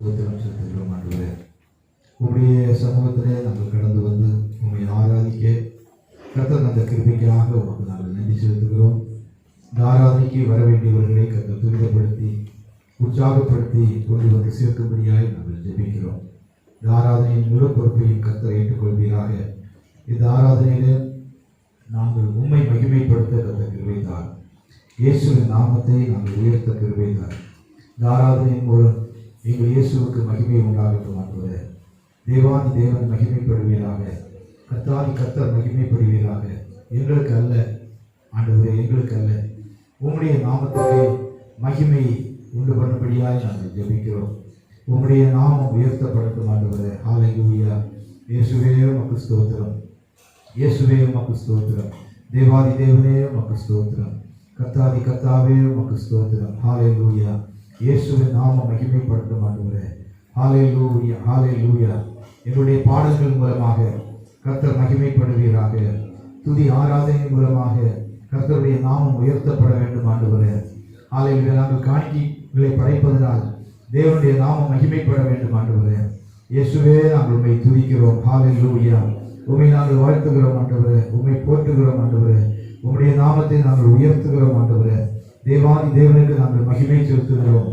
ஸ்தோத்திரம் செலுத்துகிறோம் ஆண்டவரே. உம்முடைய சமூகத்திலே நாங்கள் கடந்து வந்து உம்மை ஆராதிக்க கர்த்தர் அந்த கிருபைக்காக உமக்கு நாங்கள் நன்றி செலுத்துகிறோம். இந்த ஆராதனைக்கு வர வேண்டியவர்களை கர்த்தர் துரிதப்படுத்தி உற்சாகப்படுத்தி கொண்டு வந்து சேர்க்கும்படியாக நாங்கள் ஜெபிக்கிறோம். இந்த ஆராதனையின் முழு பொறுப்பையும் கர்த்தர் ஏற்றுக்கொள்வீராக. இந்த ஆராதனையிலே நாங்கள் உம்மை மகிமைப்படுத்த கர்த்தர் கிருபைத்தார். இயேசுவின் நாமத்தை நாங்கள் உயர்த்த கிருபைத்தார். இந்த ஆராதனையின் மூலம் எங்கள் இயேசுவுக்கு மகிமை உண்டாகட்டும் ஆண்டவரே. தேவாதி தேவன் மகிமைப்படுவீராக. கர்த்தாதி கர்த்தர் மகிமைப்படுவீராக. எங்களுக்கு அல்ல ஆண்டவரே, எங்களுக்கு அல்ல, உம்முடைய நாமத்துக்கு மகிமை உண்டு பண்ணும்படியாக நாங்கள் ஜெபிக்கிறோம். உம்முடைய நாமம் உயர்த்தப்படட்டும் ஆண்டவரே. ஹல்லேலூயா. இயேசுவே உமக்கு ஸ்தோத்திரம், இயேசுவே உமக்கு ஸ்தோத்திரம். தேவாதி தேவனே உமக்கு ஸ்தோத்திரம். கர்த்தாதி கர்த்தாவே உமக்கு ஸ்தோத்திரம். ஹல்லேலூயா. இயேசுவின் நாமம் மகிமைப்படட்டும் ஆண்டவரே. ஹல்லேலூயா, ஹல்லேலூயா. எங்களுடைய பாடல்கள் மூலமாக கர்த்தர் மகிமைப்படுவீராக. துதி ஆராதனை மூலமாக கர்த்தருடைய நாமம் உயர்த்தப்பட வேண்டும் ஆண்டவரே. ஹல்லேலூயா. நாங்கள் காணிக்கைகளை படைப்பதனால் தேவனுடைய நாமம் மகிமைப்பட வேண்டும் ஆண்டவரே. இயேசுவே நாங்கள் உம்மை துதிக்கிறோம். ஹல்லேலூயா. உம்மை நாங்கள் வாழ்த்துகிறோம் ஆண்டவரே. உம்மை போற்றுகிறோம் ஆண்டவரே. உம்முடைய நாமத்தை நாங்கள் உயர்த்துகிறோம் ஆண்டவரே. தேவாதி தேவனுக்கு நாங்கள் மகிமை செலுத்துகிறோம்.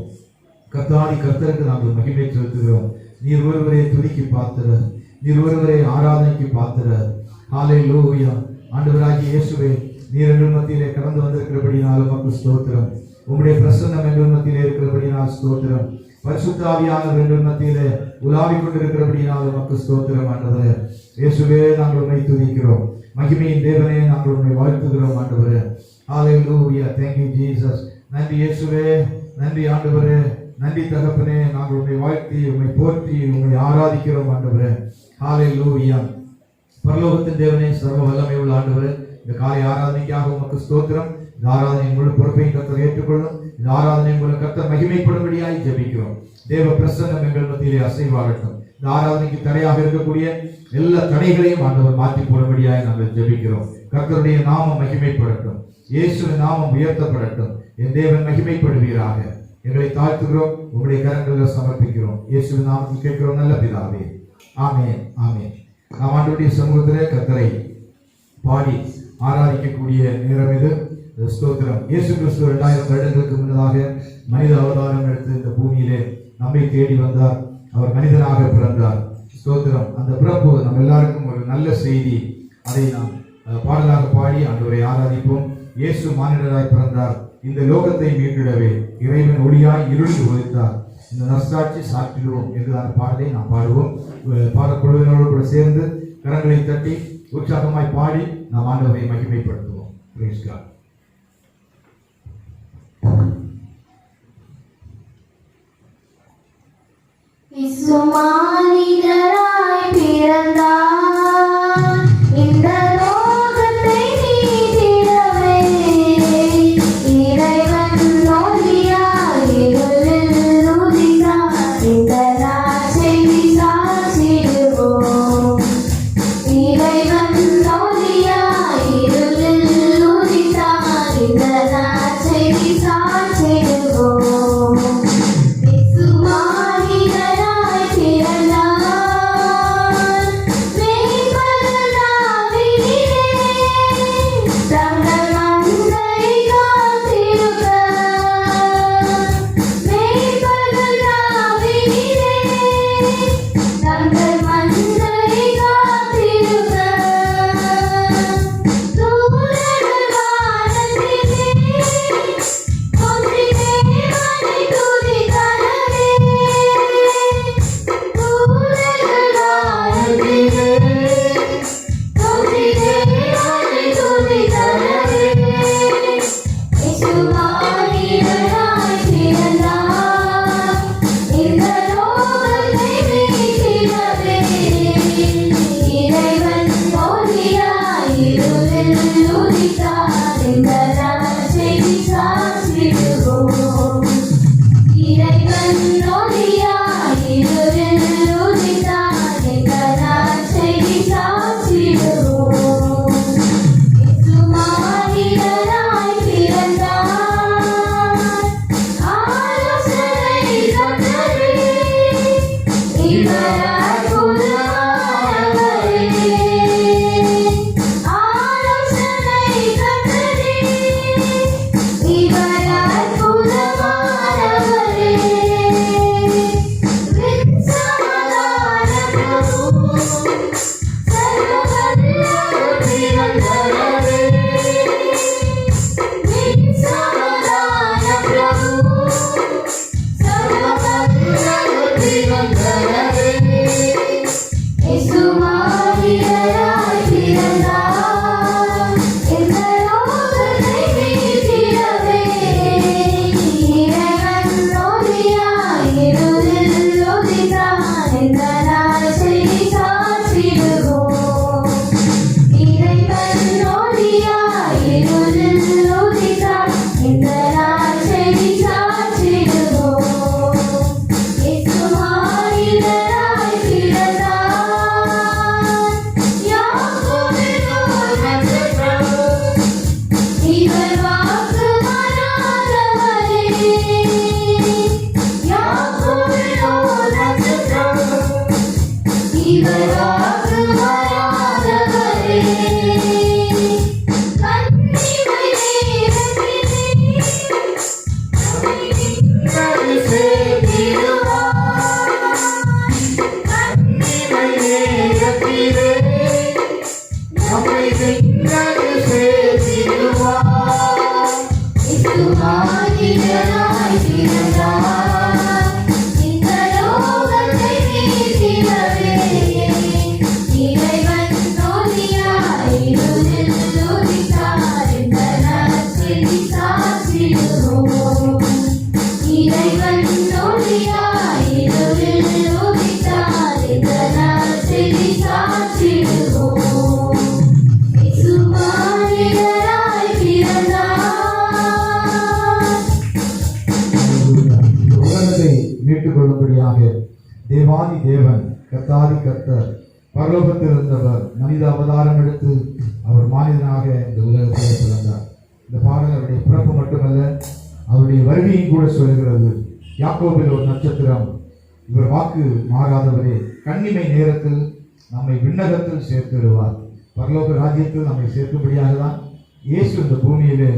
கர்த்தாதி கர்த்தருக்கு நாங்கள் மகிமை செலுத்துகிறோம். நீர் ஒருவரே துதிக்கு பாத்திரர், நீர் ஒருவரே ஆராதனைக்கு பாத்திரர். ஹல்லேலூயா. ஆண்டவராகிய இயேசுவே, நீர் எங்கள் மத்தியிலே கடந்து வந்திருக்கிறபடினால் உமக்கு ஸ்தோத்திரம். உம்முடைய பிரசன்னம் எங்கள் மத்தியிலே இருக்கிறபடினால் ஸ்தோத்திரம். பரிசுத்த ஆவியானவர் எங்கள் மத்தியிலே உலாவிக் கொண்டிருக்கிறபடினால் உமக்கு ஸ்தோத்திரம் ஆண்டவரே. இயேசுவே, நாங்கள் உம்மை துதிக்கிறோம். மகிமையின் தேவனே, நாங்கள் உம்மை வாழ்த்துகிறோம் ஆண்டவரே. ஹல்லேலூயா. Thank you Jesus. நன்றி இயேசுவே, நன்றி ஆண்டவரே, நன்றி தகப்பனே. நாங்கள் உம்மை வாழ்த்தி உம்மை போற்றி உம்மை ஆராதிக்கிறோம் ஆண்டவரே. ஹல்லேலூயா. பரலோகத்தின் தேவனே, சர்வ வல்லமை உள்ள ஆண்டவரே, இந்த காலை ஆராதனைக்காக உமக்கு ஸ்தோத்திரம். இந்த ஆராதனையின் முழு பொறுப்பை கர்த்தர் ஏற்றுக்கொள்ளும். இந்த ஆராதனையின் மூலம் கர்த்தர் மகிமைப்படும்படியாய் ஜெபிக்கிறோம். தேவ பிரசன்னம் எங்கள் மத்தியிலே அசைவாகட்டும். இந்த ஆராதனைக்கு தடையாக இருக்கக்கூடிய எல்லா தடைகளையும் ஆண்டவர் மாற்றி போடும்படியாய் நாங்கள் ஜெபிக்கிறோம். கர்த்தருடைய நாமம் மகிமைப்படட்டும். இயேசுவின் நாமம் உயர்த்தப்படட்டும். என் தேவன் மகிமைப்படுவீராக. எங்களை தாழ்த்துகிறோம், உங்களுடைய கரங்களில் சமர்ப்பிக்கிறோம். இயேசுவின் நாமத்தில் கேட்கிறோம் நல்ல பிதாவே. Amen, amen. நாம் ஆண்டவருடைய சமூகத்திலே கர்த்தரை பாடி ஆராதிக்கக்கூடிய நேரம் இது. ஸ்தோத்திரம். இயேசு கிறிஸ்து 2000 வருடங்களுக்கு முன்னதாக மனித அவதாரம் எடுத்து இந்த பூமியிலே நம்மை தேடி வந்தார். அவர் மனிதனாக பிறந்தார். ஸ்தோத்திரம். அந்த பிறப்பு நம்ம எல்லாருக்கும் ஒரு நல்ல செய்தி. அதை நாம் பாடலாக பாடி ஆண்டவரை ஆராதிப்போம். இயேசு மானிடராய் பிறந்தார். இந்த லோகத்தை மீட்டிடவே இறைவன் ஒளியாய் இருளில் ஒளித்தார். இந்த நற்சாட்சி சாற்றிடுவோம் என்றான பாடலை நாம் பாடுவோம். பாடக்குழுவினரோடு கூட சேர்ந்து கரங்களை தட்டி உற்சாகமாய் பாடி நாம் ஆண்டவரை மகிமைப்படுத்துவோம். Praise God. இயேசு மானிடராய் பிறந்தார். இந்த லோகத்தை மீட்டிடவே இறைவன் ஒளியாய் இருளில் உதித்தார். இந்த நற்செய்தி சாற்றிடுவோம். இறைவன் ஒளியாய் இருளில் உதித்தார். இந்த நற்செய்தி சாற்றிடுவோம். இயேசு மானிடராய் பிறந்தார். இவர் அற்புதமானவரே. ஆலோசனை கர்த்தரே, இவர் அற்புதமானவரே. விண்சமாதான பிரபு, சர்வவல்லவர் நிரந்தரரே. விண்சமாதான பிரபு, சர்வவல்லவர் நிரந்தரரே. இயேசுவானியராய் பிறந்தார், இந்த லோகத்தை மீட்டிடவே. இறைவன் ஒளியாய் இருளில் உதித்தார், இந்த நாள் செய்தி சாற்றிடுவோம். இறைவன் ஒளியாய் இருளில் உதித்தார், இந்த நாள் செய்தி சாற்றிடுவோம். இயேசுவானியராய் பிறந்தார், யாக்கோபின் ஓர் நட்சத்திரம், இவர் வாக்கு மாறாதவரே. யாக்கோபின் ஓர் நட்சத்திரம், இவர் வாக்கு மாறாதவரே. கன்னிமை நேரத்திலே நம்மை நின்று சேர்த்திடுவார். கன்னிமை நேரத்திலே நம்மை நின்று சேர்த்திடுவார். இயேசுவானியராய் பிறந்தார், இந்த லோகத்தை மீட்டிடவே. இறைவன் ஒளியாய் இருளில் உதித்தார், இந்த நற்செய்தி சாற்றிடுவோம். இறைவன் ஒளியாய் இருளில் உதித்தார், இந்த நற்செய்தி சாற்றிடுவோம். இயேசுவானியராய் பிறந்தார். இந்த உலகத்தை மீட்டுக் கொள்ளும்படியாக தேவாதி தேவன் கர்த்தாதி கர்த்தர் பரலோகத்தில் இருந்தவர் மனித அவதாரம் எடுத்து அவர் மானிதனாக இந்த உலகத்திலே பிறந்தார். இந்த பாடல் அவருடைய பிறப்பு மட்டுமல்ல, அவருடைய வருகையும் கூட சொல்கிறது. யாக்கோபில் ஒரு நட்சத்திரம், இவர் வாக்கு மாறாதவரே. கன்னிமை நேரத்தில் நம்மை விண்ணகத்தில் சேர்த்திடுவார். பரலோக ராஜ்யத்தில் நம்மை சேர்க்கும்படியாக தான் இயேசு இந்த பூமியிலே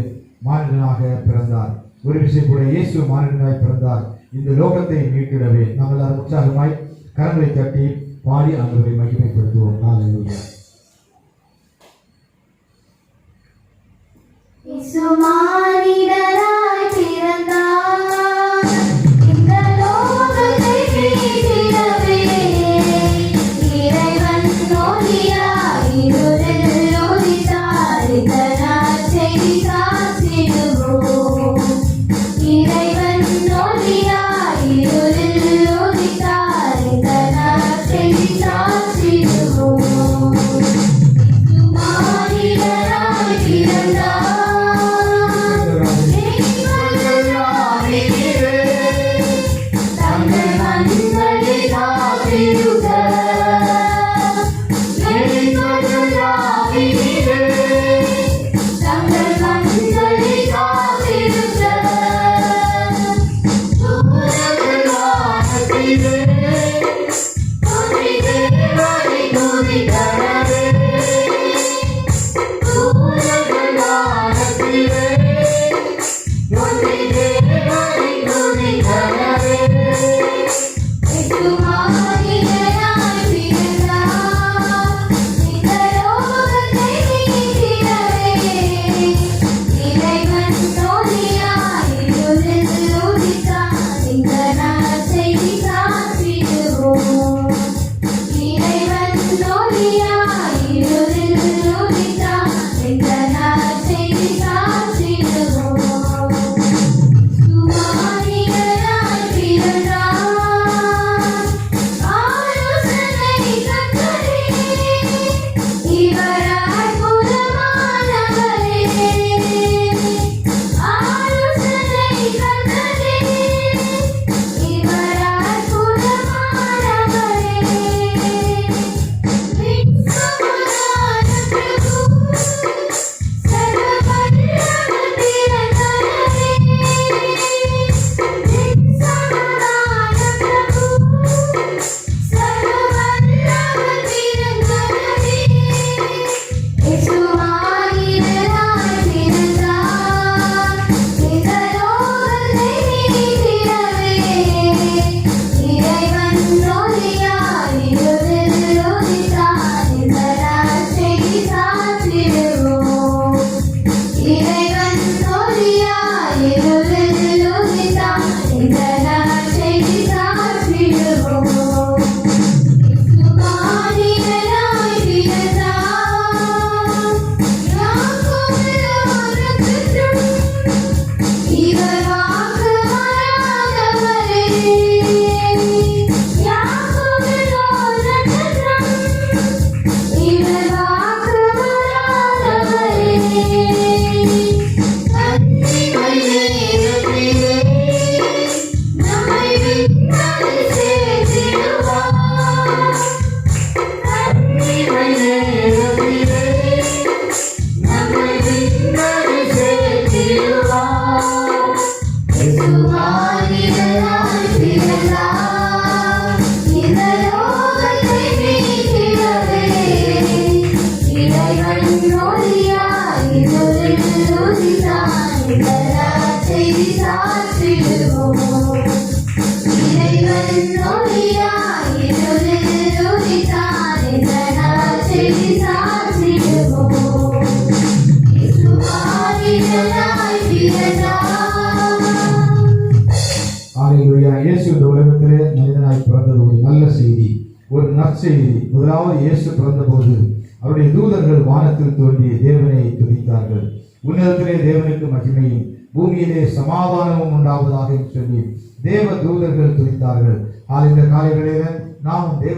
மானிடனாக பிறந்தார். ஒரு விஷயம் கூட, இயேசு மானிடனாய் பிறந்தார் இந்த லோகத்தை மீட்டிடவே. நாம் எல்லாரும் உற்சாகமாய் கரங்களை தட்டி பாடி ஆண்டவரை மகிமைப்படுத்துவோம். ஹல்லேலூயா. இயேசுவானியராய் பிறந்தார், இந்த லோகத்தை மீட்டிடவே. இறைவன் ஒளியாய் இருளில் உதித்தார், இந்த நற்செய்தி சாற்றிடுவோம். இறைவன் ஒளியாய் இருளில் உதித்தார், இந்த நற்செய்தி சாற்றிடுவோம். இயேசுவானியராய் பிறந்தார், தங்கள் மண்களை காத்திடுக. தங்கள் மண்களை காத்திடுக. தூரவானத்திலே துதி தேவனை துதிக்கவே. தூரவானத்திலே துதி தேவனை துதிக்கவே. இயேசுவானியராய் பிறந்தார், இந்த லோகத்தை மீட்டிடவே. இறைவன் ஒளியாய் இருளில் உதித்தார், இந்த நற்செய்தி சாற்றிடுவோம். முதலாவதாய் பிறந்தது ஒரு நல்ல செய்தி, ஒரு நற்செய்தி. முதலாவது இயேசு பிறந்தபோது அவருடைய தூதர்கள் வானத்தில் தோன்றி தேவனை துதித்தார்கள். உன்னதத்திலே தேவனுக்கு மகிமையும் பூமியிலே சமாதானமும் உண்டாவதாக சொல்லி தேவ தூதர்கள் துதித்தார்கள். இந்த காலைகளில நாம் தேவ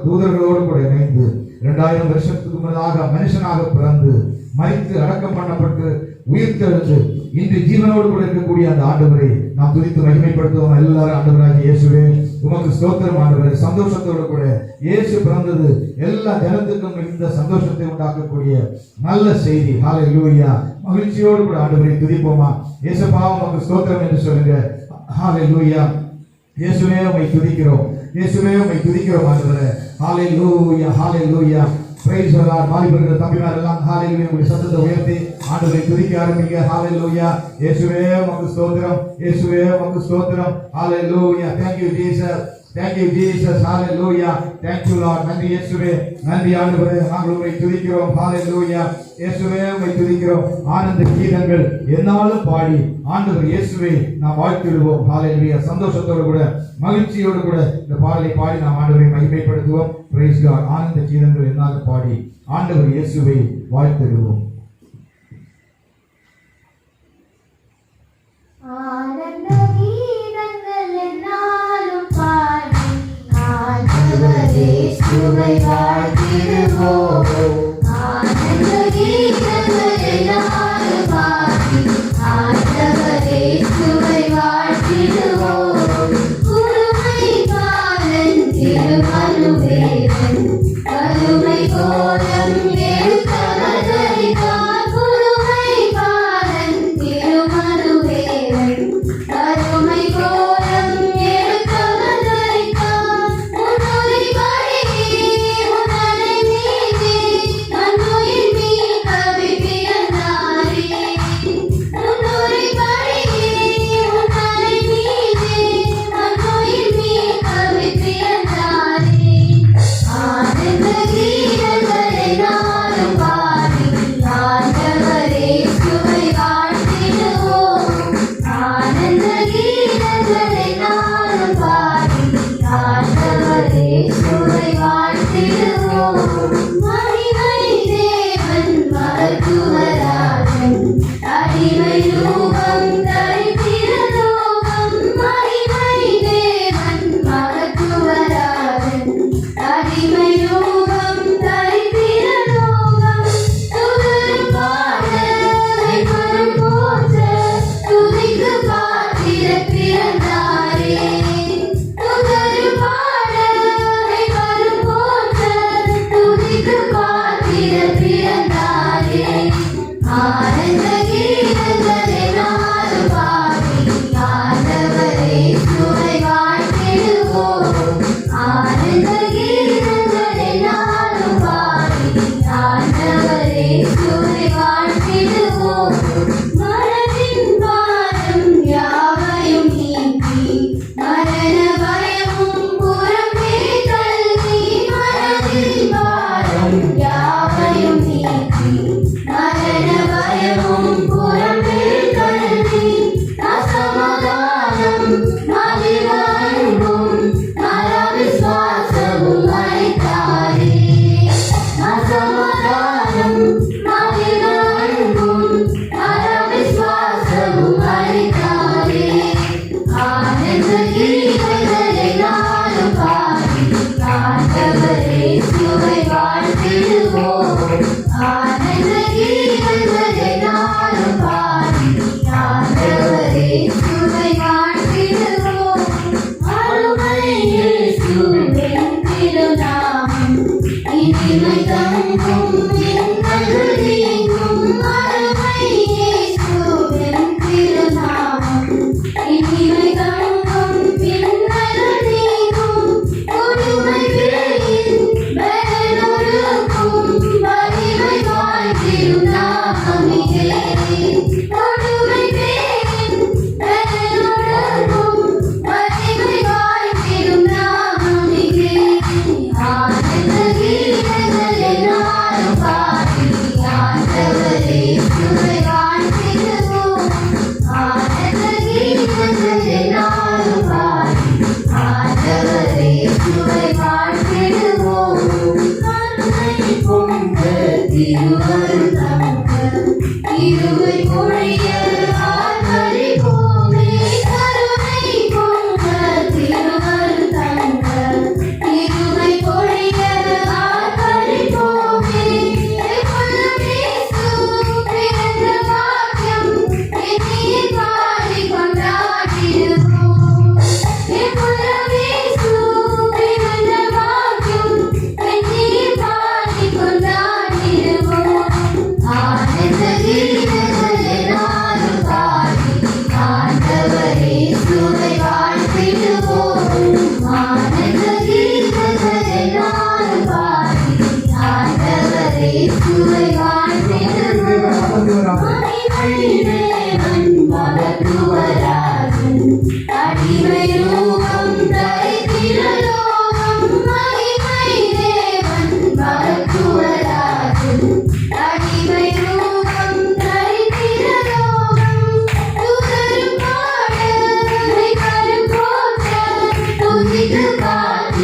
தூதர்களோடு கூட இணைந்து 2000 வருஷத்துக்கு முன்னதாக மனுஷனாக பிறந்து மரித்து அடக்கம் பண்ணப்பட்டு உயிர்த்தெழுந்து இன்று ஜீவனோடு கூட இருக்கக்கூடிய அந்த ஆண்டவரை நாம் துதித்து மகிமைப்படுத்துவோம். எல்லாரும் ஆண்டவராகிய இயேசுவே உமக்கு ஸ்தோத்திரம் ஆண்டவரே. சந்தோஷத்தோடு கூட இயேசு பிறந்தது எல்லா ஜனத்துக்கும் இந்த சந்தோஷத்தை உண்டாக்கக்கூடிய நல்ல செய்தி. ஹல்லேலூயா. மகிழ்ச்சியோடு கூட ஆண்டவரை துதிப்போமா. இயேசுப்பா உமக்கு ஸ்தோத்திரம் என்று சொல்லுங்க. ஹல்லேலூயா. இயேசுவே உம்மை துதிக்கிறோம், இயேசுவே உம்மை துதிக்கிறோம் ஆண்டவரே. Hallelujah, hallelujah. Praise the Lord. வாலிபர்கள் தம்பிமார் எல்லாம் ஹல்லேலூயா உங்களுடைய சத்தத்தை உயர்த்தி ஆண்டவரை துதிக்க ஆரம்பிங்க. ஹல்லேலூயா. இயேசுவே உமக்கு ஸ்தோத்திரம், இயேசுவே உமக்கு ஸ்தோத்திரம். ஹல்லேலூயா. Thank you Jesus, thank you Jesus. Hallelujah. Thank you Lord. நன்றி இயேசுவே, நன்றி ஆண்டவரே. நாங்கள் உம்மை துதிக்கிறோம். ஹல்லேலூயா. இயேசுவே உம்மை துதிக்கிறோம். ஆனந்த கீதங்கள் என்னாலும் பாடி ஆண்டவர் இயேசுவை நாம் வாழ்த்திடுவோம். ஹல்லேலூயா. சந்தோஷத்தோடு கூட மகிழ்ச்சியோடு கூட இந்த பாடலை பாடி நாம் ஆண்டவரை மகிமைப்படுத்துவோம். Praise God. ஆனந்த கீதங்கள் என்னாலும் பாடி ஆண்டவர் இயேசுவை வாழ்த்திடுவோம். ஆனந்த கீதங்கள் என்னாலும் பாடி ஆண்டவர் இயேசுவை வாழ்த்திடுவோம். ஆனந்த கீதங்கள் என்னாலும் பாடி ஆண்டவர் இயேசுவை வாழ்த்திடுவோம். குருமைக்காரன் திருமனுவேலன் கருமை கோலம் எழுத்தவதரித்தான். குருமைக்காரன் திருமனுவேலன் கருமை கோலம் எழுத்தவதரித்தான். உன்னுரை படி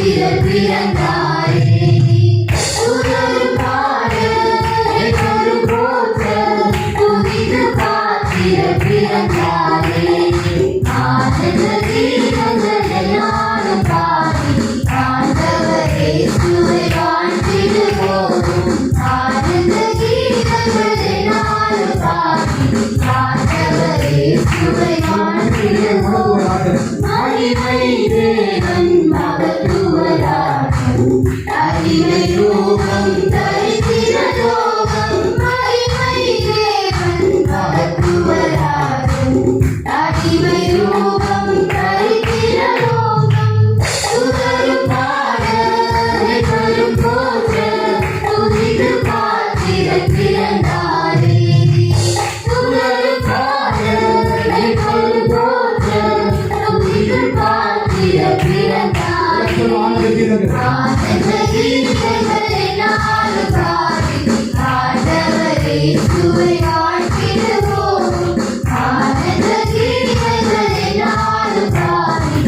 காத்திர பிறந்தாரே துதரும் பாடலை தரும் போற்ற துதித்து காத்திர பிறந்தாரே ஆனந்த கீதங்கள் எல்லாரும் பாடி ஆண்டவரே சுவை வாழ்த்திடுவோம் ஆனந்த கீதங்கள் எல்லாரும் பாடி ஆண்டவரே சுவை வாழ்த்திடுவோம் மகிமை தேவன் மகத்துவராஜன் அடிமை ரூபம் தரித்திர லோகம் மகிமை தேவன் மகத்துவராஜன் அடிமை ரூபம் தரித்திர லோகம் துதரும் பாடலை தரும் போற்ற துதித்து காத்திர பிறந்தாரே துதரும் பாடலை தரும் போற்ற துதித்து காத்திர பிறந்தாரே ஆனந்த கீதங்கள் எல்லாரும் பாடி ஆண்டவரே சுவை வாழ்த்திடுவோம் ஆனந்த கீதங்கள் எல்லாரும் பாடி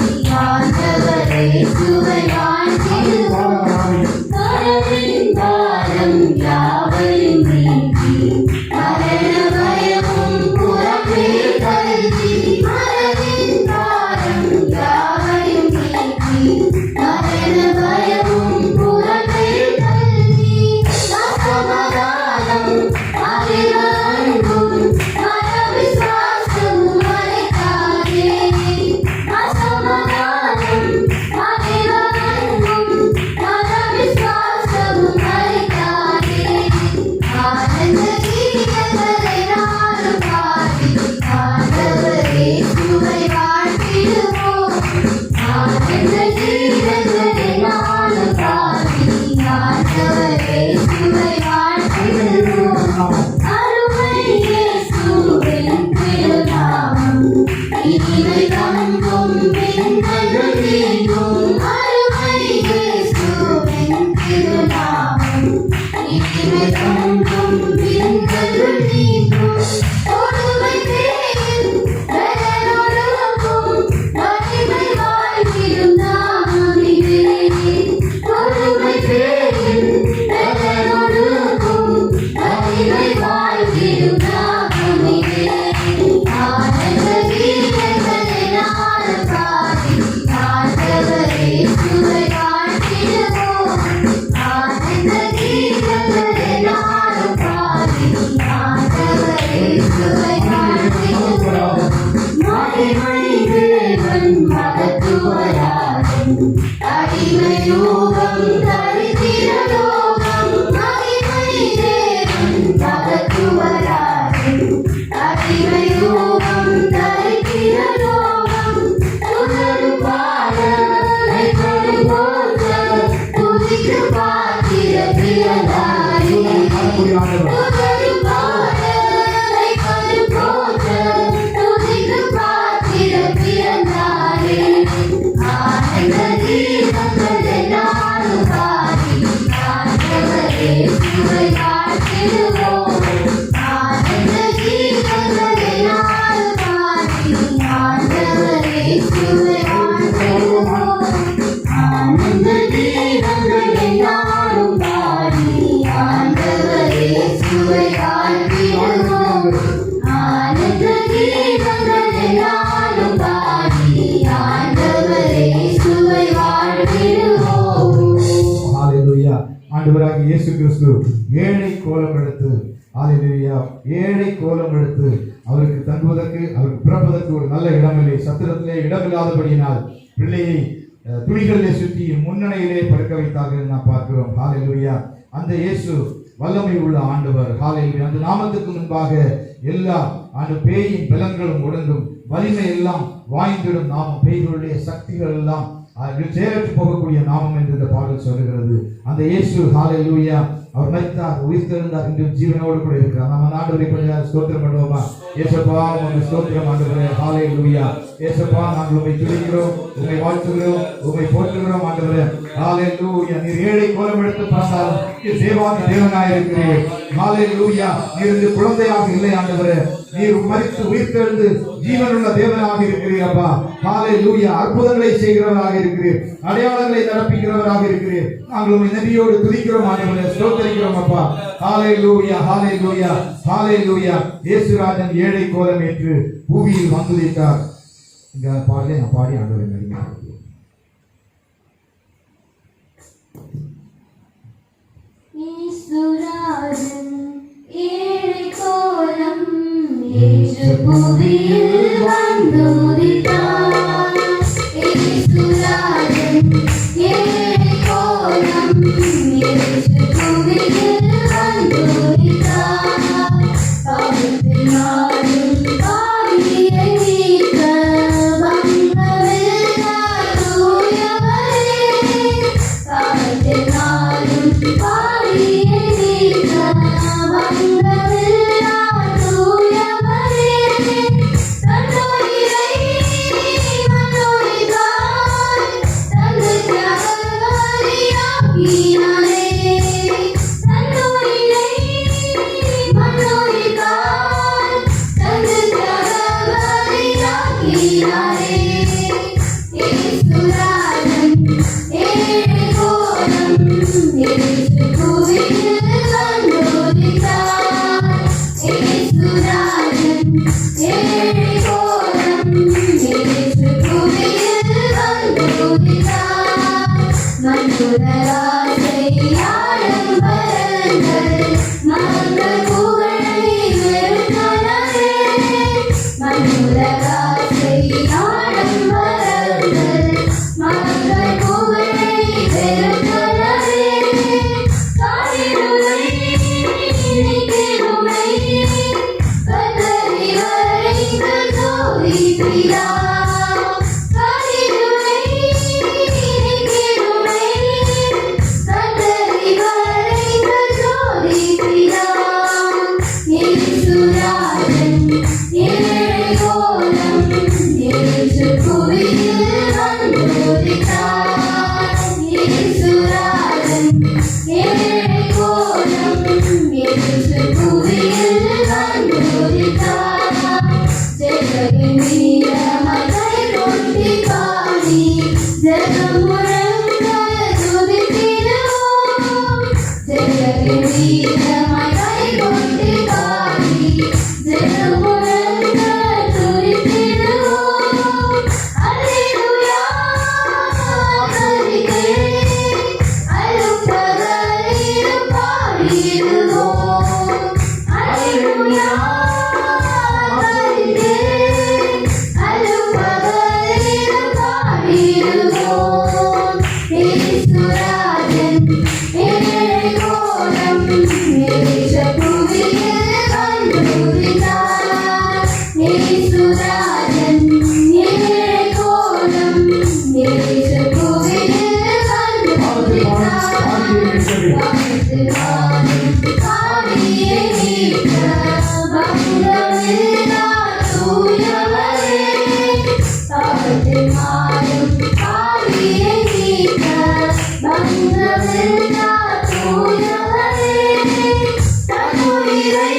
ஆண்டவரே சுவை வாழ்த்திடுவோம் மரணத்தின் பாரம் யாவையும் நீக்கி மரண பயமும் புறமே தள்ளி மரணத்தின் பாரம் யாவையும் நீக்கி மரண பயமும் புறமே தள்ளி சமாதானம் அறிவன்பும் மனவிசுவாசமும் மறைக்காதே அசமாதானம் அறிவன்பும் மனவிசுவாசமும் மறைக்காதே ஆனந்த கீதங்கள் எல்லாரும் பாடி ஆண்டவரே சுவை வாழ்த்திடுவோம் ஆனந்த கீதங்கள் எல்லாரும் பாடி ஆண்டவரே சுவை வாழ்த்திடுவோம் அருமை இயேசுவின் திருநாமம் இனிமை தங்கும் பெண்கள் நீங்கும் அருமை இயேசுவின் திருநாமம் இனிமை தங்கும் பெண்கள் நீங்கும் கொடுமை தேயும் பலனொடுங்கும் மகிமை வாழ்விலும் நாமமிலே கொடுமை தேயும் பலனொடுங்கும் மகிமை வாழ்விலும் நாமமிலே ஆனந்த கீதங்கள் எல்லாரும் பாடி ஆண்டவரே சுவை வாழ்த்திடுவோம் ஆனந்த கீதங்கள் எல்லாரும் பாடி ஆண்டவரே சுவை வாழ்த்திடுவோம் மகிமை தேவன் மகத்துவராஜன் அடிமை ரூபம் தரித்திர லோகம் மகிமை தேவன் மகத்துவராஜன் அடிமை ரூபம் தரித்திர லோகம் துதரும் பாடலை தரும் போற்ற துதித்து காத்திர பிறந்தாரே துதரும் பாடலை தரும் போற்ற துதித்து காத்திர பிறந்தாரே ஆனந்த கீதங்கள் எல்லாரும் பாடி ஆண்டவரே சுவை வாழ்த்திடுவோம் ஆனந்த கீதங்கள் எல்லாரும் பாடி ஆண்டவரே சுவை வாழ்த்திடுவோம் ஆனந்த கீதங்கள் எல்லாரும் பாடி ஆண்டவரே சுவை வாழ்த்திடுவோம் ஆனந்த கீதங்கள் எல்லாரும் பாடி ஆண்டவரே சுவை வாழ்த்திடுவோம் ஹalleluya. ஆண்டவராகிய இயேசு கிறிஸ்து ஏழை கோலம் எடுத்து ஹalleluya ஏழை கோலம் எடுத்து அவருக்கு தங்குவதற்கு அவருக்கு பிறப்பதற்கு ஒரு நல்ல இடமில்லை சத்திரத்திலே இடமில்லாதபடியினால் பிள்ளையை துணிகளிலே சுற்றி முன்னணியிலே படுக்க வைத்தார்கள் என்று நாம் பார்க்கிறோம். ஹalleluya. அந்த இயேசு வல்லமை உள்ள ஆண்டவர். ஹalleluya. அந்த நாமத்துக்கு முன்பாக எல்லா அந்த பேயின் பலன்களும் ஒடுங்கும், வலிமை எல்லாம் வாய்ந்திடும் நாமம், பேய்களுடைய சக்திகள் எல்லாம் செயலற்று போகக்கூடிய நாமம் என்று இந்த பாடல் சொல்லுகிறது. அந்த இயேசு ஹalleluya அவர் மரித்தார், உயிர்த்தெழுந்தார், இன்றும் ஜீவனோடு கூட இருக்கிறார். நம்ம ஆண்டவரை கொஞ்சம் ஸ்தோத்திரம் பண்ணுவோமா? இயேசுப்பா உம்மை ஸ்தோத்திரம் ஆண்டவரே. ஹalleluya. இயேசுப்பா நாங்கள் உம்மை துதிக்கிறோம், உம்மை வாழ்த்துகிறோம், உம்மை போற்றுகிறோம் ஆண்டவரே. ஹalleluya. நீர் ஏழை கோலம் எடுத்து பார்த்தாலும் நீர் தேவாதி தேவனாய் இருக்கிறீர். ஹalleluya. நீர் இந்த குழந்தையாக இல்லை ஆண்டவரே, நீர் மரித்து உயிர்த்தெழுந்து ஜீவனுள்ள தேவனாக இருக்கிறீர் அப்பா. ஹalleluya. அற்புதங்களை செய்கிறவராக இருக்கிறீர், அடையாளங்களை நடப்பிக்கிறவராக இருக்கிறீர். நாங்கள் உம்மை நன்றியோடு துதிக்கிறோம் ஆண்டவரே, ஸ்தோத்திரிக்கிறோம் அப்பா. ஹalleluya, ஹalleluya, ஹalleluya. இயேசுராஜன் ஏழை கோலமேற்று பூமியில் வந்துதித்தார். இந்த பாடலை நான் பாடி ஆண்டவரை நடிக்கிறேன். இயேசுராஜன் ஏழை கோலம் ஏற்று புவியில் வந்துதித்தார். இயேசுராஜன் ஏழை கோலம் ஏற்று புவியில் வந்துதித்தார். பாவத்தில் நாடும் பாவியை நீக்க வந்தவெல்லாம் தூயவரே. பாவத்தில் நாடும் பாவியை நீக்க வந்தவெல்லாம் தூயவரே. தன்னுயிரை மன்னோய்தான் தந்து தியாகபலியாக்கினாரே. தன்னுயிரை மன்னோய்தான் தந்து தியாகபலியாக்கினாரே. இயேசுராஜன் ஏழை கோலம் ஏற்று புவியில் வந்துதித்தார். இயேசுராஜன் ஏழை கோலம் ஏற்று புவியில் வந்துதித்தார். மண்ணுலகாசை ஆடம்பரங்கள் மங்கள் புகழை வெறுத்தனரே. மண்ணுலகாசை ஆடம்பரங்கள் மங்கள் புகழை வெறுத்தனரே. காரிருளை நீக்கிடுமை கத்தரி வரைந்த ஜோதி பிதா. காரிருளை நீக்கிடுமை கத்தரி வரைந்த ஜோதி பிதா. இயேசுராஜன் ஏழை கோலம் ஏற்று புவியில் வந்துதித்தார். இயேசுராஜன் ஏழை கோலம் ஏற்று புவியில் வந்துதித்தார். ஜெகத்தின் வீரமாய் கைகொட்டி பாடி ஜெகம் முழங்க துதித்திடுவோம். ஜெகத்தின் வீரமாய் கைகொட்டி பாடி ஜெகம் முழங்க துதித்திடுவோம். அல்லேலூயா கரிகே அலுப்பகலிலும் பாடிடுவோம். அல்லேலூயா கரிகே அலுப்பகலிலும் பாடிடுவோம். இயேசுராஜன் ஏழை கோலம் ஏற்ற புவியில் வந்துதித்தார். இயேசுராஜன் ஏழை கோலம் ஏற்ற புவியில் வந்துதித்தார். பாவத்தில் நாடும் பாவியை நீக்க வந்தவெல்லாம் தூயவரே. பாவத்தில் நாடும் பாவியை நீக்க வந்தவெல்லாம் தூயவரே. தன்னுயிரை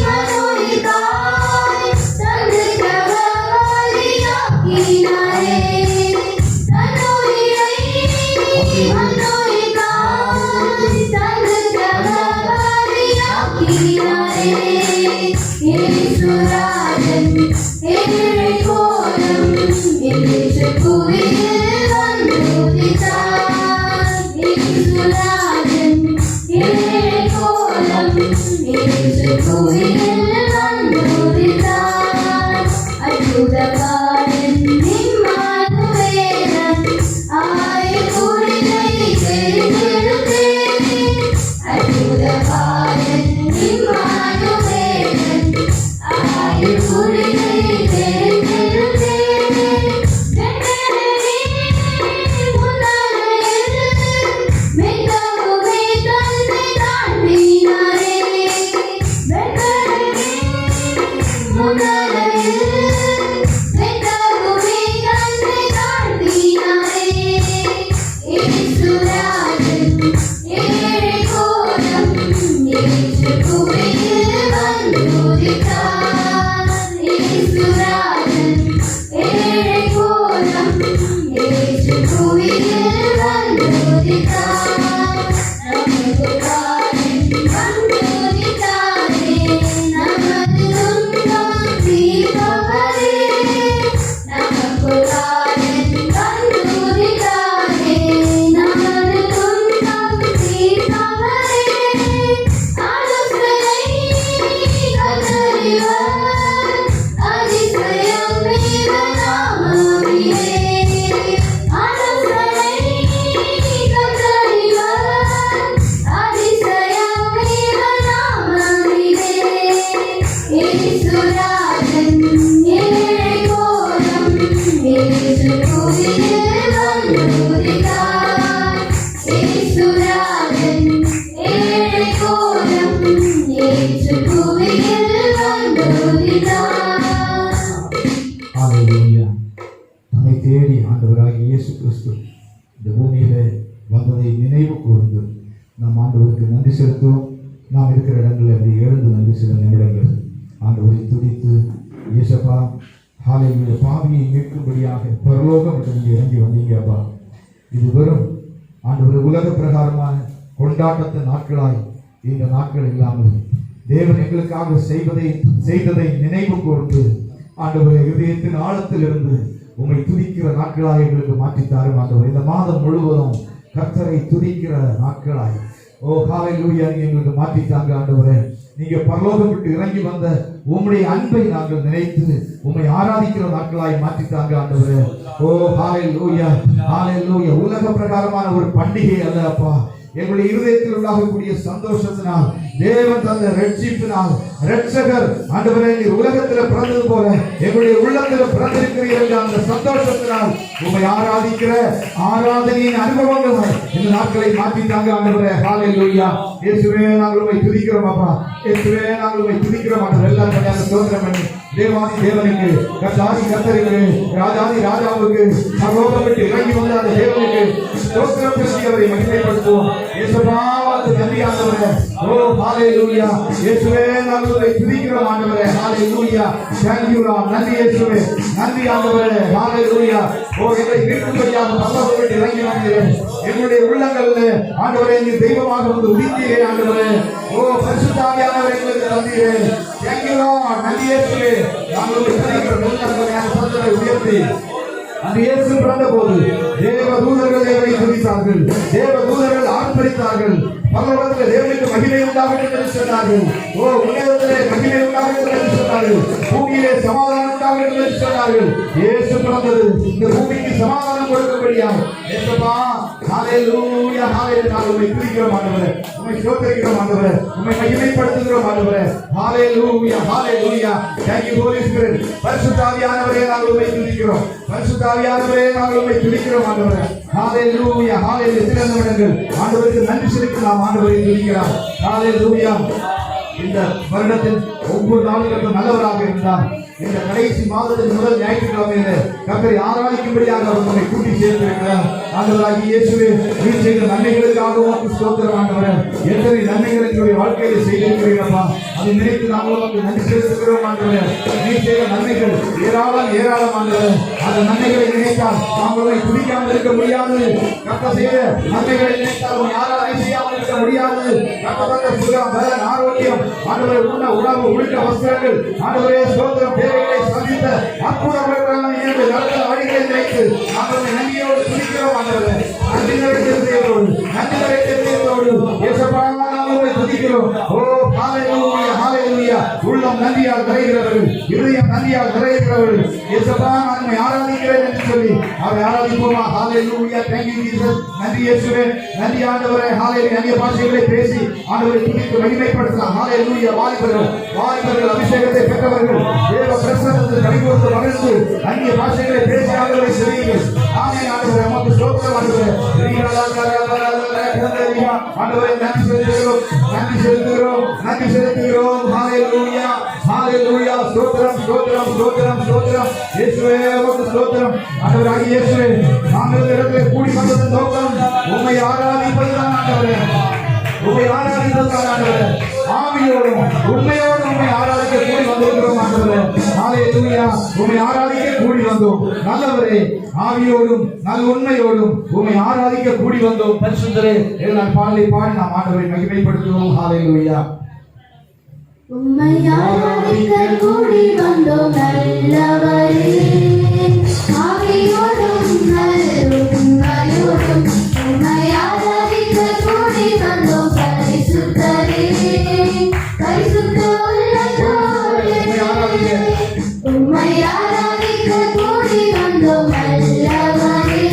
மன்னோய்தான் தந்து தியாகபலியாக்கினாரே. தன்னுயிரை மன்னோய்தான் தந்து தியாகபலியாக்கினாரே. இயேசுராஜன் ஏழை கோலம் ஏற்று புவியில் வந்துதித்தார். ஹalleluya. நம்மை தேடி ஆண்டவராகிய இயேசு கிறிஸ்து இந்த பூமியிலே வந்ததை நினைவு கூர்ந்து நாம் ஆண்டவருக்கு நன்றி செலுத்துவோம். நாம் இருக்கிற இடங்களில் அப்படி எழுந்து நன்றி சில நிமிடங்கள் ஆண்டவரை துதித்து இயேசப்பா ஹalleluya பாவியை மீட்கும்படியாக பரலோகம் இங்கே இறங்கி வந்தீங்க அப்பா. இது வெறும் ஆண்டவர் உலக பிரகாரமான கொண்டாட்டத்த நாட்களாய் இந்த நாட்கள் இல்லாமல் தேவன் எங்களுக்காக செய்ததை நினைவு கூர்ந்து ஆண்டவரை இதயத்தின் ஆழத்திலிருந்து உம்மை துதிக்கிற நாட்களாய் எங்களுக்கு மாற்றித்தாரும் ஆண்டவர். இந்த மாதம் முழுவதும் கர்த்தரை துதிக்கிற நாட்களாய் ஹalleluya எங்களுக்கு மாற்றித்தாங்க ஆண்டவரே. நீங்க பரலோகம் விட்டு இறங்கி வந்த உம்முடைய அன்பை நாங்கள் நினைத்து உம்மை ஆராதிக்கிற நாட்களாய் மாற்றித்தாங்க ஆண்டவரே. ஹalleluya ஹalleluya. உலக பிரகாரமான ஒரு பண்டிகை அல்ல அப்பா. எங்களுடைய இருதயத்தில் உண்டாகக்கூடிய சந்தோஷத்தினால் தேவன் தந்த ரட்சிப்பினால் ரட்சகர் ஆண்டவரே நீர் உலகத்தில் பிறந்தது போல எங்களுடைய உள்ளத்தில் பிறந்திருக்கிறீர்கள் அந்த சந்தோஷத்தினால் உம்மை ஆராதிக்கிற ஆராதனையின் அனுபவங்கள் இந்த நாட்களை மாற்றித்தாங்க ஆண்டவரே. ஹalleluya. இயேசுவே நாங்கள் உம்மை துதிக்கிறோம் அப்பா. இயேசுவே நாங்கள் உம்மை துதிக்கிறோம் ஆண்டவரே. எல்லாரும் கல்யாண ஸ்தோத்திரம் பண்ணி தேவாதி தேவனுக்கு கர்த்தாதி கர்த்தருக்கு ராஜாதி ராஜாவுக்கு பரலோகம் விட்டு இறங்கி வந்த அந்த தேவனுக்கு ஸ்தோத்திரம் பண்ணி அவரை மகிமைப்படுத்துவோம். இயேசுவாவுக்கு நன்றி ஆண்டவரே. ஹalleluya. இயேசுவே நாங்கள் உம்மை துதிக்கிறோம் ஆண்டவரே. ஹalleluya. thank you Lord. நன்றி இயேசுவே. நன்றி ஆண்டவரே. ஹalleluya. எங்களை மீட்கும்படியாக பரலோகம் விட்டு இறங்கி வந்தீர். எங்களுடைய உள்ளங்களில் ஆண்டவரே நீர் தெய்வமாக வந்து உதித்தீரே ஆண்டவரே. பரிசுத்த ஆவியானவரே எங்களுக்கு தந்தீரே. thank you Lord. நன்றி இயேசுவே. நாங்கள் உங்களை உயர்த்தி அந்த இயேசு பிறந்த போது தேவ தூதர்கள் தேவனை துதித்தார்கள். தேவ தூதர்கள் ஆர்ப்பரித்தார்கள். பரலோகத்தில் தேவனுக்கு மகிமை உண்டாகட்டும் என்று சொன்னார்கள். உலகத்திலே மகிமை உண்டாகட்டும் என்று சொன்னார்கள். பூமியிலே சமாதானம் உண்டாகட்டும் என்று சொன்னார்கள். இயேசு பிறந்தது இந்த பூமிக்கு சமாதானம் கொடுக்கும்படியாக. இயேசுப்பா ஹalleluya ஹalleluya. நாங்கள் உம்மை துதிக்கிறோம் ஆண்டவரே. உம்மை ஸ்தோத்திரிக்கிறோம் ஆண்டவரே. உம்மை மகிமைப்படுத்துகிறோம் ஆண்டவரே. ஹalleluya ஹalleluya. thank you holy spirit. பரிசுத்த ஆவியானவரே நாங்கள் உம்மை துதிக்கிறோம். பரிசுத்த ஆவியானவரே நாங்கள் உம்மை துதிக்கிறோம் ஆண்டவரே. ஹalleluya ஹalleluya. சில நிமிடங்கள் ஆண்டவருக்கு நன்றி செலுத்தி நாம் ஆண்டவரை துதிக்கிறோம். ஹalleluya. இந்த வருடத்தில் ஒவ்வொரு நாளும் நல்லவராக இருந்தார். இந்த கடைசி மாதத்தின் முதல் ஞாயிற்றுக்கிழமையில கர்த்தரை ஆராதிக்கும்படியாக அவர் நம்மை கூட்டி சேர்த்திருக்கிறார். ஆண்டவராகிய இயேசுவே நீர் செய்த நன்மைகளுக்காக உமக்கு ஸ்தோத்திரம் ஆண்டவரே. எத்தனை நன்மைகள் எங்களுடைய வாழ்க்கையில் செய்திருக்கிறீர்களப்பா. அதை நினைத்து நாங்கள் உமக்கு நன்றி செலுத்துகிறோம் ஆண்டவரே. நீர் செய்த நன்மைகள் ஏராளம் ஏராளம் ஆண்டவரே. அந்த நன்மைகளை நினைத்தால் நாங்களை துதிக்காமல் இருக்க முடியாது. கர்த்தர் செய்த நன்மைகளை நினைத்தால் உம்மை ஆராதனை செய்யாமல் இருக்க முடியாது. கர்த்தர் சுகம் பலன் ஆரோக்கியம் ஆண்டவரே உண்ண உணவு உடுக்க வஸ்திரங்கள் ஆண்டவரே ஸ்தோத்திரம் தேவைகளை சந்தித்த அற்புதமான நடந்த வழிகளை நினைத்து நாங்கள் நன்றியோடு துதிக்கிறோம் ஆண்டவரே. நன்றி நிறைந்தோடு நன்றி நிறைந்தோடு இயேசுப்பா நாங்கள் துதிக்கிறோம். ஹalleluya ஹalleluya. உள்ளம் நன்றியால் நிறைகிறவர்கள் இதயம் நன்றியால் நிறைகிறவர்கள் இயேசுப்பா நம்மை ஆராதிக்கிறேன் என்று சொல்லி அவரை ஆராதிப்போமா. ஹalleluya. thank you Jesus. நன்றி இயேசுவே. நன்றி ஆண்டவரே. ஹalleluya. அந்நிய பாஷைகளை பேசி ஆண்டவரை துதித்து மகிமைப்படுத்தலாம். ஹalleluya. வாலிபர்கள் அபிஷேகத்தை பெற்றவர்கள் தேவ பிரசன்னத்தில் கைகோர்த்து மகிழ்ந்து அந்நிய பாஷைகளை பேசி ஆண்டவரை செய்யுங்கள். ஆமென் ஆண்டவரே. உமக்கு ஸ்தோத்திரம் ஆண்டவரே. ஆண்டவரே நன்றி செலுத்துகிறோம் நன்றி செலுத்துகிறோம் நன்றி செலுத்துகிறோம். ஹalleluya ஹalleluya. ஸ்தோத்திரம் ஸ்தோத்திரம் ஸ்தோத்திரம் ஸ்தோத்திரம். இயேசுவே உமக்கு ஸ்தோத்திரம். ஆண்டவராகிய இயேசுவே நாங்கள் இந்த இடத்திலே கூடி வந்ததன் நோக்கம் உம்மை ஆராதிப்பதுதான் ஆண்டவரே. உம்மை ஆராதிப்பதுதான் ஆண்டவரே. ஆவியோடும் உண்மையோடும் உம்மை ஆராதிக்க கூடி வந்திருக்கிறோம் ஆண்டவரே. ஹalleluya உம்மை ஆராதிக்க கூடி வந்தோம். நல்லவரே, ஆவியோடும் நல் உண்மையோடும் உம்மை ஆராதிக்க கூடி வந்தோம். பரிசுத்தரே, நான் பாடலை பாடி நாம் ஆண்டவரை மகிமைப்படுத்துவோம். ஹalleluya. உம்மை ஆராதிக்க கூடி வந்தோம் நல்லவரே, ஆவியோடும் நல் உண்மையோடும் உம்மை ஆராதிக்க கூடி வந்தோம் பரிசுத்தரே, பரிசுத்த உள்ளத்தோடு உம்மை ஆராதிக்க கூடி வந்தோம் நல்லவரே,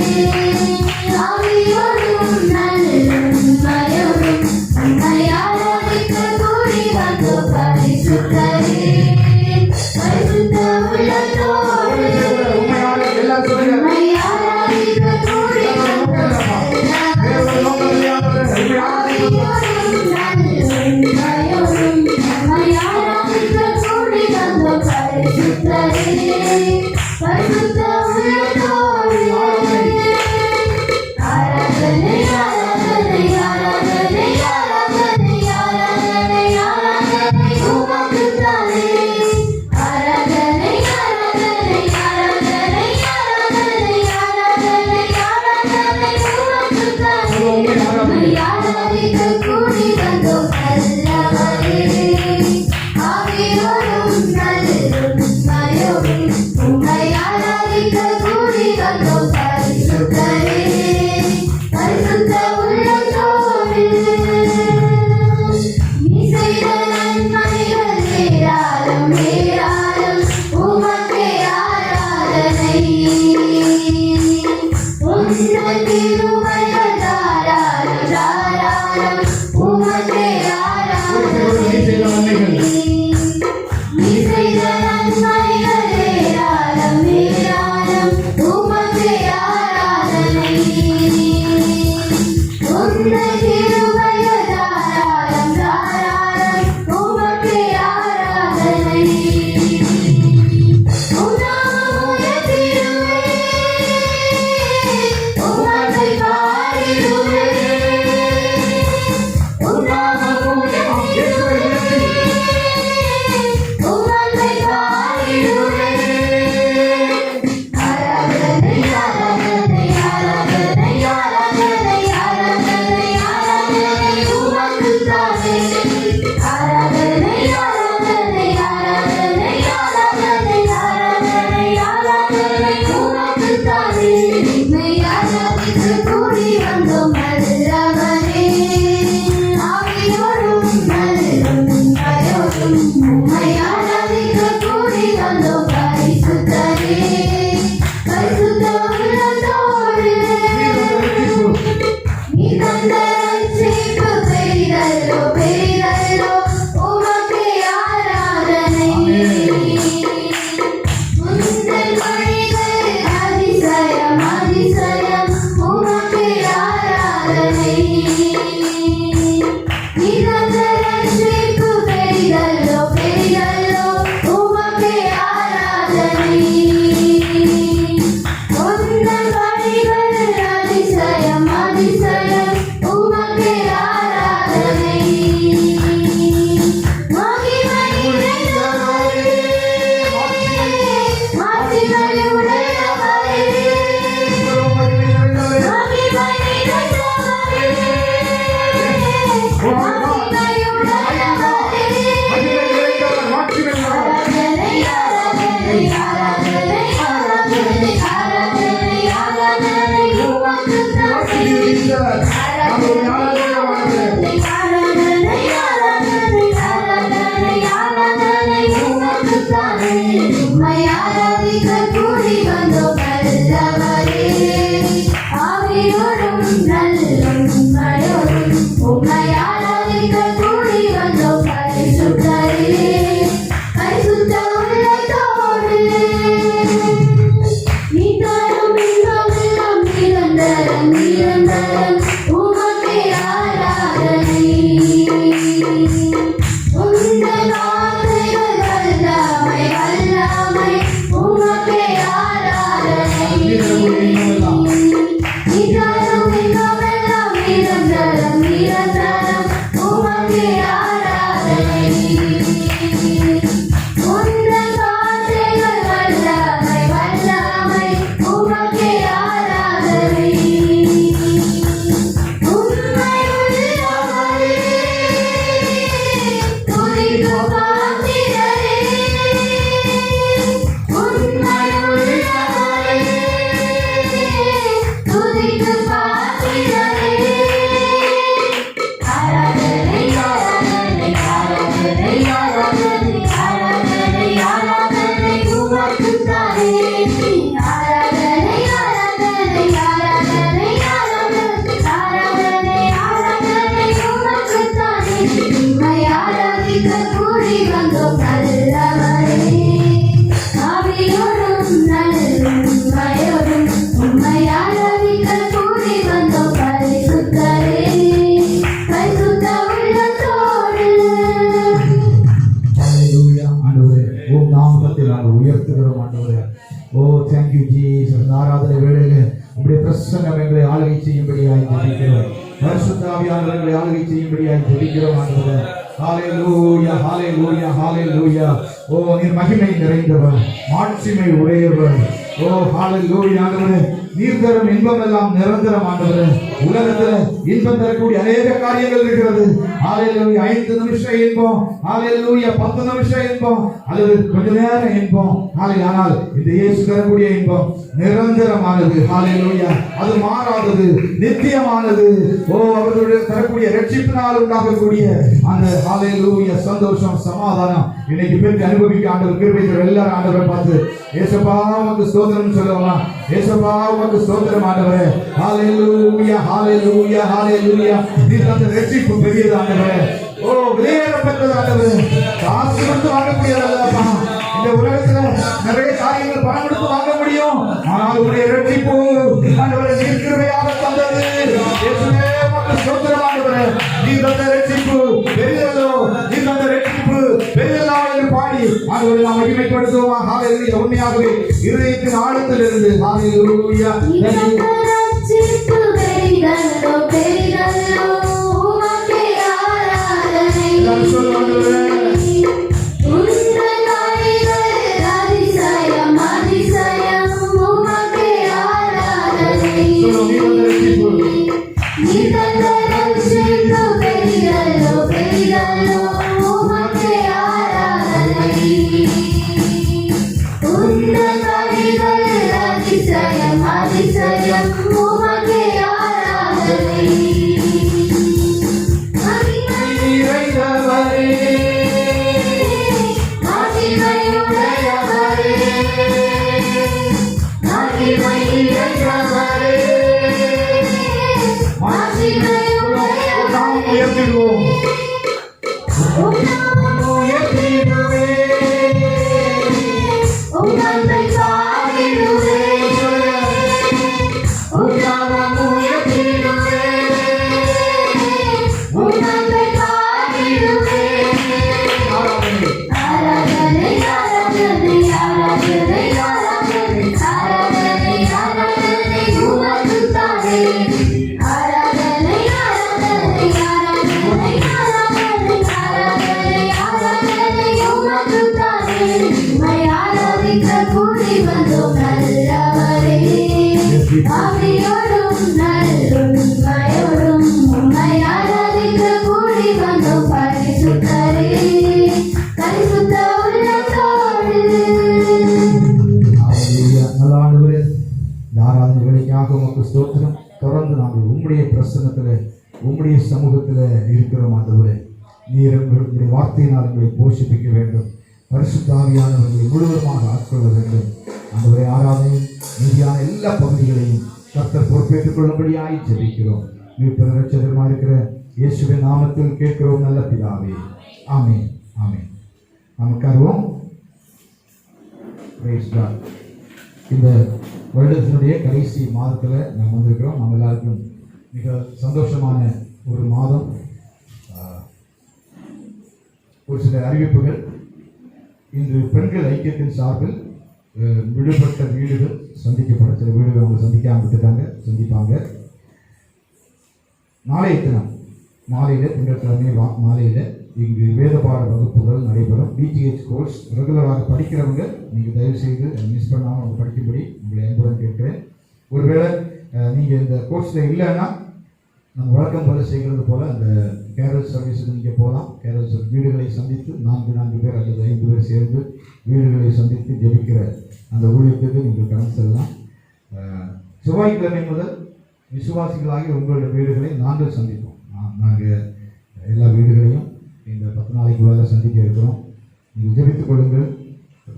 ஆவியோடும் நல் உண்மையோடும் உம்மை ஆராதிக்க கூடி வந்தோம் பரிசுத்தரே, பரிசுத்த உள்ளத்தோடு உம்மை ஆராதிக்க கூடி வந்தோம் நிரந்தரம் நிரந்தரம் உமக்கே ஜெபிக்கிறோம். பரிசுத்த ஆவியானவர்களை ஆளுகை செய்யும்படியாய் ஜெபிக்கிறோம் ஆண்டவரே. ஹalleluya ஹalleluya ஹalleluya. ஓ நீர் மகிமை நிறைந்தவர், மாட்சிமை உடையவர். ஓ ஹalleluya ஆண்டவரே. நீர் தரும் இன்பம் எல்லாம் நிரந்தரம் ஆண்டவரே. உலகத்தில் இன்பம் தரக்கூடிய அநேக காரியங்கள் இருக்கிறது. ஹalleluya 5 நிமிஷம் இன்பம், ஹalleluya 10 நிமிஷம் இன்பம், அல்லது கொஞ்ச நேரம் இன்பம். ஆனால் இந்த இயேசு தரக்கூடிய இன்பம் நிரந்தரமானது. ஹalleluya அது மாறாதது, நித்தியமானது. ஓ அவர்களுடைய தரக்கூடிய ரட்சிப்பினால் உண்டாகக்கூடிய அந்த ஹalleluya சந்தோஷம், சமாதானம் இன்னைக்கு பெற்று அனுபவிக்க ஆண்டவர் கிருபை தர எல்லாரும் ஆண்டவரை பார்த்து ஏசப்பா உமக்கு ஸ்தோத்திரம் சொல்லுவோம். ஏசப்பா உமக்கு ஸ்தோத்திரம் ஆண்டவரே. ஹalleluya ஹalleluya ஹalleluya. நீர் தந்த ரட்சிப்பு பெரியது ஆண்டவரே. ஓ விலையேறப்பட்டது ஆண்டவரே. காசு கொடுத்து வாங்க முடியாதல்லப்பா. இந்த உலகத்துல நிறைய காரியங்கள் பணம் கொடுத்து வாங்க முடியும். ஆனால் உடைய ரட்சிப்பு ஆண்டவரே நீர் கிருபையாக தந்தது. இயேசுவே உமக்கு ஸ்தோத்திரம் ஆண்டவரே. நீர் தந்த ரட்சிப்பு பெரியதோ, நீர் தந்த ரட்சிப்பு பெரியதா என்று பாடி ஆண்டவரை நாம் மகிமைப்படுத்துவோம். ஹalleluya உண்மையாகவே இருதயத்தின் ஆழத்திலிருந்து ஹalleluya. ரட்சிப்பு பெரியதோ பெரியதோ உமக்கே ஆராதனை. ஸ்தோத்திரம். தொடர்ந்து நாங்கள் உம்முடைய பிரசன்னத்தில் உம்முடைய சமூகத்தில் இருக்கிறோம் ஆண்டவரே. நீர் உங்களுடைய வார்த்தையினால் எங்களை போஷிப்பிக்க வேண்டும். பரிசுத்த ஆவியானவர்களை முழுவதுமாக ஆட்கொள்ள வேண்டும் ஆண்டவரே. ஆராதனை மீதியான எல்லா பகுதிகளையும் கர்த்தர் பொறுப்பேற்றுக் கொள்ளும்படியாய் ஜெபிக்கிறோம். மீட்பர் இரட்சகருமாய் இருக்கிற இயேசுவின் நாமத்தில் கேட்கிறோம் நல்ல பிதாவே. Amen amen. நாம் உட்காருவோம். Praise God. இந்த வருடத்தினுடைய கடைசி மாதத்தில் நாம் வந்திருக்கிறோம். நம்ம எல்லாருக்கும் மிக சந்தோஷமான ஒரு மாதம். ஒரு சில அறிவிப்புகள். இன்று பெண்கள் ஐக்கியத்தின் சார்பில் விடுபட்ட வீடுகள் சந்திக்கப்படும். சில வீடுகள் அவங்க சந்திக்காமல் விட்டுட்டாங்க, சந்திப்பாங்க. நாளைய தினம் மாலையில், திங்கட்கிழமை மாலையில் இங்கு வேத பாட வகுப்புகள் நடைபெறும். டிடிஹெச் கோர்ஸ் ரெகுலராக படிக்கிறவங்க நீங்கள் தயவுசெய்து மிஸ் பண்ணாமல் அவங்க படிக்கும்படி உங்களை அன்புடன் கேட்கிறேன். ஒருவேளை நீங்கள் இந்த கோர்ஸில் இல்லைன்னா நம்ம வழக்கம் போல செய்கிறது போல் அந்த கேரல் சர்வீஸுக்கு நீங்கள் போகலாம். கேரல் வீடுகளை சந்தித்து 4 பேர் அல்லது 5 பேர் சேர்ந்து வீடுகளை சந்தித்து ஜெபிக்கிற அந்த ஊழியத்துக்கு நீங்கள் கடந்து செல்லலாம். செவ்வாய்க்கிழமை முதல் விசுவாசிகளாகி உங்களுடைய வீடுகளை நாங்கள் சந்திப்போம். நாங்கள் எல்லா வீடுகளையும் இந்த 10 நாளைக்குள்ளாக சந்திக்க இருக்கிறோம். நீங்கள் ஜெபித்துக் கொள்ளுங்கள்.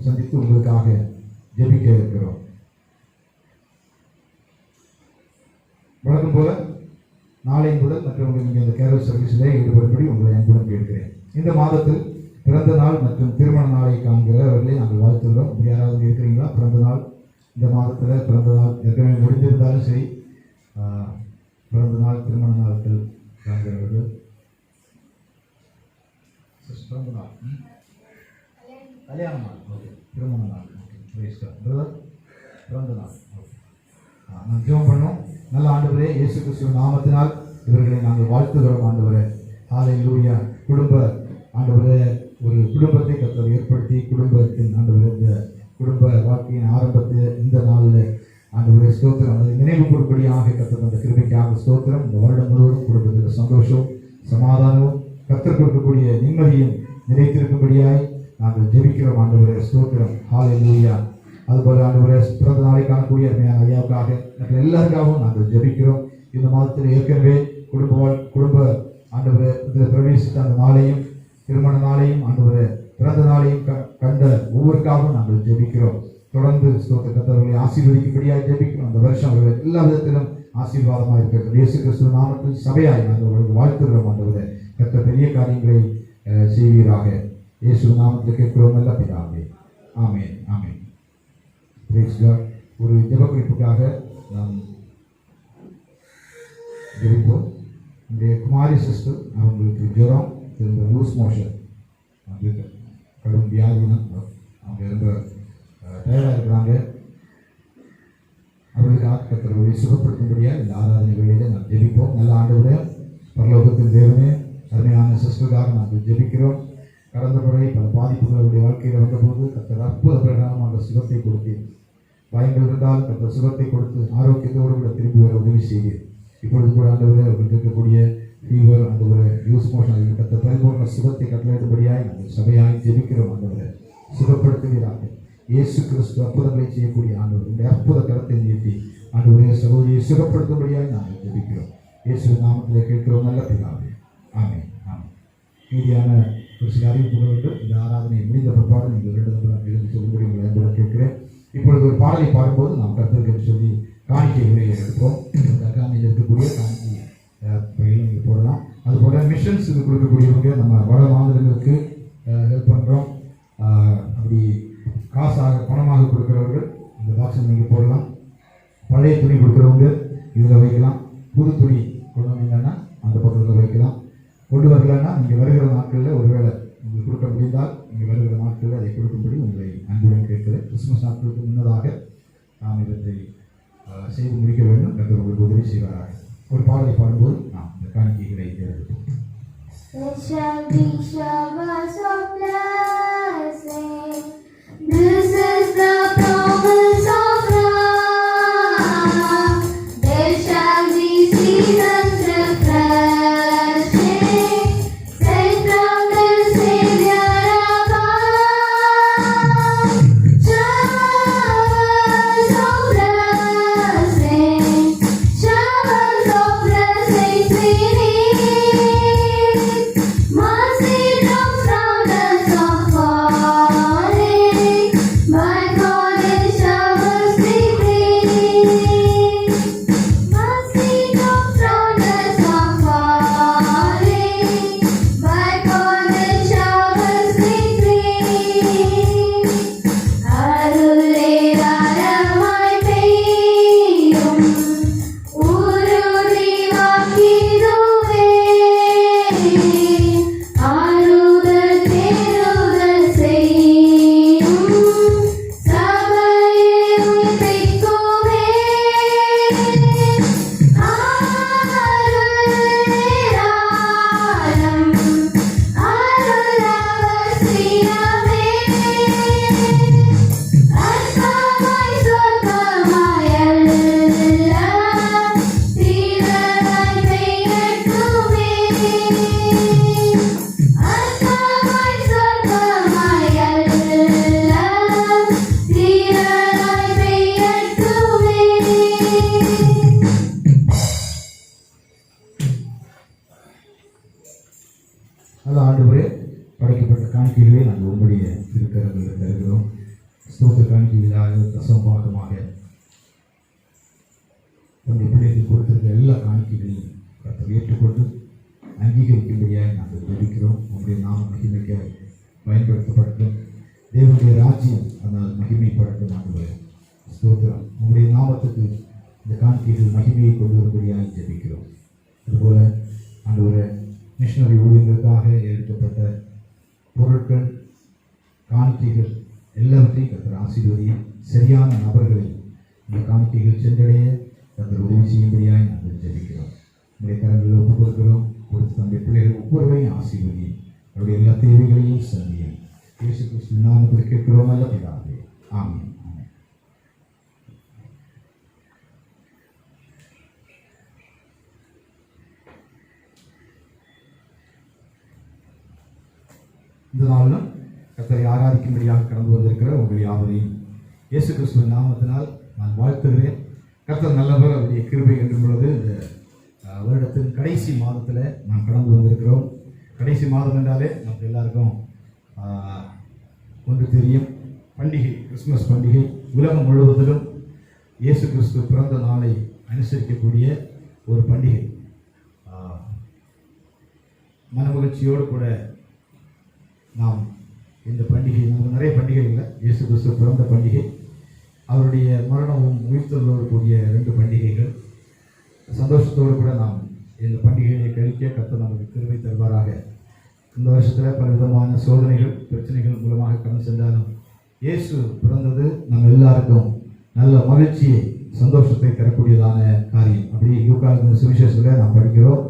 சந்தித்து உங்களுக்காக ஜெபிக்க இருக்கிறோம். வழக்கம் போல நாளை முதல் மற்றவர்கள் நீங்கள் இந்த கேரல் சர்வீஸில் ஈடுபடும்படி உங்களை அன்புடன் கேட்கிறேன். இந்த மாதத்தில் பிறந்த நாள் மற்றும் திருமண நாளை காண்கிறவர்களை நாங்கள் வாழ்த்துகிறோம். யாராவது இருக்கிறீங்களா? பிறந்த நாள் இந்த மாதத்தில் பிறந்த நாள் ஏற்கனவே முடிஞ்சிருந்தாலும் சரி, பிறந்த நாள் திருமண நாட்கள் காண்கிறவர்கள். பிறந்த நாள், கல்யாண நாள், ஓகே. திருமண நாள், ஓகே. பிரதர் பிறந்த நாள், ஓகே. நான் ஜெபம் பண்ணோம். நல்ல ஆண்டவரே, இயேசு கிறிஸ்துவின் நாமத்தினால் இவர்களை நாங்கள் வாழ்த்துகிறோம் ஆண்டவரே. ஹல்லேலூயா. குடும்ப ஆண்டவரே, ஒரு குடும்பத்தை கர்த்தர் ஏற்படுத்தி குடும்பத்தின் ஆண்டவரே இந்த குடும்ப வாழ்க்கையின் ஆரம்பத்தை இந்த நாளில் ஆண்டவரே ஸ்தோத்திரம், அதை நினைவு கூறும்படியாக கர்த்தர் அந்த கிருபைக்காக ஸ்தோத்திரம். இந்த வருடம் முழுவதும் குடும்பத்தில் சந்தோஷம், சமாதானமும், கர்த்தர் கொடுக்கக்கூடிய நிம்மதியும் நிலைத்திருக்கும்படியாய் நாங்கள் ஜெபிக்கிறோம் ஆண்டவரே ஸ்தோத்திரம். ஹல்லேலூயா. அதுபோல ஆண்டவரே பிறந்த நாளை காணக்கூடிய அருமையான ஐயாவுக்காக மற்ற எல்லாருக்காகவும் நாங்கள் ஜெபிக்கிறோம். இந்த மாதத்தில் ஏற்கனவே குடும்ப ஆண்டவரே இதில் பிரவேசித்த அந்த நாளையும் திருமண நாளையும் ஆண்டவரே பிறந்த நாளையும் கண்ட ஒவ்வொருக்காகவும் நாங்கள் ஜெபிக்கிறோம். தொடர்ந்து ஸ்தோத்திர கர்த்தர்களை ஆசீர்வதிக்கும்படியாக ஜெபிக்கிறோம். அந்த வருஷம் அவர்கள் எல்லா விதத்திலும் ஆசீர்வாதமாக இருக்கிறது. இயேசு கிறிஸ்துவின் நாமத்தில் சபையாய் நாங்கள் அவர்களுக்கு வாழ்த்துகிறோம் ஆண்டவரே. கர்த்தர் பெரிய காரியங்களை செய்வீராக. இயேசு நாமத்தில் கேட்கிறோம் நல்ல பிதாவே. Amen, amen. Praise God. ஒரு ஜெப குறிப்புக்காக நாம் ஜெபிப்போம். இந்த குமாரி சிஸ்டர் அவங்களுக்கு ஜுரம், திரும்ப லூஸ் மோஷன், அவங்களுக்கு கடும் வியாதினம், அவங்க ரொம்ப டயர்டாக இருக்கிறாங்க. அவர்களுக்காக கர்த்தரை சுகப்படுத்தும்படியாக இந்த ஆராதனை வேளையில் நாம் ஜெபிப்போம். நல்ல ஆண்டவரே, பரலோகத்தின் தேவனே, அருமையான சிஸ்டருக்காக நாங்கள் ஜெபிக்கிறோம். கடந்த முறை பல பாதிப்புகள் அவருடைய வாழ்க்கையில் வந்தபோது கர்த்தர் அற்புத பிரகாரமாக சுகத்தை கொடுத்து, பயங்கள் இருந்தால் கர்த்தர் சுகத்தை கொடுத்து ஆரோக்கியத்தோடு கூட திரும்பி வர உதவி செய்தீர். இப்பொழுது கூட ஆண்டவரே அவர்களுக்கு இருக்கக்கூடிய ஃபீவர், அந்த ஒரு யூஸ் மோஷன் கர்த்தர் பரிபூர்ண சுகத்தை கட்டளையிடும்படியாய் நாங்கள் சபையாய் ஜெபிக்கிறோம் ஆண்டவரே. சுகப்படுத்துகிறாங்க. இயேசு கிறிஸ்து அற்புதங்களை செய்யக்கூடிய ஆண்டவர் இந்த அற்புத கரத்தை நீட்டி ஆண்டவரே சகோதரியை சுகப்படுத்தும்படியாய் நாங்கள் ஜெபிக்கிறோம். இயேசு நாமத்திலே கேட்கிறோம் நல்ல பிதாவே. ஆமென், ஆமென். மீதியான ஒரு சில அறிவிப்புகளோடு இந்த ஆராதனை முடிந்த பிற்பாடு நீங்கள் எழுந்து சொல்லும்படி உங்களை அன்புடன் கேட்கிறேன். இப்பொழுது ஒரு பாடலை பாடும்போது நாம் கர்த்தருக்கு சொல்லி காணிக்கைகளை எடுப்போம். இந்த காணியில் இருக்கக்கூடிய காணிக்கை நீங்கள் போடலாம். அதுபோல் மிஷன்ஸுக்கு கொடுக்கக்கூடியவங்க நம்ம வட மாநிலங்களுக்கு ஹெல்ப் பண்ணுறோம். அப்படி காசாக பணமாக கொடுக்குறவர்கள் இந்த பாக்ஸில் நீங்கள் போடலாம். பழைய துணி கொடுக்குறவங்க இதில் வைக்கலாம். புது துணி கொண்டு வந்தீங்கன்னா அந்த பக்கத்தில் வைக்கலாம். கொண்டு வரலன்னா நீங்கள் வருகிற நாட்களில் ஒருவேளை உங்களுக்கு கொடுக்க முடிந்தால் நீங்கள் வருகிற நாட்களில் அதை கொடுக்கும்படி உங்களை அன்புடன் கேட்கிறேன். கிறிஸ்துமஸ் நாட்களுக்கு முன்னதாக நாம் இவற்றை செய்து முடிக்க வேண்டும். கர்த்தர் உங்களுக்கு உதவி செய்வாராக. ஒரு பாடலை பாடும்போது நாம் இந்த காணிக்கைகளை தேர்ந்தெடுப்போம். There shall be showers of blessing. This is the promise of love. There shall be seasons refreshing, sent from the Savior above. Showers of blessing, showers of blessings we need. Mercy comes from the top falling, my God in showers we bring. Mercy comes from the top falling, my God in showers we bring. അരുളേകാരമായി പെയ്യും ഉരുളി വാക്കിടുവേ, ആറുതൽ തേറുതൽ ചെയ്യും സഭയെ ഉയർത്തിക്കുമേ. അരുളേകാരം അരുളവസ്തിരമേ, അർത്ഥമായി സ്വർഗമായെല്ലാം തീരനായി പെയ്യട്ടുമേ. അർത്ഥമായി സ്വർഗമായെല്ലാം തീരനായി പെയ്യട്ടുമേ. நல்ல ஆண்டவரே, படைக்கப்பட்ட காணிக்கைகளை நாங்கள் உங்களுடைய திருக்கரங்களில் தருகிறோம். ஸ்தோத்திர காணிக்கைகளாக தசமபாகமாக தன்னுடைய பிள்ளைகளுக்கு கொடுத்திருக்கிற எல்லா காணிக்கைகளையும் கர்த்தர் ஏற்றுக்கொண்டு அங்கீகரிக்கும்படியாக நாங்கள் ஜெபிக்கிறோம். உங்களுடைய நாம மகிமைக்க பயன்படுத்தப்பட்டும் தேவனுடைய ராஜ்யம் அதனால் மகிமைப்படட்டும் ஆண்டவரே. ஸ்தோத்திரம். உங்களுடைய நாமத்துக்கு இந்த காணிக்கைகள் மகிமையை கொண்டு வரும்படியாக ஜெபிக்கிறோம். அதுபோல ஆண்டவரே, மிஷனரி ஊழியர்களுக்காக எடுக்கப்பட்ட பொருட்கள், காணிக்கைகள் எல்லாவற்றையும் கர்த்தர் ஆசீர்வதியும். சரியான நபர்களை இந்த காணிக்கைகள் சென்றடைய கர்த்தர் உதவி செய்யும்படியாய் நாங்கள் ஜெபிக்கிறோம். உங்களுடைய கரங்களில் ஒப்புக் கொடுக்கிறோம். கொடுத்து தந்தை பிள்ளைகள் ஒவ்வொருவரையும் ஆசீர்வதியும். அவருடைய எல்லா தேவைகளையும் சந்தியும். இயேசு கிறிஸ்துவின் நாமத்தில் கேட்கிறோம் அல்ல பிதாவே. ஆமென். இந்த நாளிலும் கர்த்தரை ஆராதிக்கும்படியாக கடந்து வந்திருக்கிற உங்கள் யாவரையும் இயேசு கிறிஸ்துவின் நாமத்தினால் நான் வாழ்த்துகிறேன். கர்த்தர் நல்லவர், அவருடைய கிருபை என்றும் பொழுது இந்த வருடத்தின் கடைசி மாதத்தில் நாம் கடந்து வந்திருக்கிறோம். கடைசி மாதம் என்றாலே நமக்கு எல்லாருக்கும் ஒன்று தெரியும், பண்டிகை, கிறிஸ்துமஸ் பண்டிகை. உலகம் முழுவதிலும் இயேசு கிறிஸ்து பிறந்த நாளை அனுசரிக்கக்கூடிய ஒரு பண்டிகை. மனமகிழ்ச்சியோடு கூட நாம் இந்த பண்டிகை, நமக்கு நிறைய பண்டிகை இல்லை, இயேசு கிறிஸ்து பிறந்த பண்டிகை, அவருடைய மரணமும் உயிர்த்தெழுதலோடு கூடிய 2 பண்டிகைகள். சந்தோஷத்தோடு கூட நாம் இந்த பண்டிகையை கழிக்க கர்த்தர் நமக்கு கிருபை தருவாராக. இந்த வருஷத்தில் பல விதமான சோதனைகள், பிரச்சனைகள் மூலமாக கடந்து சென்றாலும் இயேசு பிறந்தது நம்ம எல்லாருக்கும் நல்ல மகிழ்ச்சியை, சந்தோஷத்தை தரக்கூடியதான காரியம். அப்படி லூக்கா சுவிசேஷத்தில் நாம் படிக்கிறோம்,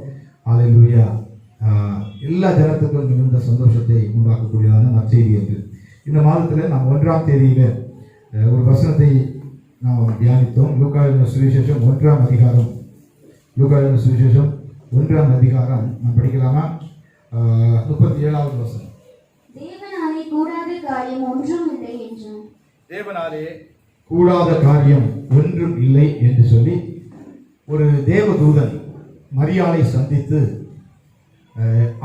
அல்லேலூயா, எல்லா ஜனத்துக்கும் மிகுந்த சந்தோஷத்தை உண்டாக்கக்கூடியதான நற்செய்தி என்று. இந்த மாதத்தில் நாம் 1ஆம் தேதியில் ஒரு வசனத்தை நாம் தியானித்தோம். லூக்கா சுவிசேஷம் 1ஆம் அதிகாரம். லூக்கா சுவிசேஷம் 1ஆம் அதிகாரம் நாம் படிக்கலாமா? 37வது வசனம். தேவனாலே கூடாத காரியம் ஒன்றும் இல்லை என்றும். தேவனாலே கூடாத காரியம் ஒன்றும் இல்லை என்று சொல்லி ஒரு தேவதூதன் மரியாளை சந்தித்து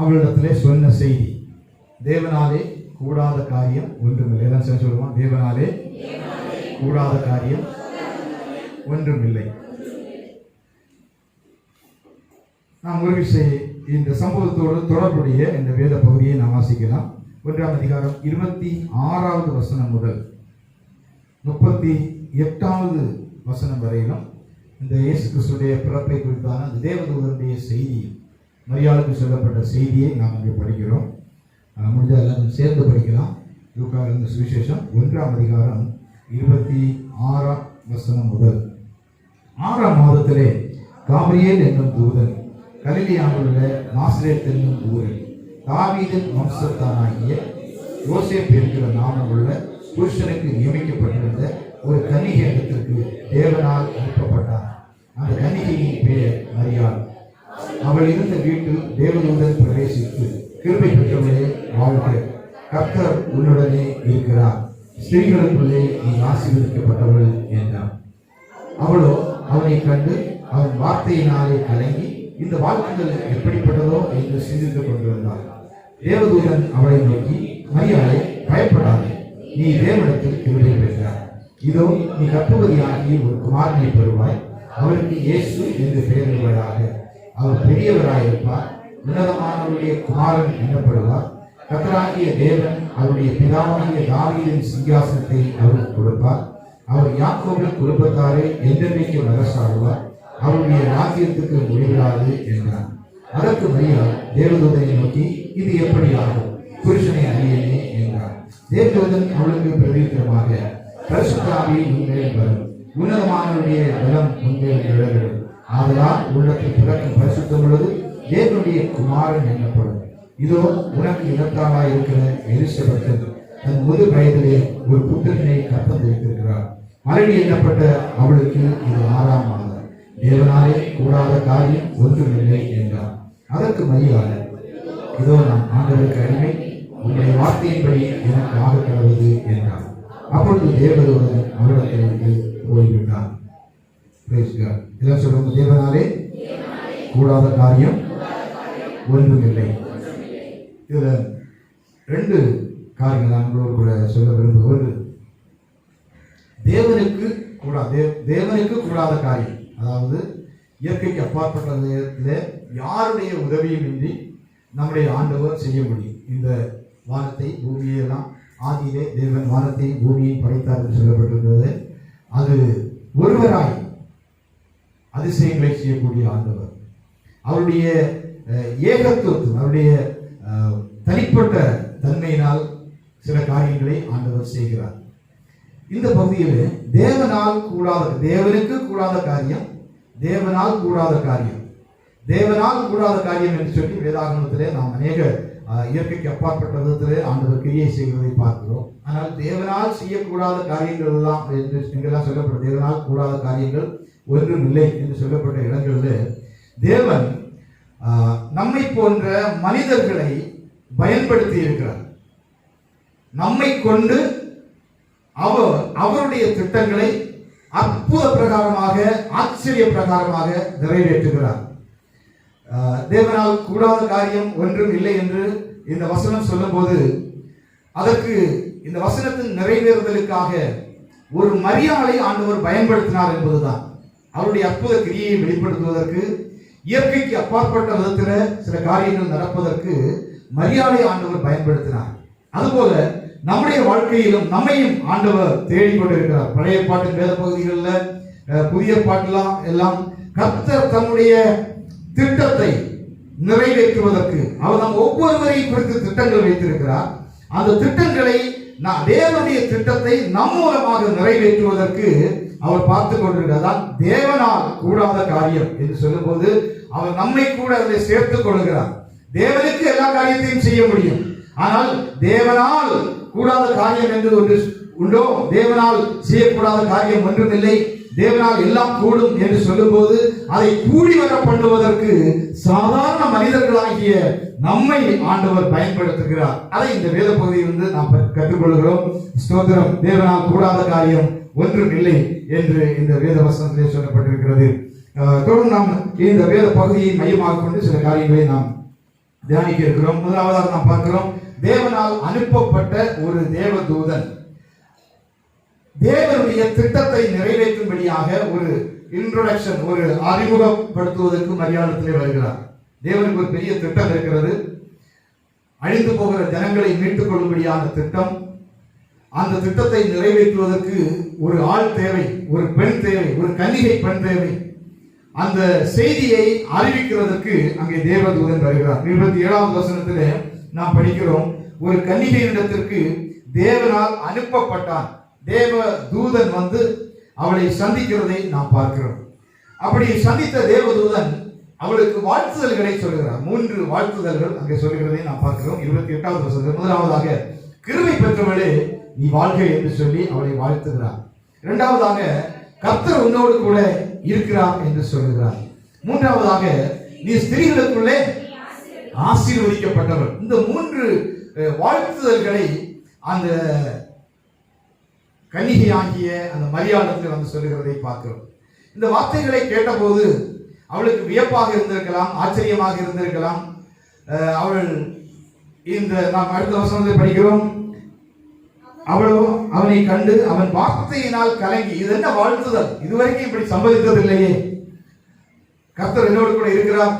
அவளிடத்திலே சொன்ன செய்தி. தேவனாலே கூடாத காரியம் ஒன்றுமில்லை. எல்லாம் சேர்ந்து சொல்லுவோம், தேவனாலே கூடாத காரியம் ஒன்றுமில்லை. நாம் ஒரு விஷயம், இந்த சம்பவத்தோடு தொடர்புடைய இந்த வேத பகுதியை நாம் வாசிக்கலாம். 1ஆம் அதிகாரம் 26வது வசனம் முதல் 38வது வசனம் வரையிலும் இந்த இயேசு கிறிஸ்துடைய பிறப்பை குறித்தான அந்த தேவதூதனுடைய செய்தி, மரியாளுக்கு சொல்லப்பட்ட செய்தியை நாம் இங்கே படிக்கிறோம். முடிஞ்ச எல்லாரும் சேர்ந்து படிக்கலாம். லூக்கா சுவிசேஷம் 1ஆம் அதிகாரம் 26ஆம் வசனம் முதல். 6ஆம் மாதத்திலே காபிரியேல் என்னும் தூதன் கலிலேயாவில் உள்ள நாசரேத் என்னும் ஊரில் தாவீதின் வம்சத்தானாகிய யோசேப்பு என்கிற நாமமுள்ள புருஷனுக்கு நியமிக்கப்பட்டிருந்த ஒரு கன்னிகை இடத்திற்கு தேவனால் அனுப்பப்பட்டார். அந்த கன்னிகையின் பெயர் மரியாள். அவள் இருந்த வீட்டில் தேவதூதன் பிரவேசித்து, கிருபை பெற்றவளே வாழ்க, கர்த்தர் உன்னுடனே இருக்கிறார், ஸ்திரீகளுக்குள்ளே நீ ஆசீர்வதிக்கப்பட்டவள் என்றார். அவளோ அவனை கண்டு அவன் வார்த்தையினாலே கலங்கி இந்த வாக்குகள் எப்படிப்பட்டதோ என்று சிந்தித்துக் கொண்டிருந்தாள். தேவதூதன் அவளை நோக்கி, மரியாளே, பயப்படாதே, நீ தேவனிடத்தில் கிருபை பெற்றாய். இதோ நீ கர்ப்பவதியாகி ஒரு குமாரனை பெறுவாய், அவருக்கு இயேசு என்று பெயரிடுவாயாக. அவர் பெரியவராயிருப்பார், உன்னதமானவருடைய குமாரன் எனப்படுவார். கர்த்தராகிய தேவன் அவருடைய பிதாவாகிய தாவீதின் சிங்காசனத்தை அவருக்கு கொடுப்பார். அவர் யாக்கோபின் குடும்பத்தாரை என்றென்றைக்கும் அரசாடுவார், அவருடைய ராஜ்யத்துக்கு முடிவிடாது என்றார். அதற்கு மரியாள் தேவதூதனை நோக்கி, இது எப்படி ஆகும், புருஷனை அறியேனே என்றார். தேவதூதன் அவளுக்கு பிரதித்திரமாக, பரிசுத்த ஆவி உன்மேல் வரும், உன்னதமானவருடைய பலம் உன்மேல் நிழலிடும், ஆதலால் உள்ளத்தில் பிறக்கும் பரிசுத்தம் உள்ளது தேவனுடைய குமாரன் என்னப்படும். இதோ உனக்கு இடத்தாளாய் இருக்கிற எலிசபெத் தன் முது வயதிலே ஒரு புத்திரனை கற்பம் வைத்திருக்கிறார். மலடி எண்ணப்பட்ட அவளுக்கு இது 6ஆம் மாதம். தேவனாலே கூடாத காரியம் ஒன்றுமில்லை என்றார். அதற்கு மரியாள், இதோ நான் ஆண்டவருக்கு அடிமை, உங்களுடைய வார்த்தையின்படி எனக்கு ஆக கடவுது என்றார். அப்பொழுது தேவதூதன் அவரிடத்திலிருந்து போய்விட்டார். எல்லாம் சொல்லுங்க, தேவனாலே கூடாத காரியம் ஒன்றுமில்லை. இதுல 2 காரியங்கள் நான் உங்களோடு கூட சொல்ல விரும்புவது. தேவனுக்கு கூடாத காரியம், அதாவது இயற்கைக்கு அப்பாற்பட்டதில் யாருடைய உதவியும் இன்றி நம்முடைய ஆண்டவர் செய்ய முடியும். இந்த வானத்தை பூமியெல்லாம் ஆதியிலே தேவன் வானத்தை பூமியை படைத்தார் என்று சொல்லப்பட்டிருக்கிறது. அது ஒருவராய் அதிசயங்களை செய்யக்கூடிய ஆண்டவர். அவருடைய ஏகத்துவம், அவருடைய தனிப்பட்ட தன்மையினால் சில காரியங்களை ஆண்டவர் செய்கிறார். இந்த பகுதியிலே தேவனுக்கு கூடாத காரியம், தேவனால் கூடாத காரியம், தேவனால் கூடாத காரியம் என்று சொல்லி வேதாகமத்திலே நாம் அநேக இயற்கைக்கு அப்பாற்பட்ட விதத்திலே ஆண்டவர் கிரியை செய்வதை பார்க்கிறோம். ஆனால் தேவனால் செய்யக்கூடாத காரியங்கள் எல்லாம் எங்கெல்லாம் சொல்லப்பட்ட தேவனால் கூடாத காரியங்கள் ஒன்றும் இல்லை என்று சொல்லப்பட்ட இடங்களில் தேவன் நம்மை போன்ற மனிதர்களை பயன்படுத்தி இருக்கிறார். நம்மை கொண்டு அவருடைய திட்டங்களை அற்புத பிரகாரமாக, ஆச்சரிய பிரகாரமாக நிறைவேற்றுகிறார். தேவனால் கூடாத காரியம் ஒன்றும் இல்லை என்று இந்த வசனம் சொல்லும் போது அதற்கு இந்த வசனத்தின் நிறைவேறுதலுக்காக ஒரு மரியாதை ஆண்டவர் பயன்படுத்தினார் என்பதுதான். அவருடைய அற்புத கிரியை வெளிப்படுத்துவதற்கு, இயற்கைக்கு அப்பாற்பட்ட விதத்தில் சில காரியங்கள் நடப்பதற்கு மரியாதை ஆண்டவர் பயன்படுத்தினார். அதுபோல நம்முடைய வாழ்க்கையிலும் நம்மையும் ஆண்டவர் தேடிக்கொண்டிருக்கிறார். பழைய பாட்டின் வேத பகுதிகளில், புதிய பாட்டெல்லாம் எல்லாம் கர்த்தர் தன்னுடைய திட்டத்தை நிறைவேற்றுவதற்கு அவர் நம் ஒவ்வொருவரையும் குறித்து திட்டங்கள் வைத்திருக்கிறார். அந்த திட்டங்களை தேவனுடைய திட்டத்தை நம் மூலமாக நிறைவேற்றுவதற்கு அவர் பார்த்து கொண்டிருக்கிறார். தேவனால் கூடாத காரியம் என்று சொல்லும் போது அவர் நம்மை கூட அதை சேர்த்துக் கொள்கிறார். தேவனுக்கு எல்லா காரியத்தையும் செய்ய முடியும். ஆனால் தேவனால் கூடாத காரியம் என்று ஒன்று உண்டோ? தேவனால் செய்யக்கூடாத காரியம் ஒன்றுமில்லை. தேவனால் எல்லாம் கூடும் என்று சொல்லும் போது அதை கூடி வர பண்ணுவதற்கு சாதாரண மனிதர்களாகிய நம்மை ஆண்டவர் பயன்படுத்துகிறார். அதை இந்த வேத பகுதியிலிருந்து நாம் கற்றுக்கொள்கிறோம். ஸ்தோத்திரம். தேவனால் கூடாத காரியம் ஒன்றும் இல்லை என்று இந்த வேத வசனத்திலே சொல்லப்பட்டிருக்கிறது. தொடர்ந்து நாம் இந்த வேத பகுதியை மையமாக கொண்டு சில காரியங்களை நாம் தியானிக்க இருக்கிறோம். முதலாவதாக நாம் பார்க்கிறோம், தேவனால் அனுப்பப்பட்ட ஒரு தேவதூதன் தேவனுடைய திட்டத்தை நிறைவேற்றும்படியாக ஒரு இன்ட்ரோடக்ஷன், ஒரு அறிமுகப்படுத்துவதற்கு மரியாதத்திலே வருகிறார். தேவனுக்கு ஒரு பெரிய திட்டம் இருக்கிறது. அழிந்து போகிற ஜனங்களை மீட்டுக் கொள்ளும்படியான திட்டம். அந்த திட்டத்தை நிறைவேற்றுவதற்கு ஒரு ஆள் தேவை, ஒரு பெண் தேவை, ஒரு கன்னிகை பெண் தேவை. அந்த செய்தியை அறிவிக்கிறதற்கு அங்கே தேவதூதன் வருகிறார். 27வது வசனத்திலே நாம் படிக்கிறோம், ஒரு கன்னிகையிடத்திற்கு தேவனால் அனுப்பப்பட்டான். தேவ தூதன் வந்து அவளை சந்திக்கிறதை நாம் பார்க்கிறோம். அப்படி சந்தித்த தேவதூதன் அவளுக்கு வாழ்த்துதல்களை சொல்லுகிறார். 3 வாழ்த்துதல்கள் அங்கே சொல்லுகிறதை நாம் பார்க்கிறோம். 28வது வசனம், முதலாவதாக கிருபை பெற்றவளே நீ வாழ்க என்று சொல்லி அவளை வாழ்த்துகிறார். இரண்டாவதாக கர்த்தர் உன்னோடு கூட இருக்கிறார் என்று சொல்லுகிறார். மூன்றாவதாக நீ ஸ்திரீகளுக்குள்ளே ஆசீர்வதிக்கப்பட்டவள். இந்த 3 வாழ்த்துதல்களை அந்த கன்னிகையாகிய அந்த மரியாதத்தில் வந்து சொல்லுகிறதை பார்க்கிறோம். இந்த வார்த்தைகளை கேட்டபோது அவளுக்கு வியப்பாக இருந்திருக்கலாம், ஆச்சரியமாக இருந்திருக்கலாம். அவள் இந்த நாம் அடுத்த வசனத்தை படிக்கிறோம், அவளோ அவனை கண்டு அவன் வார்த்தையினால் கலங்கி, இது என்ன வாழ்த்துதல், இதுவரைக்கும் இப்படி சம்பவித்ததில்லையே, கர்த்தர் என்னோடு கூட இருக்கிறார்,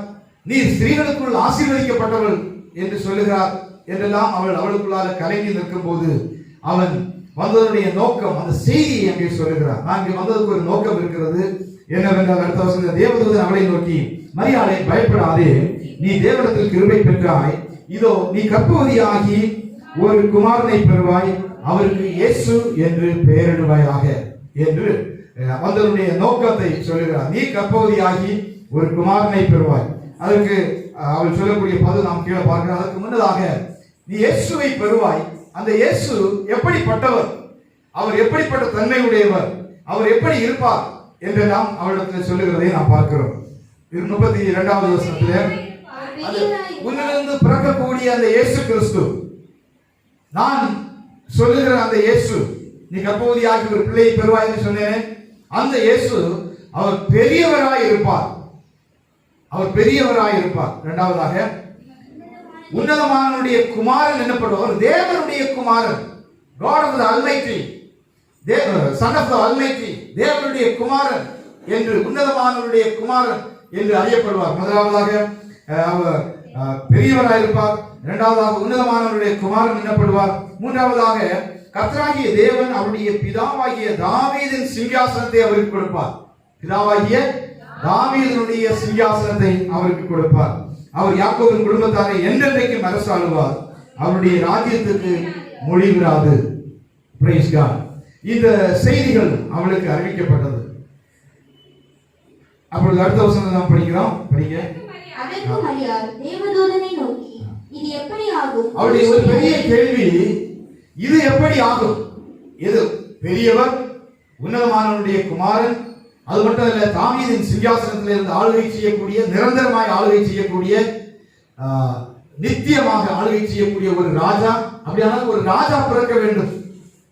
நீ ஸ்திரீகளுக்குள் ஆசீர்வதிக்கப்பட்டவள் என்று சொல்லுகிறார் என்றெல்லாம் அவளுக்குள்ளாக கலங்கி நிற்கும் போது அவன் வந்ததனுடைய நோக்கம், அந்த செய்தியை அங்கே சொல்லுகிறார். நான் இங்கே வந்ததுக்கு ஒரு நோக்கம் இருக்கிறது. என்னவென்றால் அடுத்த வருஷம் தேவதூதன் அவளை நோக்கி, மரியாதை பயப்படாதே, நீ தேவனிடத்தில் கிருபை பெற்றாய், இதோ நீ கர்ப்பவதியாகி ஒரு குமாரனை பெறுவாய், அவருக்கு இயேசு என்று பெயரிடுவாயாக என்று வந்ததனுடைய நோக்கத்தை சொல்லுகிறார். நீ கர்ப்பவதியாகி ஒரு குமாரனை பெறுவாய். அதற்கு அவள் சொல்லக்கூடிய பதில் நாம் கீழே பார்க்கிறோம். அதற்கு முன்னதாக நீ இயேசுவை பெறுவாய். அந்த இயேசு எப்படிப்பட்டவர், அவர் எப்படிப்பட்ட தன்மை உடையவர், அவர் எப்படி இருப்பார் என்றெல்லாம் அவளிடத்தில் சொல்லுகிறதை நாம் பார்க்கிறோம். 32வது வசனத்திலே உன்னிலிருந்து பிறக்கக்கூடிய அந்த இயேசு கிறிஸ்து, நான் சொல்லுகிற அந்த இயேசு, நீ கர்ப்பவதியாகி ஒரு பிள்ளையை பெறுவாய் என்று சொன்னேன், அந்த இயேசு அவர் பெரியவராய் இருப்பார், அவர் பெரியவராய் இருப்பார். இரண்டாவதாக உன்னதமானவருடைய குமாரன் என்னப்படுவார், தேவனுடைய குமாரன், God of the Almighty, Son of the Almighty, தேவனுடைய குமாரன் என்று, உன்னதமானவருடைய குமாரன் என்று அறியப்படுவார். முதலாவதாக அவர் பெரியவராய் இருப்பார், இரண்டாவதாக உன்னதமானவருடைய குமாரன் என்னப்படுவார், மூன்றாவதாக கர்த்தராகிய தேவன் அவருடைய பிதாவாகிய தாவீதின் சிங்காசனத்தை அவருக்கு கொடுப்பார். பிதாவாகிய தாவீதினுடைய சிங்காசனத்தை அவருக்கு கொடுப்பார். அவர் யாக்கோபின் குடும்பத்தாரை என்றென்றைக்கும் அரசாளுவார், அவருடைய ராஜ்யத்துக்கு முடிவிராது. Price God. இந்த செய்திகள் அவளுக்கு அறிவிக்கப்பட்டது. அப்பொழுது அடுத்த வசனம் நாம் படிக்கிறோம். படிங்க. அதற்கு மரியாள் தேவதூதனை நோக்கி, இது எப்படி ஆகும்? அவளுடைய ஒரு பெரிய கேள்வி, இது எப்படி ஆகும்? எது பெரியவர், உன்னதமானவருடைய குமாரன், அது மட்டும் இல்ல, தாவீதின் சிங்காசனத்தில் இருந்து ஆளுகை செய்யக்கூடிய, நிரந்தரமாய் ஆளுகை செய்யக்கூடிய, நித்தியமாக ஆளுகை செய்யக்கூடிய ஒரு ராஜா. அப்படியானால் ஒரு ராஜா பிறக்க வேண்டும்.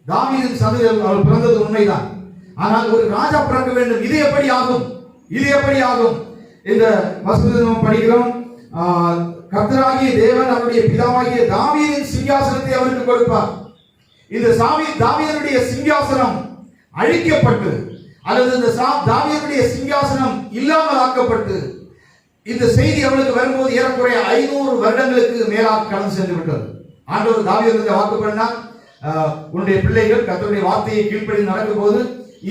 தாவீதின் சந்ததியில் அவர் பிறந்தது உண்மைதான். ஆனால் ஒரு ராஜா பிறக்க வேண்டும். இது எப்படி ஆகும்? இது எப்படி ஆகும்? இந்த வசனத்தை நாம் படிக்கிறோம். கர்த்தராகிய தேவன் அவருடைய பிதாவாகிய தாவீதின் சிங்காசனத்தை அவருக்கு கொடுப்பார். இந்த தாவீதுடைய சிங்காசனம் அழிக்கப்பட்டு, அல்லது இந்த தாவீதுடைய சிங்காசனம் இல்லாமல் ஆக்கப்பட்டு, இந்த செய்தி அவளுக்கு வரும்போது ஏறக்குறைய 500 வருடங்களுக்கு மேலாக கடந்து சென்று விட்டது. ஆண்டவர் தாவீதுக்கு வாக்கு பண்ணார், உன்னுடைய பிள்ளைகள் கர்த்தருடைய வார்த்தையை கீழ்ப்படி நடக்கும் போது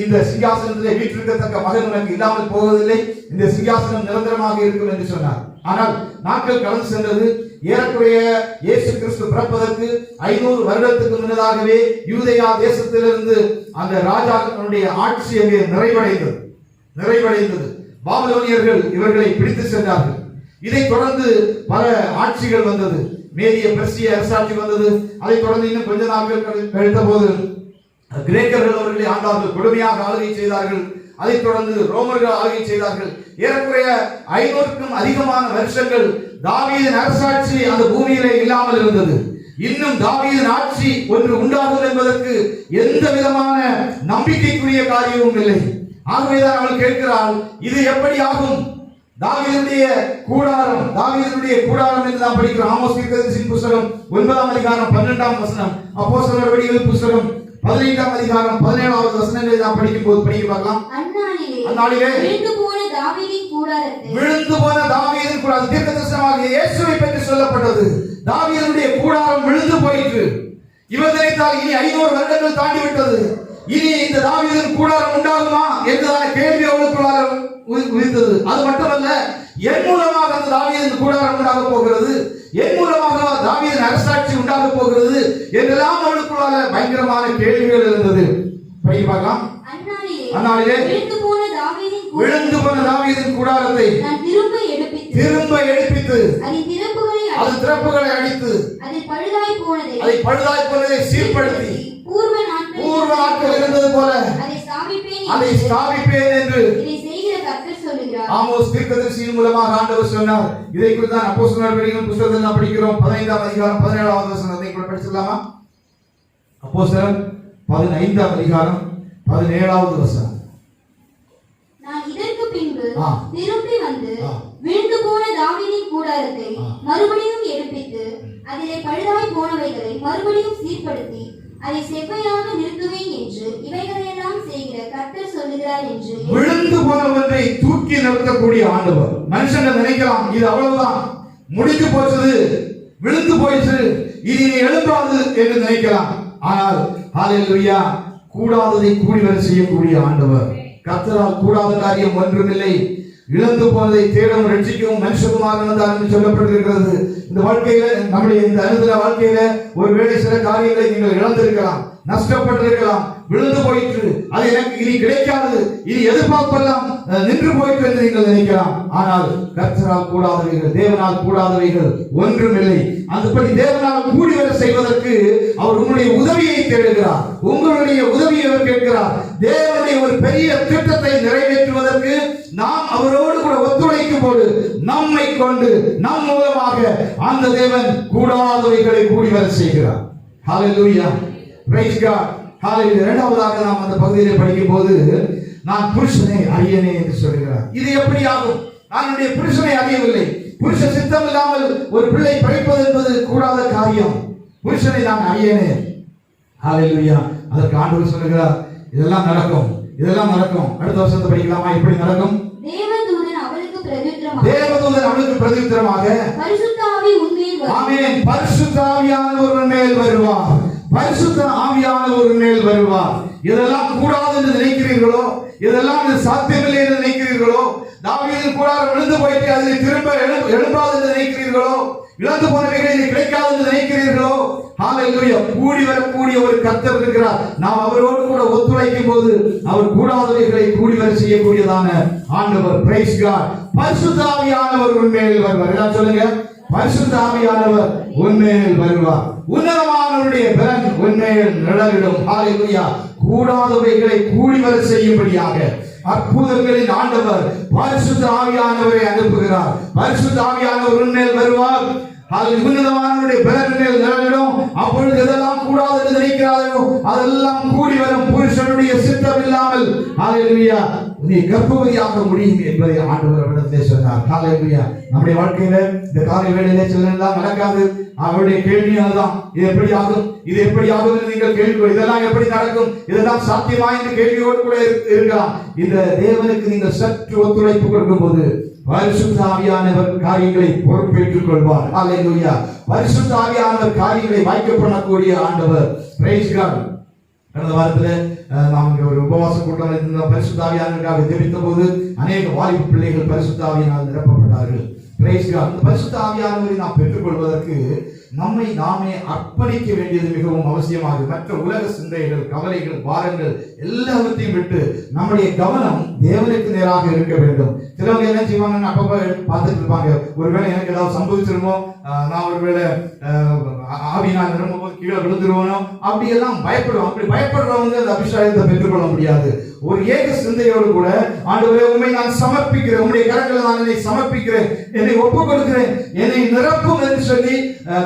இந்த சிங்காசனத்திலே வீற்றிருக்கத்தக்க மகன் உனக்கு இல்லாமல் போவதில்லை, இந்த சிங்காசனம் நிரந்தரமாக இருக்கும் என்று சொன்னார். ஆனால் நாட்கள் கடந்து சென்றது. ஏறக்குறைய இயேசு கிறிஸ்து பிறப்பதற்கு 500 வருடத்துக்கு முன்னதாகவே யூதேயா தேசத்திலிருந்து அந்த ராஜாக்களுடைய ஆட்சி அங்கே நிறைவடைந்தது. பாபிலோனியர்கள் இவர்களை பிடித்து சென்றார்கள். இதைத் தொடர்ந்து பல ஆட்சிகள் வந்தது. மேதிய பெர்சிய அரசாட்சி வந்தது. அதைத் தொடர்ந்து இன்னும் கொஞ்ச நாட்கள் கழித்த போது கிரேக்கர்கள் அவர்களை ஆண்டார்கள், கொடுமையாக ஆளுகை செய்தார்கள். அதைத் தொடர்ந்து ரோமர்கள் ஆளுகை செய்தார்கள். ஏறக்குறைய 500க்கும் அதிகமான வருஷங்கள் தாவீதின் அரசாட்சி அந்த பூமியிலே இல்லாமல் இருந்தது. இன்னும் தாவீதின் ஆட்சி ஒன்று உண்டாகும் என்பதற்கு எந்த விதமான நம்பிக்கைக்குரிய காரியமும் இல்லை. ஆகவேதான் அவள் கேட்கிறாள், இது எப்படி ஆகும்? தாவீதுடைய கூடாரம் என்று நாம் படிக்கிறோம். ஆமோஸ் தீர்க்கதரிசியின் புத்தகம் 9ஆம் அதிகாரம் 12ஆம் வசனம், அப்போஸ்தலர் நடவடிக்கைகள் புத்தகம் 15ஆம் அதிகாரம் 17வது வசனங்களை நாம் படிக்கும் போது படிக்க பார்க்கலாம். அந்நாளிலே விழுந்து போன தாவீதின் கூடாரம், தீர்க்கதரிசனமாக இயேசுவை பற்றி சொல்லப்பட்டது. தாவீதுடைய கூடாரம் விழுந்து போயிற்று. இவர் நினைத்தால் இனி 500 வருடங்கள் தாண்டி விட்டது, இனி இந்த தாவீதின் கூடாரம் உண்டாகுமா என்றதான கேள்வி அவளுக்குள்ளாக உதித்தது. அது மட்டுமல்ல, என் மூலமாக அந்த தாவீதின் கூடாரம் உண்டாக போகிறது, என் மூலமாக தாவீதின் அரசாட்சி உண்டாக போகிறது என்றெல்லாம் அவளுக்குள்ளாக பயங்கரமான கேள்விகள் இருந்தது. படிக்க பார்க்கலாம். அந்நாளிலே விழுந்து போன தாவீதின் கூடாரத்தை திரும்ப எடுப்பித்து அது திறப்புகளை அடித்து அதை பழுதாய் போனதை சீர்படுத்தி பூர்வ நாட்கள் இருந்தது போல அதை ஸ்தாபிப்பேன் என்று ஆமோஸ் தீர்க்கதரிசியின் மூலமாக ஆண்டவர் சொன்னார். இதை குறித்து தான் அப்போஸ்தலர் நடவடிக்கைகள் புத்தகத்தில் நாம் படிக்கிறோம். 15ஆம் அதிகாரம் 17வது வசனத்தை கூட படிச்சிடலாமா? அப்போஸ்தலர் 15ஆம் அதிகாரம் 17வது வசனம். நான் இதற்கு பின்பு திரும்பி வந்து விழுந்து போன தாவீதின் கூடாரத்தை மறுபடியும் எடுப்பித்து அதிலே பழுதாய் போனவைகளை மறுபடியும் சீர்படுத்தி அதை செவ்வையாக நிறுத்துவேன் என்று இவைகளையெல்லாம் செய்கிற கர்த்தர் சொல்லுகிறார் என்று. விழுந்து போனவற்றை தூக்கி நிறுத்தக்கூடிய ஆண்டவர். மனுஷங்க நினைக்கலாம், இது அவ்வளவுதான், முடிந்து போச்சது, விழுந்து போயிற்று, இனி எழுப்பாது என்று நினைக்கலாம். ஆனால் ஹல்லேலூயா, கூடாததை கூடி வர செய்யக்கூடிய ஆண்டவர். கர்த்தரால் கூடாத காரியம் ஒன்றுமில்லை. இழந்து போனதை தேடவும் ரட்சிக்கவும் மனுஷகுமாரன் வந்தார் என்று சொல்லப்பட்டிருக்கிறது. இந்த வாழ்க்கையில, நம்முடைய இந்த அனுதின வாழ்க்கையில ஒருவேளை சில காரியங்களை நீங்கள் இழந்திருக்கலாம், நஷ்டப்பட்டிருக்கலாம், விழுந்து போயிற்று, அது எனக்கு இனி கிடைக்காது, இனி எதிர்பார்ப்பெல்லாம் நின்று போயிற்று என்று நீங்கள் நினைக்கலாம். ஆனால் கர்த்தரால் கூடாதவைகள், தேவனால் கூடாதவைகள் ஒன்றுமில்லை. அதுபடி தேவனால் கூடி வர செய்வதற்கு அவர் உங்களுடைய உதவியை தேடுகிறார், உங்களுடைய உதவியை அவர் கேட்கிறார். தேவனுடைய ஒரு பெரிய திட்டத்தை நிறைவேற்றுவதற்கு நாம் அவரோடு கூட ஒத்துழைக்கும் போது நம்மை கொண்டு நம் மூலமாக அந்த தேவன் கூடாதவைகளை கூடி வர செய்கிறார். ஹல்லேலூயா, பிரைஸ் காட், ஹல்லேலூயா. இரண்டாவதாக நாம் அந்த பகுதியிலே படிக்கும் போது, நான் புருஷனை அறியனே என்று சொல்கிறார். இது எப்படி ஆகும்? நான் என்னுடைய புருஷனை அறியவில்லை. புருஷ சித்தம் இல்லாமல் ஒரு பிள்ளை பிறப்பது என்பது கூடாத காரியம். புருஷனை நான் அறியனே. ஹல்லேலூயா. அதற்கு ஆண்டவர் சொல்கிறார், இதெல்லாம் நடக்கும், இதெல்லாம் நடக்கும். அடுத்த வருஷத்தை படிக்கலாமா? எப்படி நடக்கும்? தேவதூதன் அவளுக்கு பிரதியுத்தரமாக பரிசுத்த ஆவி உன்மேல் வரும். ஆமென். பரிசுத்த ஆவியானவர் மேல் வருவார். பரிசுத்த ஆவியானவர் மேல் வருவார். இதெல்லாம் கூடாது என்று நினைக்கிறீர்களோ, இதெல்லாம் சாத்தியமில்லை என்று நினைக்கிறீர்களோ, தாவீதின் கூடாரம் விழுந்து போயிட்டு அதில் திரும்ப எழுப்பாது என்று நினைக்கிறீர்களோ, இழந்து போனவைகளை இது கிடைக்காது என்று நினைக்கிறீர்களோ? ஹalleluya. கூடி வரக்கூடிய ஒரு கர்த்தர் இருக்கிறார். நாம் அவரோடு கூட ஒத்துழைக்கும் போது அவர் கூடாதவைகளை கூடி வர செய்யக்கூடியதான ஆண்டவர். Praise God. பரிசுத்த ஆவியானவர் உன்மேல் வருவார். எல்லாம் சொல்லுங்க, பரிசுத்த ஆவியானவர் உன்மேல் வருவார். உன்னதமானவருடைய பலன் உன்மேல் நிழலிடும். ஹalleluya. கூடாதவைகளை கூடி வர செய்யும்படியாக அற்புதங்களின் ஆண்டவர் பரிசுத்த ஆவியானவரை அனுப்புகிறார். பரிசுத்த ஆவியானவர் உன்மேல் வருவார். உன்னதமானவருடைய பலன் மேல் நிழலிடும். அப்பொழுது எதெல்லாம் கூடாது என்று நினைக்கிறாரோ அதெல்லாம் கூடி வரும். புருஷனுடைய சித்தம் இல்லாமல் ஹalleluya நீ கர்ப்பவதியாக முடியும் என்பதை ஆண்டவர் அவரிடத்திலே சொன்னார். ஹalleluya. நம்முடைய வாழ்க்கையில இந்த காலை வேளையிலே சிலதெல்லாம் நடக்காது. அவருடைய கேள்வி அதுதான், இது எப்படி ஆகும், இது எப்படி ஆகும் என்று நீங்கள் கேள்வி, இதெல்லாம் எப்படி நடக்கும், இதெல்லாம் சாத்தியமா என்று கேள்வியோடு கூட இருக்கலாம். இந்த தேவனுக்கு நீங்கள் சற்று ஒத்துழைப்பு கொடுக்கும் போது பரிசுத்த ஆவியானவர் காரியங்களை பொறுப்பேற்றுக் கொள்வார். ஹalleluya. பரிசுத்த ஆவியானவர் காரியங்களை வாய்க்க பண்ணக்கூடிய ஆண்டவர். Praise God. கடந்த வாரத்தில் நாம் ஒரு உபவாச கூட்டம் இருந்த பரிசுத்த ஆவியானவருக்காக ஜெபித்த போது அநேக வாலிப பிள்ளைகள் பரிசுத்த ஆவியினால் நிரப்பப்பட்டார்கள். Price God. அந்த பரிசுத்த ஆவியானவரை நாம் பெற்றுக்கொள்வதற்கு நம்மை நாமே அர்ப்பணிக்க வேண்டியது மிகவும் அவசியமாகும். மற்ற உலக சிந்தைகள், கவலைகள், பாரங்கள் எல்லாவற்றையும் விட்டு நம்முடைய கவனம் தேவனுக்கு நேராக இருக்க வேண்டும். சிலவங்க என்ன செய்வாங்க, அப்பப்ப பார்த்துட்டு இருப்பாங்க, ஒருவேளை எனக்கு ஏதாவது சம்பவிச்சிருமோ, நான் ஒருவேளை ஆவியினால் நிரம்பும்போது கீழே விழுந்துருவோனோ, அப்படி எல்லாம் பயப்படுவோம். அப்படி பயப்படுறவங்க அந்த அபிஷேகத்தை பெற்றுக்கொள்ள முடியாது. ஒரு ஏக சிந்தையோடு கூட ஆண்டவரே உம்மை நான் சமர்ப்பிக்கிறேன், உம்முடைய கரங்களில் நான் என்னை சமர்ப்பிக்கிறேன், என்னை ஒப்புக் கொடுக்கிறேன், என்னை நிரப்பும் என்று சொல்லி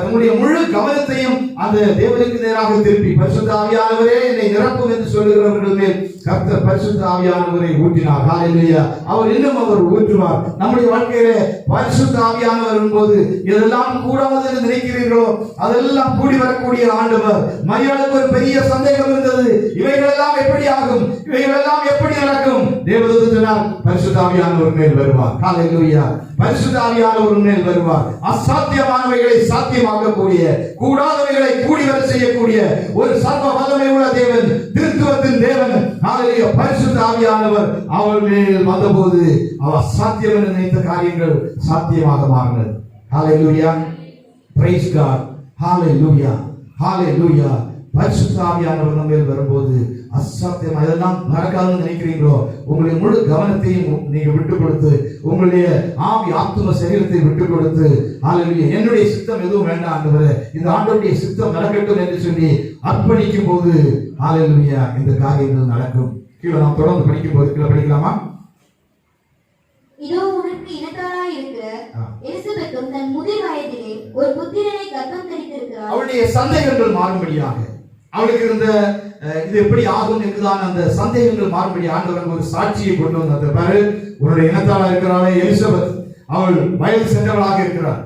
உங்களுடைய முழு கவனத்தையும் அந்த தேவனுக்கு நேராக திருப்பி பரிசுத்த ஆவியானவரே என்னை நிரப்பும் என்று சொல்லுகிறவர்கள் மேல் கர்த்தர் பரிசுத்த ஆவியானவரை ஊற்றினார். ஹalleluya. அவர் இன்னும் அவர் ஊற்றுவார். நம்முடைய வாழ்க்கையிலே பரிசுத்த ஆவியானவர் வரும்போது எதெல்லாம் கூடாது என்று நினைக்கிறீர்களோ அதெல்லாம் கூடி வரக்கூடிய ஆண்டவர். மரியாளுக்கு ஒரு பெரிய சந்தேகம் இருந்தது, இவைகள் எல்லாம் எப்படி ஆகும், இவைகள் எல்லாம் எப்படி நடக்கும்? தேவதூதன் சொன்னார், பரிசுத்த ஆவியானவர் மேல் வருவார். ஹalleluya. பரிசுத்த ஆவியானவர் மேல் வருவார். அசாத்தியமானவைகளை சாத்தியமாக்கக்கூடிய, கூடாதவைகளை கூடி வர செய்யக்கூடிய ஒரு சர்வ வல்லமை உள்ள தேவன், திருத்துவத்தின் தேவன். ஹalleluya. பரிசுத்த ஆவியானவர் அவர் மேல் வந்தபோது அவர் சாத்தியம் என்று நினைத்த காரியங்கள் சாத்தியமாக மாறினது. ஹalleluya. praise God. ஹalleluya. ஹalleluya. பரிசுத்த ஆவியானவர் நம்ம மேல் வரும்போது அசாத்தியம் இதெல்லாம் நடக்காதுன்னு நினைக்கிறீங்களோ உங்களுடைய முழு கவனத்தையும் நீங்க விட்டு கொடுத்து, உங்களுடைய ஆவி ஆத்தும சரீரத்தை விட்டு கொடுத்து, ஹalleluya என்னுடைய சித்தம் எதுவும் வேண்டாம் ஆண்டவரே, இந்த ஆண்டவருடைய சித்தம் நடக்கட்டும் என்று சொல்லி அர்ப்பணிக்கும் போது ஹalleluya இந்த காரியங்கள் நடக்கும். கீழே நாம் தொடர்ந்து படிக்கும் போது கீழே படிக்கலாமா? இதோ உனக்கு இனத்தாராய் இருக்கிற எலிசபெத்தும் தன் முதிர் வயதிலே ஒரு புத்திரனை கர்ப்பம் தரித்திருக்கிறாள். அவளுடைய சந்தேகங்கள் மாறும்படியாக, அவளுக்கு இருந்த இது எப்படி ஆகும் என்றுதான் அந்த சந்தேகங்கள் மாறும்படி ஆண்டவர் ஒரு சாட்சியை கொண்டு வந்த பாரு, உன்னுடைய இனத்தாராக இருக்கிறாளே எலிசபெத், அவள் வயது சென்றவளாக இருக்கிறார்.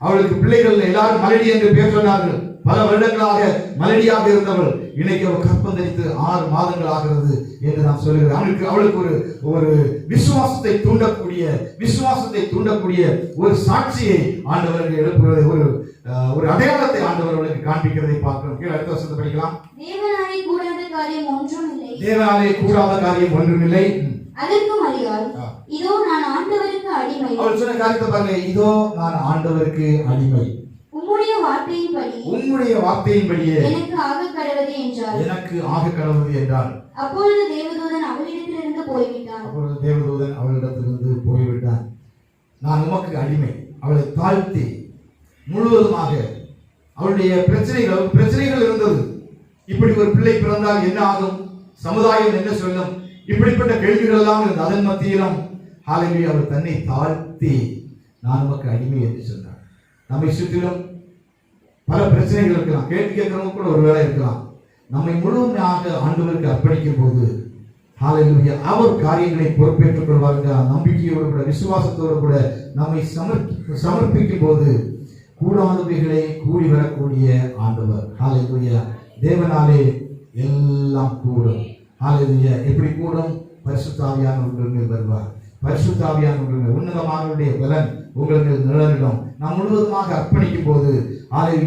அவளுக்கு பிள்ளைகள் எல்லாரும் மலடி என்று பேர் சொன்னார்கள். பல வருடங்களாக மலடியாக இருந்தவள் இன்னைக்கு அவள் கர்ப்பம் தரித்து 6 மாதங்கள் ஆகிறது என்று நான் சொல்லுகிறேன். அவளுக்கு ஒரு விசுவாசத்தை தூண்டக்கூடிய ஒரு சாட்சியை ஆண்டவர்கள் எழுப்புகிறது, ஒரு அடையாளத்தை ஆண்டவர் அவளுக்கு காண்பிக்கிறதை பார்க்கிறோம். கீழே அடுத்த வசனத்தை படிக்கலாம். தேவனாலே கூடாத காரியம் ஒன்றுமில்லை. தேவனாலே கூடாத காரியம் ஒன்றுமில்லை. அதற்கு மரியாள், இதோ நான் ஆண்டவருக்கு அடிமை. அவள் சொன்ன காரியத்தை பாருங்க, இதோ நான் ஆண்டவருக்கு அடிமை, உம்முடைய வார்த்தையின்படியே எனக்கு ஆக கடவுது என்றார். அப்பொழுது தேவதூதன் அவளிடத்திலிருந்து போய்விட்டான். நான் உமக்கு அடிமை. அவளை தாழ்த்தி முழுவதுமாக அவளுடைய பிரச்சனைகள் இருந்தது. இப்படி ஒரு பிள்ளை பிறந்தால் என்ன ஆகும், சமுதாயம் என்ன சொல்லும், இப்படிப்பட்ட கேள்விகள் எல்லாம் இருந்தது. அதன் மத்தியிலும் ஹalleluya அவள் தன்னை தாழ்த்தி நான் உமக்கு அடிமை என்று சொன்னார். நம்மை சுற்றிலும் பல பிரச்சனைகள் இருக்கலாம், கேள்வி கேட்கிறவங்க கூட ஒரு வேலை இருக்கலாம். நம்மை முழுமையாக ஆண்டவருக்கு அர்ப்பணிக்கும் போது ஹalleluya அவர் காரியங்களை பொறுப்பேற்றுக் கொள்வார்கள். நம்பிக்கையோடு கூட விசுவாசத்தோடு கூட நம்மை சமர்ப்பிக்கும் போது கூடாதவைகளை கூடி வரக்கூடிய ஆண்டவர். ஹalleluya தேவனாலே எல்லாம் கூடும். ஹalleluya எப்படி கூடும்? பரிசுத்த ஆவியானவர் மேல் வருவார். பரிசுத்த ஆவியானவர் உன்னதமானவருடைய பலன் உங்கள் மேல் நிழலிடும். நாம் முழுவதுமாக அர்ப்பணிக்கும் போது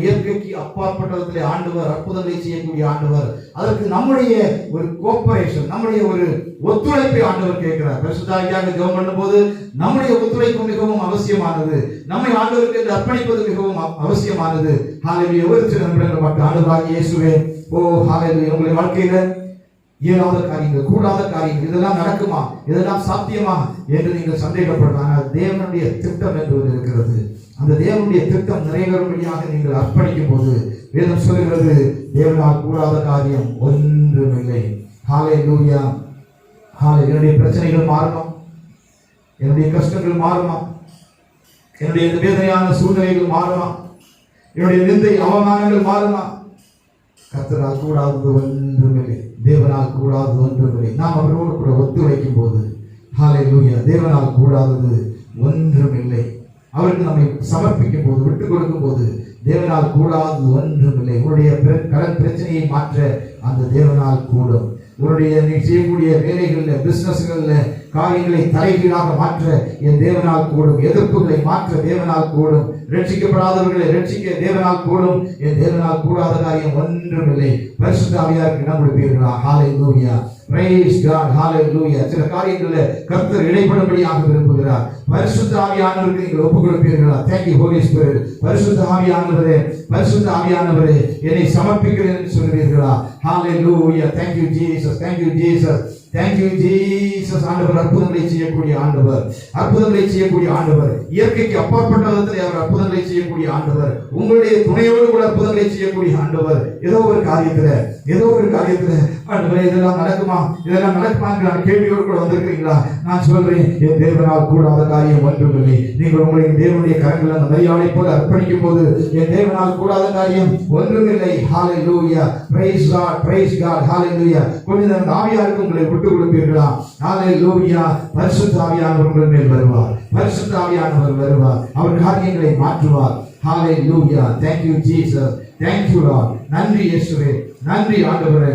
இயற்கைக்கு அப்பாற்பட்டவர்களே ஆண்டவர் அற்புதங்களை செய்யக்கூடிய ஆண்டவர். அதற்கு நம்முடைய ஒரு கோஆபரேஷன், நம்முடைய ஒரு ஒத்துழைப்பை ஆண்டவர் கேட்கிறார். பரிசுத்தாவியாக ஜெபம் பண்ணும்போது நம்முடைய ஒத்துழைப்பு மிகவும் அவசியமானது. நம்மை ஆண்டவருக்கு என்று அர்ப்பணிப்பது மிகவும் அவசியமானது. ஹalleluya. ஒரு சில நிமிடங்கள் மட்டும் ஆண்டவராகிய இயேசுவே, ஓ ஹalleluya, உங்களுடைய வாழ்க்கையில இயலாத காரியங்கள், கூடாத காரியங்கள், இதெல்லாம் நடக்குமா, இதெல்லாம் சாத்தியமா என்று நீங்கள் சந்தேகப்படலாம். தேவனுடைய திட்டம் என்று இருக்கிறது. அந்த தேவனுடைய திட்டம் நிறைவேறும்படியாக நீங்கள் அர்ப்பணிக்கும் போது வேதம் சொல்கிறது, தேவனால் கூடாத காரியம் ஒன்றுமில்லை. ஹalleluya. ஹalleluya. என்னுடைய பிரச்சனைகள் மாறணும், என்னுடைய கஷ்டங்கள் மாறுமா, என்னுடைய வேதனையான சூழ்நிலைகள் மாறுமா, என்னுடைய நிந்தை அவமானங்கள் மாறுமா. கர்த்தரால் கூடாதது ஒன்றுமில்லை, தேவனால் கூடாதது ஒன்றுமில்லை. நாம் அவரோடு கூட ஒத்துழைக்கும் போது ஹalleluya, தேவனால் கூடாதது ஒன்றுமில்லை. அவருக்கு நம்மை சமர்ப்பிக்கும் போது, விட்டுக் கொடுக்கும் போது தேவனால் கூடாதது ஒன்றுமில்லை. உன்னுடைய கடன் பிரச்சனையை மாற்ற அந்த தேவனால் கூடும். உன்னுடைய நீ செய்யக்கூடிய வேலைகளில், பிசினஸ்களில் காரியங்களை தலைகீழாக மாற்ற என் தேவனால் கூடும். எதிர்ப்புகளை மாற்ற தேவனால் கூடும். ரட்சிக்கப்படாதவர்களை ரட்சிக்க தேவனால் கூடும். என் தேவனால் கூடாத காரியம் ஒன்றுமில்லை. பரிசுத்த ஆவியாருக்கு இடம் கொடுப்பீர்களா? ஹalleluya. Praise God. Hallelujah. சில காரியங்களில் கர்த்தர் இடைப்படும்படியாக விரும்புகிறார். பரிசுத்த ஆவியானவருக்கு நீங்கள் ஒப்புக் கொடுப்பீர்களா? Thank you Holy Spirit. பரிசுத்த ஆவியானவரே, பரிசுத்த ஆவியானவரே, என்னை சமர்ப்பிக்கிறேன் என்று சொல்கிறீர்களா? Hallelujah. Thank you Jesus. Thank you Jesus. Thank you Jesus. ஆண்டவர் அற்புதங்களை செய்யக்கூடிய ஆண்டவர், அற்புதங்களை செய்யக்கூடிய ஆண்டவர். இயற்கைக்கு அப்பாற்பட்ட விதத்தில் அவர் அற்புதங்களை செய்யக்கூடிய ஆண்டவர். உங்களுடைய துணையோடு கூட அற்புதங்களை செய்யக்கூடிய ஆண்டவர். ஏதோ ஒரு காரியத்துல ஆண்டவரே, இதெல்லாம் நடக்குமா, இதெல்லாம் நடக்குமா கேள்வியோடு கூட வந்திருக்கிறீங்களா? நான் சொல்றேன், என் தேவனால் கூடாத காரியம் ஒன்றுமில்லை. நீங்கள் உங்களுடைய தேவனுடைய கரங்கள் அந்த மரியாதை போல அர்ப்பணிக்கும் போது என் தேவனால் கூடாத காரியம் ஒன்றுமில்லை. ஹalleluya. Praise God. Praise God. Hallelujah. கொஞ்சம் ஆவியாருக்கு உங்களை விட்டு கொடுப்பீர்களா? ஹalleluya. பரிசுத்த ஆவியானவர் உங்கள் மேல் வருவார். பரிசுத்த ஆவியானவர் வருவார். அவர் காரியங்களை மாற்றுவார். ஹalleluya. Thank you Jesus. Thank you Lord. நன்றி இயேசுவே, நன்றி ஆண்டவரே.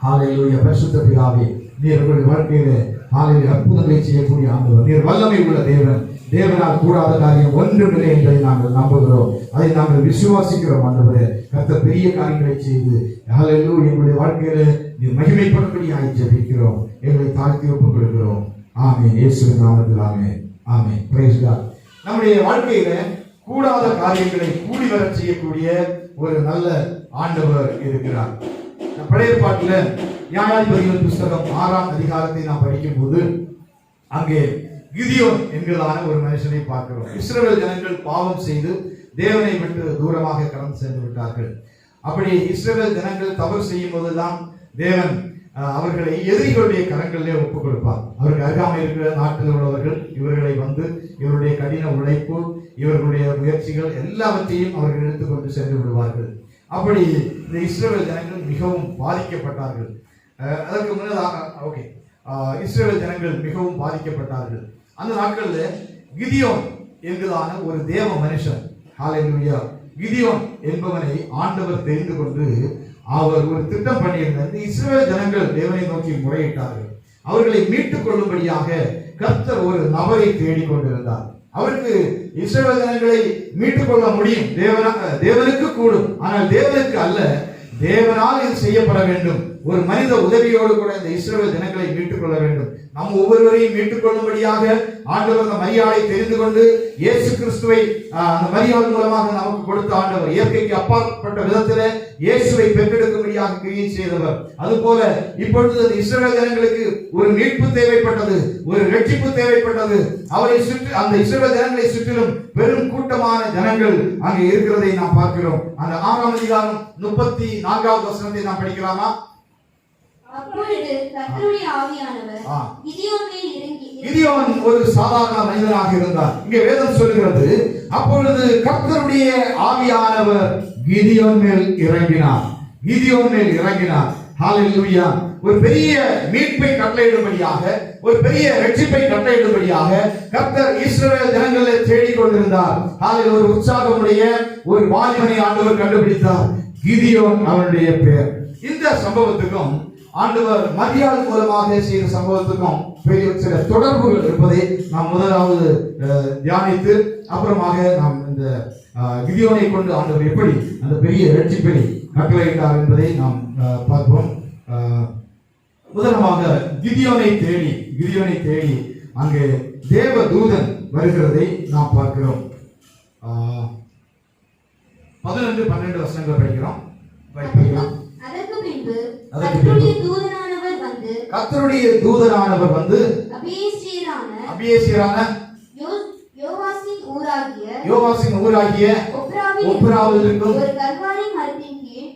ஹalleluya. பரிசுத்த பிதாவே, நீர் உங்களுடைய வாழ்க்கையிலே ஹalleluya அற்புதங்களை செய்யக்கூடிய ஆண்டவர். நீர் வல்லமை உள்ள தேவன். தேவனால் கூடாத காரியம் ஒன்றுமில்லை என்பதை நாங்கள் நம்புகிறோம். அதை நாங்கள் விசுவாசிக்கிறோம். ஆண்டவரே, கர்த்தர் பெரிய காரியங்களை செய்து ஹalleluya எங்களுடைய வாழ்க்கையிலே நீர் மகிமைப்படும்படியாக ஜெபிக்கிறோம். எங்களை தாழ்த்தி ஒப்புக் கொடுக்கிறோம். ஆமென். இயேசுவின் நாமத்தில் ஆமென். ஆமென். Praise God. நம்முடைய வாழ்க்கையில கூடாத காரியங்களை கூடி வரச் செய்யக்கூடிய ஒரு நல்ல ஆண்டவர் இருக்கிறார். பழைய ஏற்பாட்டில நியாயாதிபதிகள் புஸ்தகம் 6ஆம் அதிகாரத்தை நாம் படிக்கும் போது அங்கே கிதியோன் என்கிறதான ஒரு மனுஷனை பார்க்கிறோம். இஸ்ரவேல் ஜனங்கள் பாவம் செய்து தேவனை விட்டு தூரமாக கடந்து சென்று விட்டார்கள். அப்படி இஸ்ரவேல் ஜனங்கள் தவறு செய்யும் போதெல்லாம் தேவன் அவர்களை எதிரிகளுடைய கரங்களிலே ஒப்புக் கொடுப்பார். அவருக்கு அருகாமல் இருக்கிற நாட்டில் உள்ளவர்கள் இவர்களை வந்து இவருடைய கடின உழைப்பு, இவர்களுடைய முயற்சிகள் எல்லாவற்றையும் அவர்கள் எடுத்துக்கொண்டு சென்று விடுவார்கள். அப்படி இந்த இஸ்ரவேல் ஜனங்கள் மிகவும் பாதிக்கப்பட்டார்கள். அதற்கு முன்னதாக இஸ்ரவேல் ஜனங்கள் மிகவும் பாதிக்கப்பட்டார்கள். அந்த நாட்களில் கிதியோன் என்கிறதான ஒரு தேவ மனுஷன், ஹalleluya, கிதியோன் என்பவனை ஆண்டவர் தெரிந்து கொண்டு அவர் ஒரு திட்டம் பண்ணியிருந்தார். இஸ்ரவேல் ஜனங்கள் தேவனை நோக்கி முறையிட்டார்கள். அவர்களை மீட்டுக் கொள்ளும்படியாக கர்த்தர் ஒரு நபரை தேடிக் கொண்டிருந்தார். அவருக்கு இஸ்ரவேல் ஜனங்களை மீட்டுக் கொள்ள முடியும், தேவனுக்கு கூடும். ஆனால் தேவனுக்கு அல்ல, தேவனால் இது செய்யப்பட வேண்டும். ஒரு மனித உதவியோடு கூட இந்த இஸ்ரவேல் ஜனங்களை மீட்டுக் கொள்ள வேண்டும். நம் ஒவ்வொருவரையும் மீட்டுக் கொள்ளும்படியாக ஆண்டவர் அந்த மரியாதை தெரிந்து கொண்டு இயேசு கிறிஸ்துவை அந்த மரியாதை மூலமாக நமக்கு கொடுத்த ஆண்டவர். இயற்கைக்கு அப்பாற்பட்ட விதத்தில் இயேசுவை பெற்றெடுக்கும்படியாக கிரியை செய்தவர். அதுபோல இப்பொழுது இஸ்ரவேல் ஜனங்களுக்கு ஒரு மீட்பு தேவைப்பட்டது, ஒரு ரட்சிப்பு தேவைப்பட்டது. அவரை சுற்றி அந்த இஸ்ரவேல் ஜனங்களை சுற்றிலும் பெரும் கூட்டமான ஜனங்கள் அங்கே இருக்கிறதை நாம் பார்க்கிறோம். அந்த 6ஆம் அதிகாரம் 34வது வசனத்தை நாம் படிக்கலாமா? அப்பொழுது கர்த்தருடைய ஆவியானவர் கிதியோன் மேல் இறங்கி, கிதியோன் ஒரு சாதாரண மனிதனாக இருந்தார். இங்கே வேதம் சொல்கிறது, அப்பொழுது கர்த்தருடைய ஆவியானவர் கிதியோன் மேல் இறங்கினார். கிதியோன் மேல் இறங்கினார். ஹalleluya. ஒரு பெரிய மீட்பை கட்டளையிடும்படியாக, ஒரு பெரிய ரட்சிப்பை கட்டளையிடும்படியாக கர்த்தர் இஸ்ரவேல் ஜனங்களை தேடிக் கொண்டிருந்தார். ஹalleluya. ஒரு உற்சாகமுடைய ஒரு வாலிபனை ஆண்டவர் கண்டுபிடித்தார். கிதியோன் அவனுடைய பெயர். இந்த சம்பவத்துக்கும் ஆண்டவர் மரியாதை மூலமாக செய்த சம்பவத்துக்கும் பெரிய சில தொடர்புகள் இருப்பதை நாம் முதலாவது தியானித்து அப்புறமாக நாம் இந்த கிதியோனை கொண்டு ஆண்டவர் எப்படி அந்த பெரிய ரட்சிப்பை கட்டளையிட்டார் என்பதை நாம் பார்ப்போம். முதலமாக கிதியோனை தேடி அங்கே தேவ தூதன் வருகிறதை நாம் பார்க்கிறோம். 11-12 வசனங்களை படிக்கிறோம். அதற்கு பின்பு கர்த்தருடைய தூதனானவர் வந்து அபியேசியரான யோவாசின் ஊராகிய ஒப்ராவில் இருக்கும் ஒரு கர்வாலி மரத்தின் கீழ்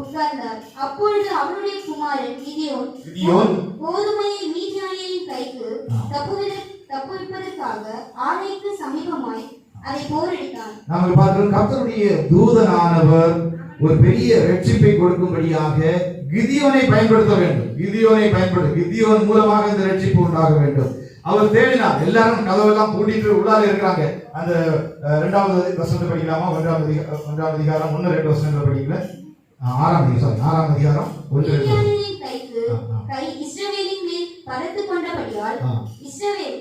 உட்கார்ந்தார். அப்பொழுது அவனுடைய குமாரன் கிதியோன் கோதுமையை மீதியானியரின் கைக்கு தப்புவிப்பதற்காக ஆலைக்கு சமீபமாய் அதை போரடித்தான். நாங்கள் பார்க்கிறோம், கர்த்தருடைய தூதனானவர் ஒரு பெரிய ரட்சிப்பை கொடுக்கும்படியாக கிதியோனை பயன்படுத்த வேண்டும். கிதியோன் மூலமாக இந்த ரட்சிப்பு உண்டாக வேண்டும். அவர் தேடினார். எல்லாரும் கதவெல்லாம் பூட்டிட்டு உள்ளார இருக்கிறாங்க. அந்த 2வது வசனத்தை படிக்கலாமா? 1ஆம் அதிகாரம் 1-2 வசனங்களை படிக்கல. 6ஆம் அதிகாரம் 1-2. இஸ்ரவேலின் மேல் பறந்து கொண்டபடியால் இஸ்ரவேல்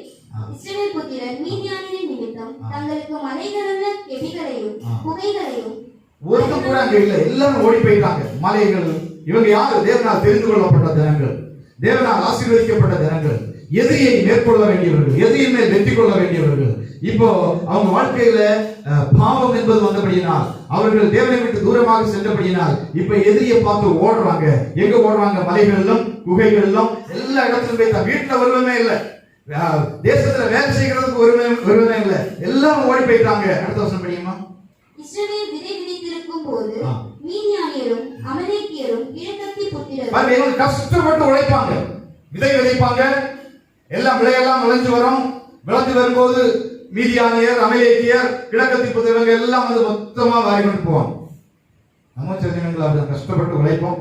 புத்திரர் மீதியானியரின் நிமித்தம் தங்களுக்கு மலைகளுள்ள கெபிகளையும் புகைகளையும் ஒருத்தம் கூட அங்க இல்ல. எல்லாரும் ஓடி போயிட்டாங்க. மலைகள் இவங்க யாரு? தேவனால் தெரிந்து கொள்ளப்பட்ட ஜனங்கள், தேவனால் ஆசீர்வதிக்கப்பட்ட ஜனங்கள், எதிரியை மேற்கொள்ள வேண்டியவர்கள், எதிரியின் மேல் வெற்றி கொள்ள வேண்டியவர்கள். இப்போ அவங்க வாழ்க்கையில பாவம் என்பது வந்தபடியினால், அவர்கள் தேவனை விட்டு தூரமாக சென்றபடியினால் இப்ப எதிரியை பார்த்து ஓடுறாங்க. எங்க ஓடுறாங்க? மலைகளிலும் குகைகளிலும் எல்லா இடத்திலும் போய் வீட்டுல வருவமே இல்லை, தேசத்துல வேலை செய்கிறதுக்கு வருவமே இல்லை, எல்லாம் ஓடி போயிட்டாங்க. அடுத்த வருஷம் படியுமா? இஸ்ரவேல் விதை விதைத்திருக்கும் போது மீதியானியரும் அமலேக்கியரும் கிழக்கத்தி புத்திரரும் இவங்க கஷ்டப்பட்டு உழைப்பாங்க, விதை விதைப்பாங்க, எல்லாம் விளையெல்லாம் விளைஞ்சு வரும். விளைஞ்சு வரும்போது மீதியானியர், அமலேக்கியர், கிழக்கத்தி புத்திரங்க எல்லாம் வந்து மொத்தமா வாரி கொண்டு போவாங்க. நம்ம சத்தியங்கள் அப்படி கஷ்டப்பட்டு உழைப்போம்.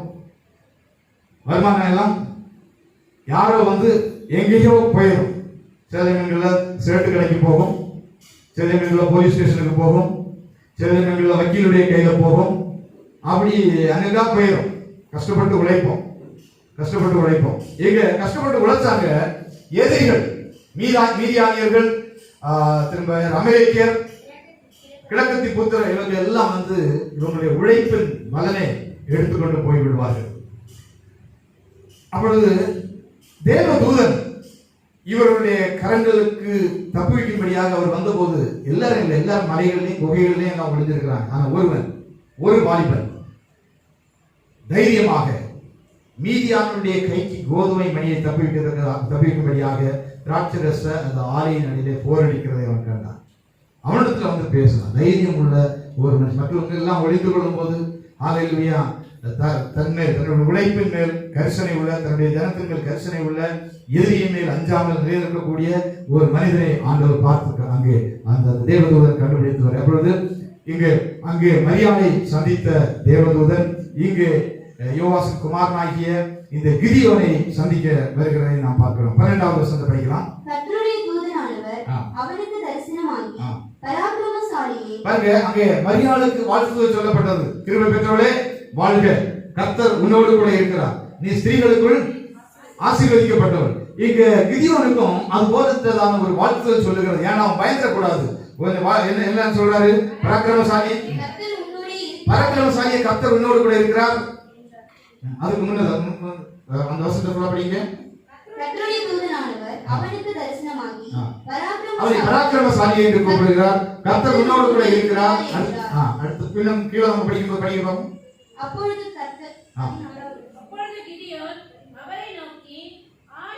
வருமானம் எல்லாம் யாரோ வந்து எங்கேயோ போயிடும். சில இடங்களில் சேட்டு கடைக்கு போகும், சில இடங்களில் போலீஸ் ஸ்டேஷனுக்கு போகும், சில இடங்களில் வக்கீலுடைய கையில போகும். அப்படி அங்கங்க போயிடும். கஷ்டப்பட்டு உழைப்போம். எங்க கஷ்டப்பட்டு உழைச்சாங்க எதிரிகள், மீதியானியர்கள், திரும்ப அமெரிக்கர், கிழக்கத்தி புத்திரர், இவங்க எல்லாம் வந்து இவங்களுடைய உழைப்பின் பலனை எடுத்துக்கொண்டு போய்விடுவார்கள். அப்பொழுது தேவதூதன் இவருடைய கரங்களுக்கு தப்புவிக்கும்படியாக அவர் வந்தபோது எல்லாரும் மலைகளிலையும் குகைகளிலையும் அவங்க ஒளிஞ்சிருக்கிறாங்க. ஆனா ஒரு வாலிபன் தைரியமாக மீதியானுடைய கைக்கு கோதுமை மணியை தப்பிக்கும்படியாக திராட்சரச அந்த ஆலையின் அடியிலே போரடிக்கிறதை அவன் கண்டான். அவனிடத்துல வந்து பேசினான். தைரியம் உள்ள ஒரு மனுஷன். மற்றவங்க எல்லாம் ஒழித்து கொள்ளும் போது ஹல்லேலூயா, தன்னுடைய உழைப்பின் மேல் கரிசனை உள்ள, தன்னுடைய ஜனத்தின் மேல் கரிசனை உள்ள, எதிரியின் மேல் அஞ்சாமல் நிறைவேற்றக்கூடிய ஒரு மனிதனை ஆண்டவர் பார்த்து அங்கே அந்த தேவதூதன் கண்டுபிடித்தவர். அப்பொழுது அங்கே மரியாதை சந்தித்த தேவதூதன் இங்கு யோவாசின் குமாரனாகிய இந்த கிதியோனை சந்திக்க வருகிறதை நாம் பார்க்கிறோம். 12வது வசனத்தை படிக்கலாம். கர்த்தருடைய தூதனானவர் அவனுக்கு தரிசனமாகி பராக்கிரமசாலியே. பாருங்க, அங்கே மரியாளுக்கு வாழ்த்துதல் சொல்லப்பட்டது. கிருபை பெற்றவளே வாழ்க, கர்த்தர் உன்னோடு கூட இருக்கிறார், நீ ஸ்திரீகளுக்குள் ஆசீர்வதிக்கப்பட்டவர். இங்க கிதியோனுக்கும் அது போலத்ததான ஒரு வாழ்த்துதல் சொல்லுகிறது. ஏன்னா அவன் பயந்துடக்கூடாது. என்ன சொல்றாரு? பராக்கிரமசாலியே கர்த்தர் உன்னோடு கூட இருக்கிறார். அதுக்கு முன்னது அந்த வசனத்தை சொல்ல படிங்க. கர்த்தருடைய தூதனானவர் அவனுக்கு தரிசனமாகி அவனை பராக்கிரமசாலி என்று கூப்பிடுகிறார். கர்த்தர் உன்னோடு கூட இருக்கிறார். அடுத்து பின்னும் கீழே நம்ம படிக்கிறோம். அப்பொழுது கிதியோன் அவரை நோக்கி,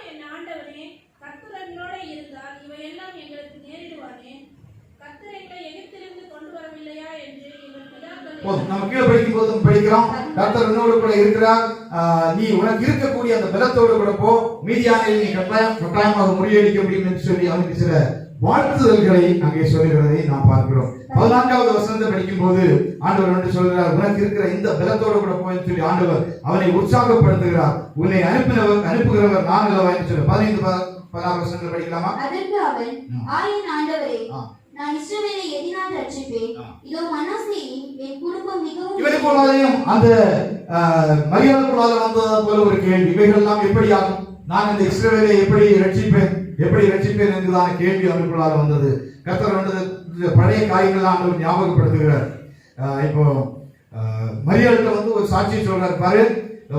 என் ஆண்டவனே, கர்த்தர் என்னோட இருந்தால் இவையெல்லாம் எங்களுக்கு நேரிடுவானே. கர்த்தர் எங்களை எகிப்திலிருந்து கொண்டு வரவில்லையா என்று எங்கள் பிதாக்கள். நம்ம கீழே படிக்கும் போது படிக்கிறோம், கர்த்தர் உன்னோடு கூட இருக்கிறார், நீ உனக்கு இருக்கக்கூடிய அந்த பலத்தோடு கூட போ, மீதியானை நீ கட்டாயமாக முறியடிக்க முடியும் என்று சொல்லி அவனுக்கு சில வாழ்த்துதல்களை அங்கே சொல்லுகிறதை நாம் பார்க்கிறோம். 14வது வசனத்தை படிக்கும் போது ஆண்டவர் வந்து சொல்கிறார், உனக்கு இருக்கிற இந்த பலத்தோடு கூட போய் சொல்லி ஆண்டவர் அவனை உற்சாகப்படுத்துகிறார். உன்னை அனுப்புகிறவர் நான் அல்லவா என்று சொல்லி 15-16 வசனங்களை படிக்கலாமா? அதற்கு அவன், என் ஆண்டவரே, நான் இஸ்ரவேலை எதினால் ரட்சிப்பேன். இதோ மனாசேயின் என் குடும்பம் மிகவும். இவனுக்குள்ளாலையும் அந்த மரியாதைக்குள்ளால வந்தது போல ஒரு கேள்வி, இவைகள் எல்லாம் எப்படி ஆகும்? நான் இந்த இஸ்ரவேலை எப்படி ரட்சிப்பேன் என்றுதான கேள்வி அவனுக்குள்ளால வந்தது. கர்த்தர் வந்தது பழைய காரியங்கள்லாம் ஆண்டவர் ஞாபகப்படுத்துகிறார். இப்போ மரியாதை வந்து ஒரு சாட்சியை சொல்றாரு. பாரு,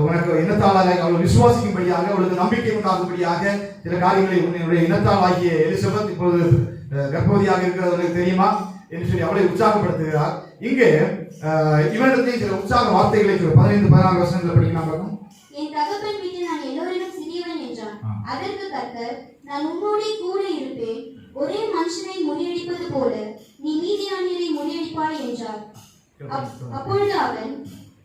உனக்கு இனத்தாளாக அவள் விசுவாசிக்கும்படியாக அவளுக்கு நம்பிக்கை உண்டாகும்படியாக சில காரியங்களை உன்னுடைய இனத்தாளாகிய எலிசபெத் இப்பொழுது கர்ப்பவதியாக இருக்கிறது உனக்கு தெரியுமா என்று சொல்லி அவளை உற்சாகப்படுத்துகிறார். இங்கே இவனிடத்தில் சில உற்சாக வார்த்தைகளை 15-16 வசனங்களை படிக்கலாம் பார்க்கும். என் தகப்பன் வீட்டில் நான் எல்லோரிடம் சிறியவன் என்றான். அதற்கு கர்த்தர், நான் உன்னோடே கூட இருப்பேன், ஒரே மனுஷனை முறியடிப்பது போல நீ மீதியானியரை முறியடிப்பாய் என்றார். அப்பொழுது அவன்,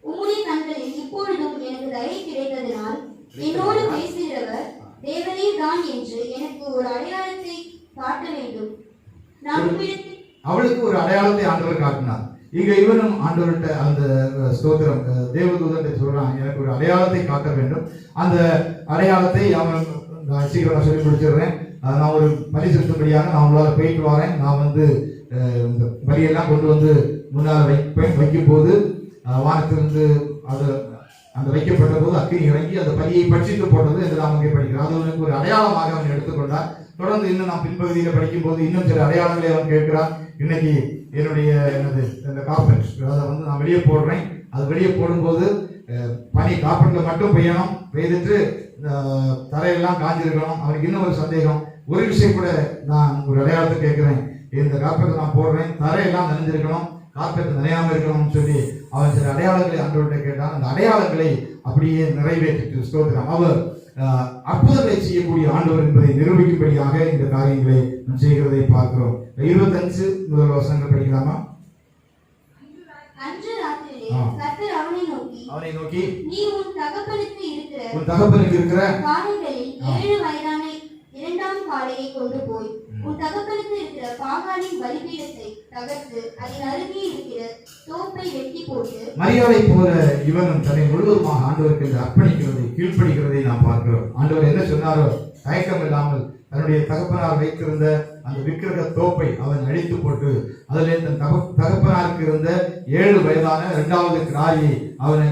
உம்முடைய கண்களில் இப்பொழுதும் எனக்கு தயை கிடைத்ததினால் என்னோடு பேசுகிறவர் தேவனே தான் என்று எனக்கு ஒரு அடையாளத்தை காட்ட வேண்டும். நான் அவளுக்கு ஒரு அடையாளத்தை ஆண்டவர் காட்டினார். இங்க இவனும் ஆண்டவர்கிட்ட அந்த ஸ்தோத்திரம் தேவதூதன் சொல்றான், எனக்கு ஒரு அடையாளத்தை காட்ட வேண்டும். அந்த அடையாளத்தை அவன் சீக்கிரம் சொல்லி முடிச்சிடுறேன். நான் ஒரு பலி செலுத்தும்படியாக நான் உங்களால் போயிட்டு வரேன். நான் வந்து இந்த பலியெல்லாம் கொண்டு வந்து முன்னால் வைக்கும் போது வானத்திலிருந்து அது அந்த வைக்கப்பட்ட போது அக்கினி இறங்கி அந்த பலியை பட்சித்து போட்டது என்று நாம் இங்கே படிக்கிறோம். அது அவனுக்கு ஒரு அடையாளமாக அவன் எடுத்துக்கொண்டார். தொடர்ந்து இன்னும் நாம் பின்பகுதியில் படிக்கும் போது இன்னும் சில அடையாளங்களை அவன் கேட்கிறான். இன்னைக்கு என்னுடைய இந்த கார்பெட் அதை வந்து நான் வெளியே போடுறேன். அது வெளியே போடும்போது பனி கார்பெட்ல மட்டும் பெய்யணும், பெய்துட்டு தரையெல்லாம் காஞ்சிருக்கணும். அவனுக்கு இன்னும் ஒரு சந்தேகம், ஒரு விஷயம் கூட நான் ஒரு அடையாளத்தை கேட்கிறேன், இந்த கார்பெட் நான் போடுறேன், தரையெல்லாம் நனைஞ்சிருக்கணும், கார்பெட் நனையாம இருக்கணும்னு சொல்லி அவன் சில அடையாளங்களை ஆண்டவர்கிட்ட கேட்டான். அந்த அடையாளங்களை அப்படியே நிறைவேற்றிட்டு ஸ்தோத்திரம் அவர் அற்புதங்களை செய்யக்கூடிய ஆண்டவர் என்பதை நிரூபிக்கும்படியாக இந்த காரியங்களை செய்கிறதை பார்க்கிறோம். 25 முதல் வசனங்கள் படிக்கலாமா? அன்று ராத்திரியிலே கர்த்தர் அவனை நோக்கி நீ உன் தகப்பனுக்கு இருக்கிற காளைகளில் 7 வயதான இரண்டாம் காளையை கொண்டு போய் உன் தகப்பனுக்கு இருக்கிற பாகாலின் பலிபீடத்தை தகர்த்து அதன் அருகே இருக்கிற தோப்பை வெட்டி போட்டு. மரியாதை போல இவனும் தன்னை முழுவதுமாக ஆண்டவருக்கு அர்ப்பணிக்கிறதை கீழ்ப்படுகிறதை நாம் பார்க்கிறோம். ஆண்டவர் என்ன சொன்னாரோ தயக்கம் இல்லாமல் தன்னுடைய தகப்பனார் வைத்திருந்த அந்த விக்கிரக தோப்பை அவன் அழித்து போட்டு அதில் தன் தகப்பனாருக்கு இருந்த 7 வயதான 2வது கிராயை அவன்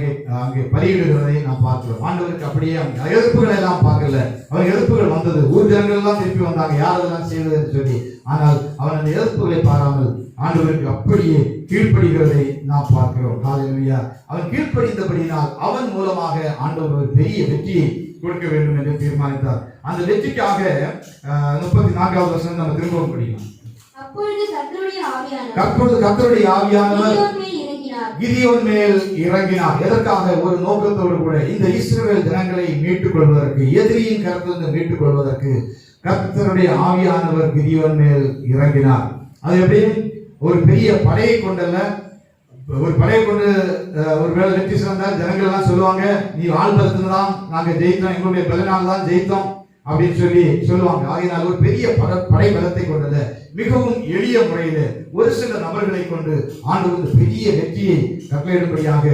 அங்கே பலியிடுகிறதை நாம் பார்க்கிறோம். ஆண்டவருக்கு அப்படியே அவங்க எதிர்ப்புகளை எல்லாம் பார்க்கல. அவன் எதிர்ப்புகள் வந்தது, ஊர் ஜனங்கள் எல்லாம் திருப்பி வந்தாங்க, யார் அதெல்லாம் செய்வது என்று சொல்லி. ஆனால் அவன் அந்த எதிர்ப்புகளை பாராமல் ஆண்டவருக்கு அப்படியே கீழ்ப்படுகிறதை நாம் பார்க்கிறோம். ஹல்லேலூயா. அவன் கீழ்ப்படிந்தபடியினால் அவன் மூலமாக ஆண்டவர் ஒரு பெரிய வெற்றியை கொடுக்க வேண்டும் என்று தீர்மானித்தார். அந்த வெற்றிக்காக 34வது வசனம் நம்ம திரும்பவும் படிக்கலாம். அப்பொழுது கர்த்தருடைய ஆவியானவர் கிதியோன் மேல் இறங்கினார். எதற்காக? ஒரு நோக்கத்தோடு கூட இந்த இஸ்ரவேல் ஜனங்களை மீட்டுக் கொள்வதற்கு, எதிரியின் கருத்திலிருந்து மீட்டுக் கொள்வதற்கு கர்த்தருடைய ஆவியானவர் கிதியோன் மேல் இறங்கினார். அது எப்படி? ஒரு பெரிய படையை கொண்டல்ல, ஒரு படையை கொண்டு ஒரு வேலை வெற்றி சிறந்தால் ஜனங்கள் எல்லாம் சொல்லுவாங்க, நீ ஆள் பலத்துல தான் நாங்க ஜெயித்தோம், எங்களுடைய பலனால் தான் ஜெயித்தோம் அப்படின்னு சொல்லி சொல்லுவாங்க. ஆகையினால் ஒரு பெரிய படை பலத்தை கொண்டது மிகவும் எளிய முறையில ஒரு சில நபர்களை கொண்டு ஆண்டவர் பெரிய வெற்றியை கட்டளையிடும்படியாக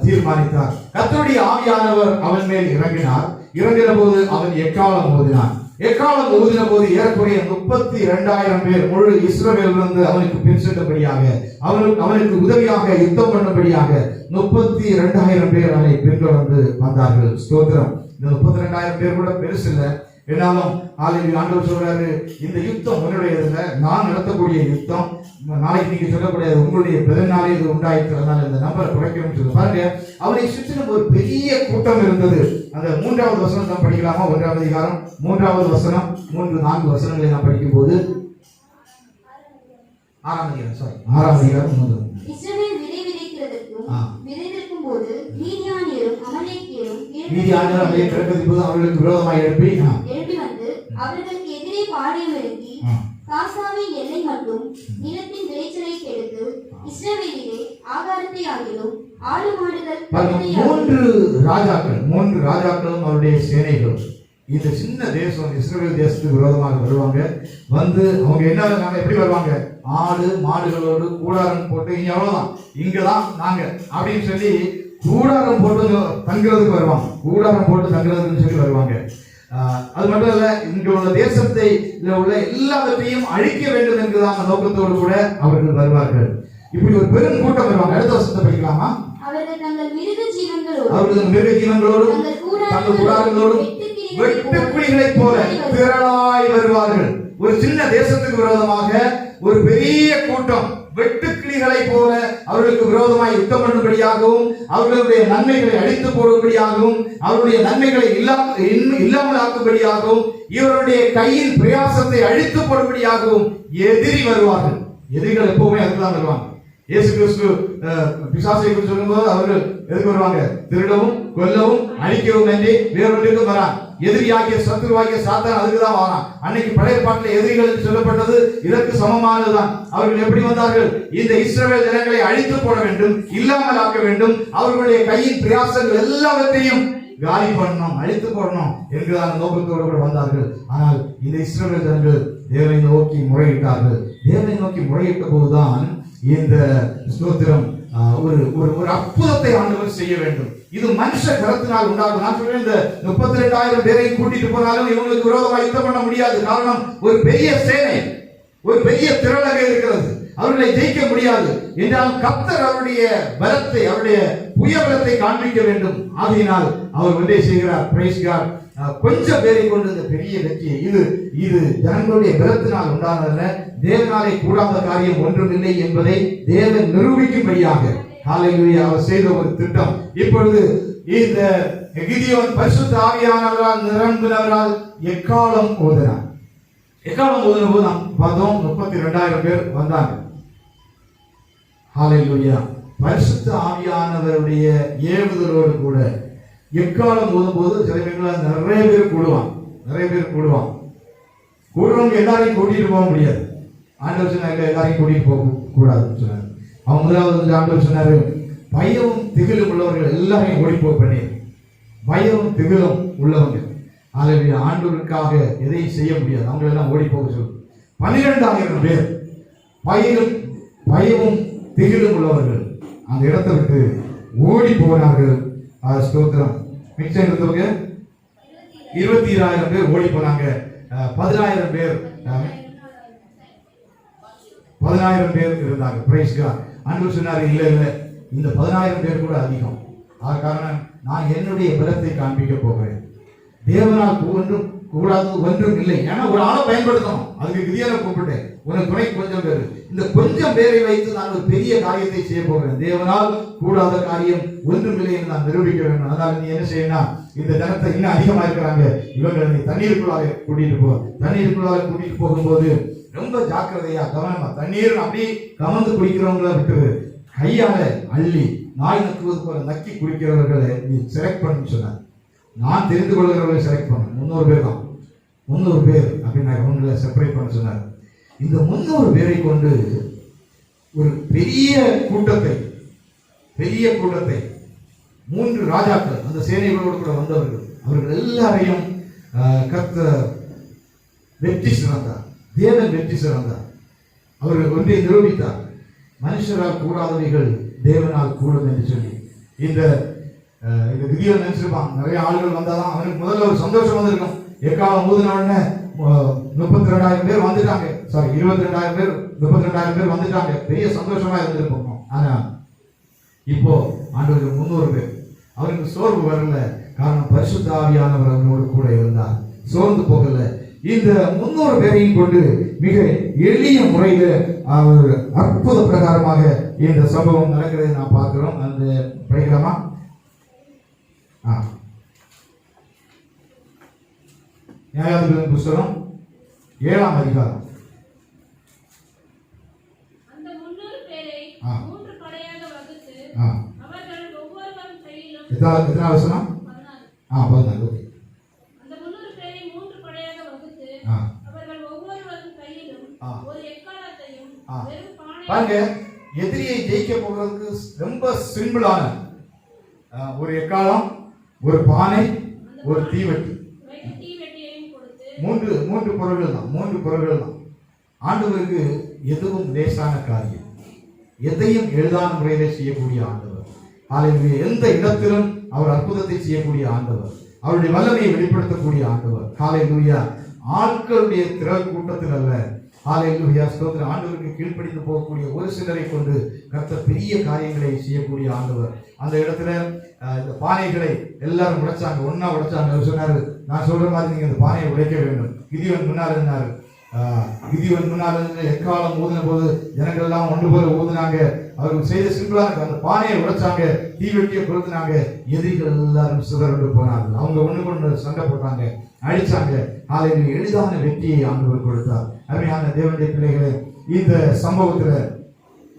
தீர்மானித்தார். கர்த்தருடைய ஆவியானவர் அவன் மேல் இறங்கினார். இறங்கின போது அவன் எக்காலம் ஓதினான். எக்காலம் ஊதின போது ஏறக்குறைய 32,000 பேர் முழு இஸ்ரவேலிலிருந்து அவனுக்கு பின் சென்றபடியாக அவனுக்கு உதவியாக யுத்தம் பண்ணும்படியாக 32,000 பேர் அவனை பின்தொடர்ந்து வந்தார்கள். ஸ்தோத்திரம். இந்த 32,000 பேர் கூட பெருசு இல்லை. என்னாலும் ஆண்டவர் சொல்றாரு, இந்த யுத்தம் உன்னுடையதில்லை, நான் நடத்தக்கூடிய யுத்தம். நாளைக்கு நீங்க சொல்லக்கூடிய உங்களுடைய பிறநாளே இது உண்டாயிருக்கிறதுனால இந்த நம்பரை குறைக்கணும்னு சொல்லி பாருங்க. அவனை சுற்றிலும் ஒரு பெரிய கூட்டம் இருந்தது. அந்த 3வது வசனம் தான் படிக்கலாமா? 1வது அதிகாரம் 3வது வசனம், 3-4 வசனங்களை நான் படிக்கும் போது 6ம் அதிகாரம் 3. இஸ்ரவேல் விதைக்கும் போது மீதியானியரும் அமலேக்கியரும் அவர்களுக்கு விரோதமாக எழுப்பி வந்து அவர்களுக்கு எதிரே பாளையம் இறங்கி காசாவின் எல்லை மட்டும் நிலத்தின் விளைச்சலை கெடுத்து இஸ்ரவேலிலே ஆகாரத்தை ஆகிலும் ஆடு மாடுகள் 3 ராஜாக்களும் அவருடைய சேனைகளும் இந்த சின்ன தேசம் இஸ்ரவேல் தேசத்துக்கு விரோதமாக வருவாங்க. வந்து அவங்க என்ன எப்படி வருவாங்க? ஆடு மாடுகளோடு கூடாரம் போட்டு, இங்க அவ்வளவுதான், இங்கதான் நாங்க அப்படின்னு சொல்லி கூடாரம் போட்டு தங்குறதுக்கு வருவாங்க. கூடாரம் போட்டு தங்குறதுன்னு சொல்லி வருவாங்க. அது மட்டும் இல்ல, இங்க உள்ள தேசத்தை உள்ள எல்லாவற்றையும் அழிக்க வேண்டும் என்கிறதான நோக்கத்தோடு கூட அவர்கள் வருவார்கள். இப்படி ஒரு பெரும் கூட்டம் வருவாங்க. அடுத்த வருஷத்தை படிக்கலாமா? அவர்கள் தங்கள் மிருக ஜீவன்களோடு தங்கள் கூடாரங்களோடும் வெட்டுக்கிளிகளைப் போல திரளாய் வருவார்கள். ஒரு சின்ன தேசத்துக்கு விரோதமாக ஒரு பெரிய கூட்டம் வெட்டுக்கிளிகளை போல அவர்களுக்கு விரோதமாய் யுத்தம் பண்ணும்படியாகவும் அவர்களுடைய நன்மைகளை அழித்து போடும்படியாகவும் அவருடைய நன்மைகளை இல்லாமல் ஆக்கும்படியாகவும் இவருடைய கையின் பிரயாசத்தை அழித்து போடும்படியாகவும் எதிரி வருவார்கள். எதிரிகள் எப்பவுமே அதுதான் வருவாங்க. இயேசு கிறிஸ்து பிசாசை குறித்து சொல்லும்போது அவர்கள் எதுக்கு வருவாங்க? திருடவும் கொல்லவும் அழிக்கவும் நன்றி வேறொன்றுக்கும் வரான். எதிரியாகிய சத்துருவாகிய சாத்தான் அதுக்குதான் வரான். அன்னைக்கு பழைய பாட்டில் எதிரிகள் சொல்லப்பட்டது இதற்கு சமமானதுதான். அவர்கள் எப்படி வந்தார்கள்? இந்த இஸ்ரவேல் ஜனங்களை அழித்து போட வேண்டும், இல்லாமல் ஆக்க வேண்டும், அவர்களுடைய கையின் பிரயாசங்கள் எல்லாவற்றையும் காலி பண்ணணும், அழித்து போடணும் என்கிறான நோக்கத்தோடு கூட வந்தார்கள். ஆனால் இந்த இஸ்ரவேல் ஜனங்கள் தேவனை நோக்கி முறையிட்டார்கள். தேவனை நோக்கி முறையிட்ட போதுதான் இந்த ஸ்தோத்திரம் ஒரு அற்புதத்தை ஆண்டவர் செய்ய வேண்டும். இது மனுஷ கரத்தினால் உண்டாகும். நான் சொல்றேன், இந்த 32,000 பேரை கூட்டிட்டு போனாலும் இவங்களுக்கு விரோதமாக யுத்தம் பண்ண முடியாது. காரணம், ஒரு பெரிய சேனை, ஒரு பெரிய திரளாக இருக்கிறது. அவர்களை ஜெயிக்க முடியாது. என்றால் கர்த்தர் அவருடைய பலத்தை, அவருடைய புயபலத்தை காண்பிக்க வேண்டும். ஆகையினால் அவர் ஒன்றே செய்கிறார். Praise God. கொஞ்சம் பேரை கொண்டு இந்த பெரிய வெற்றியை, இது ஜனங்களுடைய பலத்தினால் உண்டானதல்ல, தேவனாலே கூடாத காரியம் ஒன்றுமில்லை என்பதை தேவன் நிரூபிக்கும்படியாக ஹல்லேலூயா அவர் செய்த ஒரு திட்டம். இப்பொழுது இந்த கிதியோன் பரிசுத்த ஆவியானவரால் நிரம்பினவரால் எக்காலம் ஓதினார். எக்காலம் ஓதின போது நாம் பார்த்தோம் 32,000 பேர் வந்தாங்க. ஹல்லேலூயா. பரிசுத்த ஆவியானவருடைய ஏவுதலோடு கூட எக்காலம் ஓதும்போது சில பேர்கள் நிறைய பேர் கூடுவாங்க. கூடுறவங்க எல்லாரையும் கூட்டிட்டு போக முடியாது. ஆண்டவர் சொன்னாங்க எல்லாரையும் கூட்டிட்டு போக கூடாதுன்னு சொன்னார். அவங்க முதலாவது ஆண்டவர் சொன்னாரு, பயமும் திகிலும் உள்ளவர்கள் எல்லாரையும் ஓடி போக பண்ணி, பயமும் திகிலும் உள்ளவங்க ஆகவே ஆண்டவருக்காக எதையும் செய்ய முடியாது, அவங்க எல்லாம் ஓடி போக சொல்லு. 12,000 பேர் பயமும் திகிலும் உள்ளவர்கள் அந்த இடத்தை விட்டு ஓடி போனார்கள். ஸ்தோத்திரம். மிச்சம் இருந்தவங்க 22,000 பேர் ஓடி போனாங்க. 10,000 பேர் இருந்தாங்க. Praise God. ஆண்டவர் சொன்னாரு, இல்ல இந்த 10,000 பேர் கூட அதிகம். அது காரணம், நான் என்னுடைய பலத்தை காண்பிக்க போகிறேன். தேவனால் ஒன்றும் கூடாது ஒன்றும் இல்லை. ஏன்னா ஒரு ஆளை பயன்படுத்தணும். அதுக்கு கிதியோனை கூப்பிட்டேன், உனக்கு துணை கொஞ்சம் பேர். இந்த கொஞ்சம் பேரை வைத்து நான் ஒரு பெரிய காரியத்தை செய்ய போகிறேன். தேவனால் கூடாத காரியம் ஒன்றும் இல்லை என்று நான் நிரூபிக்க வேண்டும். அதனால நீ என்ன செய்யணும், இந்த ஜனத்தை இன்னும் அதிகமா இருக்கிறாங்க, இவங்களை நீ தண்ணீருக்குள்ளாக கூட்டிட்டு போ. தண்ணீருக்குள்ளாக கூட்டிட்டு போகும்போது ரொம்ப ஜாக்கிரதையா கவனமா, தண்ணீர் அப்படி கமந்து குடிக்கிறவங்கள விட்டு கையால அள்ளி நாய் நக்குவது போல நக்கி குடிக்கிறவர்களை நீ செலக்ட் பண்ணு சொன்னார். நான் தெரிந்து கொள்கிறவர்களை செலக்ட் பண்ண 300 பேர் தான். 300 பேர் அப்படின்னு அவங்களை செப்பரேட் பண்ண சொன்னார். இந்த 300 பேரை கொண்டு ஒரு பெரிய கூட்டத்தை 3 ராஜாக்கள் அந்த சேனைகளோடு கூட வந்தவர்கள், அவர்கள் எல்லாரையும் கர்த்தர் வெற்றி சிறந்தார். தேவன் வெற்றி சிறந்தார். அவர்கள் ஒன்றை நிரூபித்தார், மனுஷரால் கூடாதவைகள் தேவனால் கூடும் என்று சொல்லி. இந்த கிதியோன் நினைச்சிருப்பான், நிறைய ஆளுகள் வந்தாதான் அவனுக்கு முதல்ல ஒரு சந்தோஷம் வந்திருக்கும். எக்காலம் ஊதின உடனே 32,000 பேர் வந்துட்டாங்க. 22,000 பேர் வந்துட்டாங்க. பெரிய சந்தோஷமா இருந்திருப்போம். ஆனா இப்போ ஆண்டவருக்கு 300 பேர். அவருக்கு சோர்வு வரல. காரணம், பரிசுத்த ஆவியானவர் அவர்களோடு கூட இருந்தார். சோர்ந்து போகல. இந்த 300 பேரையும் கொண்டு மிக எளிய முறையில அவர் அற்புத பிரகாரமாக இந்த சம்பவம் நடக்கிறதை நாம் பார்க்கிறோம். அந்த படிக்கலாமா? நியாயாதிபதி புஸ்தகம் 7ஆம் அதிகாரம். அந்த 300 பேரை 3 படையாக வகுத்து அவர்கள் ஒவ்வொருவரும் கையிலும் எத்தனை வசனம்? 14. ஓகே. அந்த 300 பேரை 3 படையாக வகுத்து அவர்கள் ஒவ்வொருவரும் கையிலும் ஒரு எக்காலத்தையும் வெறும் பானை. பாருங்க, எதிரியை ஜெயிக்க போகிறதுக்கு ரொம்ப சிம்பிளான ஒரு எக்காலம், ஒரு பானை, ஒரு தீவெட்டி, மூன்று பொருள்கள் தான். ஆண்டவருக்கு எதுவும் லேசான காரியம், எதையும் எளிதான முறையிலே செய்யக்கூடிய ஆண்டவர். ஹல்லேலூயா. எந்த இடத்திலும் அவர் அற்புதத்தை செய்யக்கூடிய ஆண்டவர், அவருடைய வல்லமையை வெளிப்படுத்தக்கூடிய ஆண்டவர். ஹல்லேலூயா. ஆட்களுடைய திரள் கூட்டத்தில் அல்ல. ஹல்லேலூயா. ஸ்தோத்திரம். ஆண்டவருக்கு கீழ்ப்படிந்து போகக்கூடிய ஒரு சிலரை கொண்டு கர்த்தர் பெரிய காரியங்களை செய்யக்கூடிய ஆண்டவர். அந்த இடத்துல இந்த பானைகளை எல்லாரும் உடைச்சாங்க, ஒன்னா உடைச்சாங்க. அவர் சொன்னாரு, நான் சொல்ற மாதிரி நீங்க இந்த பானையை உடைக்க வேண்டும். கிதியோன் முன்னால் இருந்தாரு. கிதியோன் முன்னால் எக்காலம் ஊதின போது ஜனங்கள் எல்லாம் ஒன்று போல ஊதினாங்க. அவர்கள் செய்த சிம்பிளாக அந்த பானையை உடைச்சாங்க, தீவெட்டியை கொளுத்தினாங்க. எதிரிகள் எல்லாரும் சிதறண்டு போனார்கள். அவங்க ஒண்ணு கொண்டு சண்டை போட்டாங்க, அடிச்சாங்க. அதில் எளிதான வெற்றியை ஆண்டவர் கொடுத்தார். அருமையான தேவனுடைய பிள்ளைகளே, இந்த சம்பவத்துல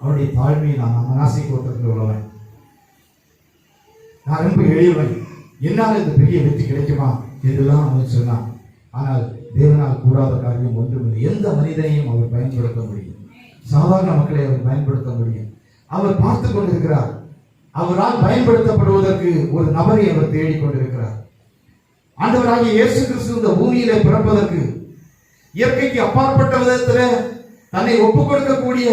அவருடைய தாழ்மையை நான் மனாசை கோத்திரத்தில் உள்ளவன், நான் ரொம்ப எளியவன், என்னால் இந்த பெரிய வெற்றி கிடைக்குமா என்றெல்லாம் அவன் சொன்னான். ஆனால் தேவனால் கூடாத காரியம் ஒன்றுமில்லை. எந்த மனிதனையும் அவர் பயன்படுத்த முடியும், சாதாரண மக்களை அவர் பயன்படுத்த முடியும். அவர் பார்த்து கொண்டிருக்கிறார். அவரால் பயன்படுத்தப்படுவதற்கு ஒரு நபரை அவர் தேடிக்கொண்டிருக்கிறார். ஆண்டவராகிய இயேசு கிறிஸ்து இந்த பூமியிலே பிறப்பதற்கு இயற்கைக்கு அப்பாற்பட்ட விதத்தில் தன்னை ஒப்புக் கொடுக்கக்கூடிய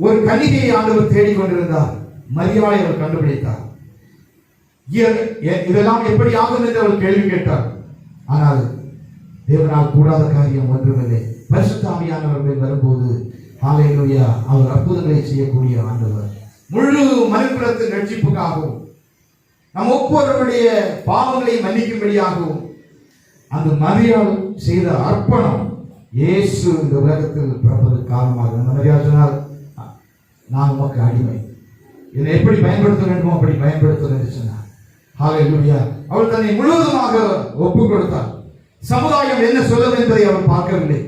ஒரு கன்னிகையை ஆண்டவர் தேடிக்கொண்டிருந்தார். மரியாதை அவர் கண்டுபிடித்தார். இதெல்லாம் எப்படி ஆகும் என்று அவர் கேள்வி கேட்டார். ஆனால் தேவனால் கூடாத காரியம் ஒன்றுமில்லை. பரிசுத்த ஆவியானவர் வரும்போது ஹல்லேலூயா, அவர் அற்புதங்களை செய்யக்கூடிய ஆண்டவர். முழு மனிதகுலத்தின் ரட்சிப்புக்காகவும் நம் ஒவ்வொருவருடைய பாவங்களை மன்னிக்கும்படியாகவும் அந்த மரியாள் செய்த அர்ப்பணம் இயேசு இந்த உலகத்தில் பிறப்பதற்கு காரணமாக. அந்த மரியாள் சொன்னால், நான் உமக்கு அடிமை, என்னை எப்படி பயன்படுத்த வேண்டுமோ அப்படி பயன்படுத்த என்று சொன்னார். ஹல்லேலூயா. அவள் தன்னை முழுவதுமாக ஒப்புக் கொடுத்தார். சமுதாயம் என்ன சொல்லும் என்பதை அவர் பார்க்கவில்லை.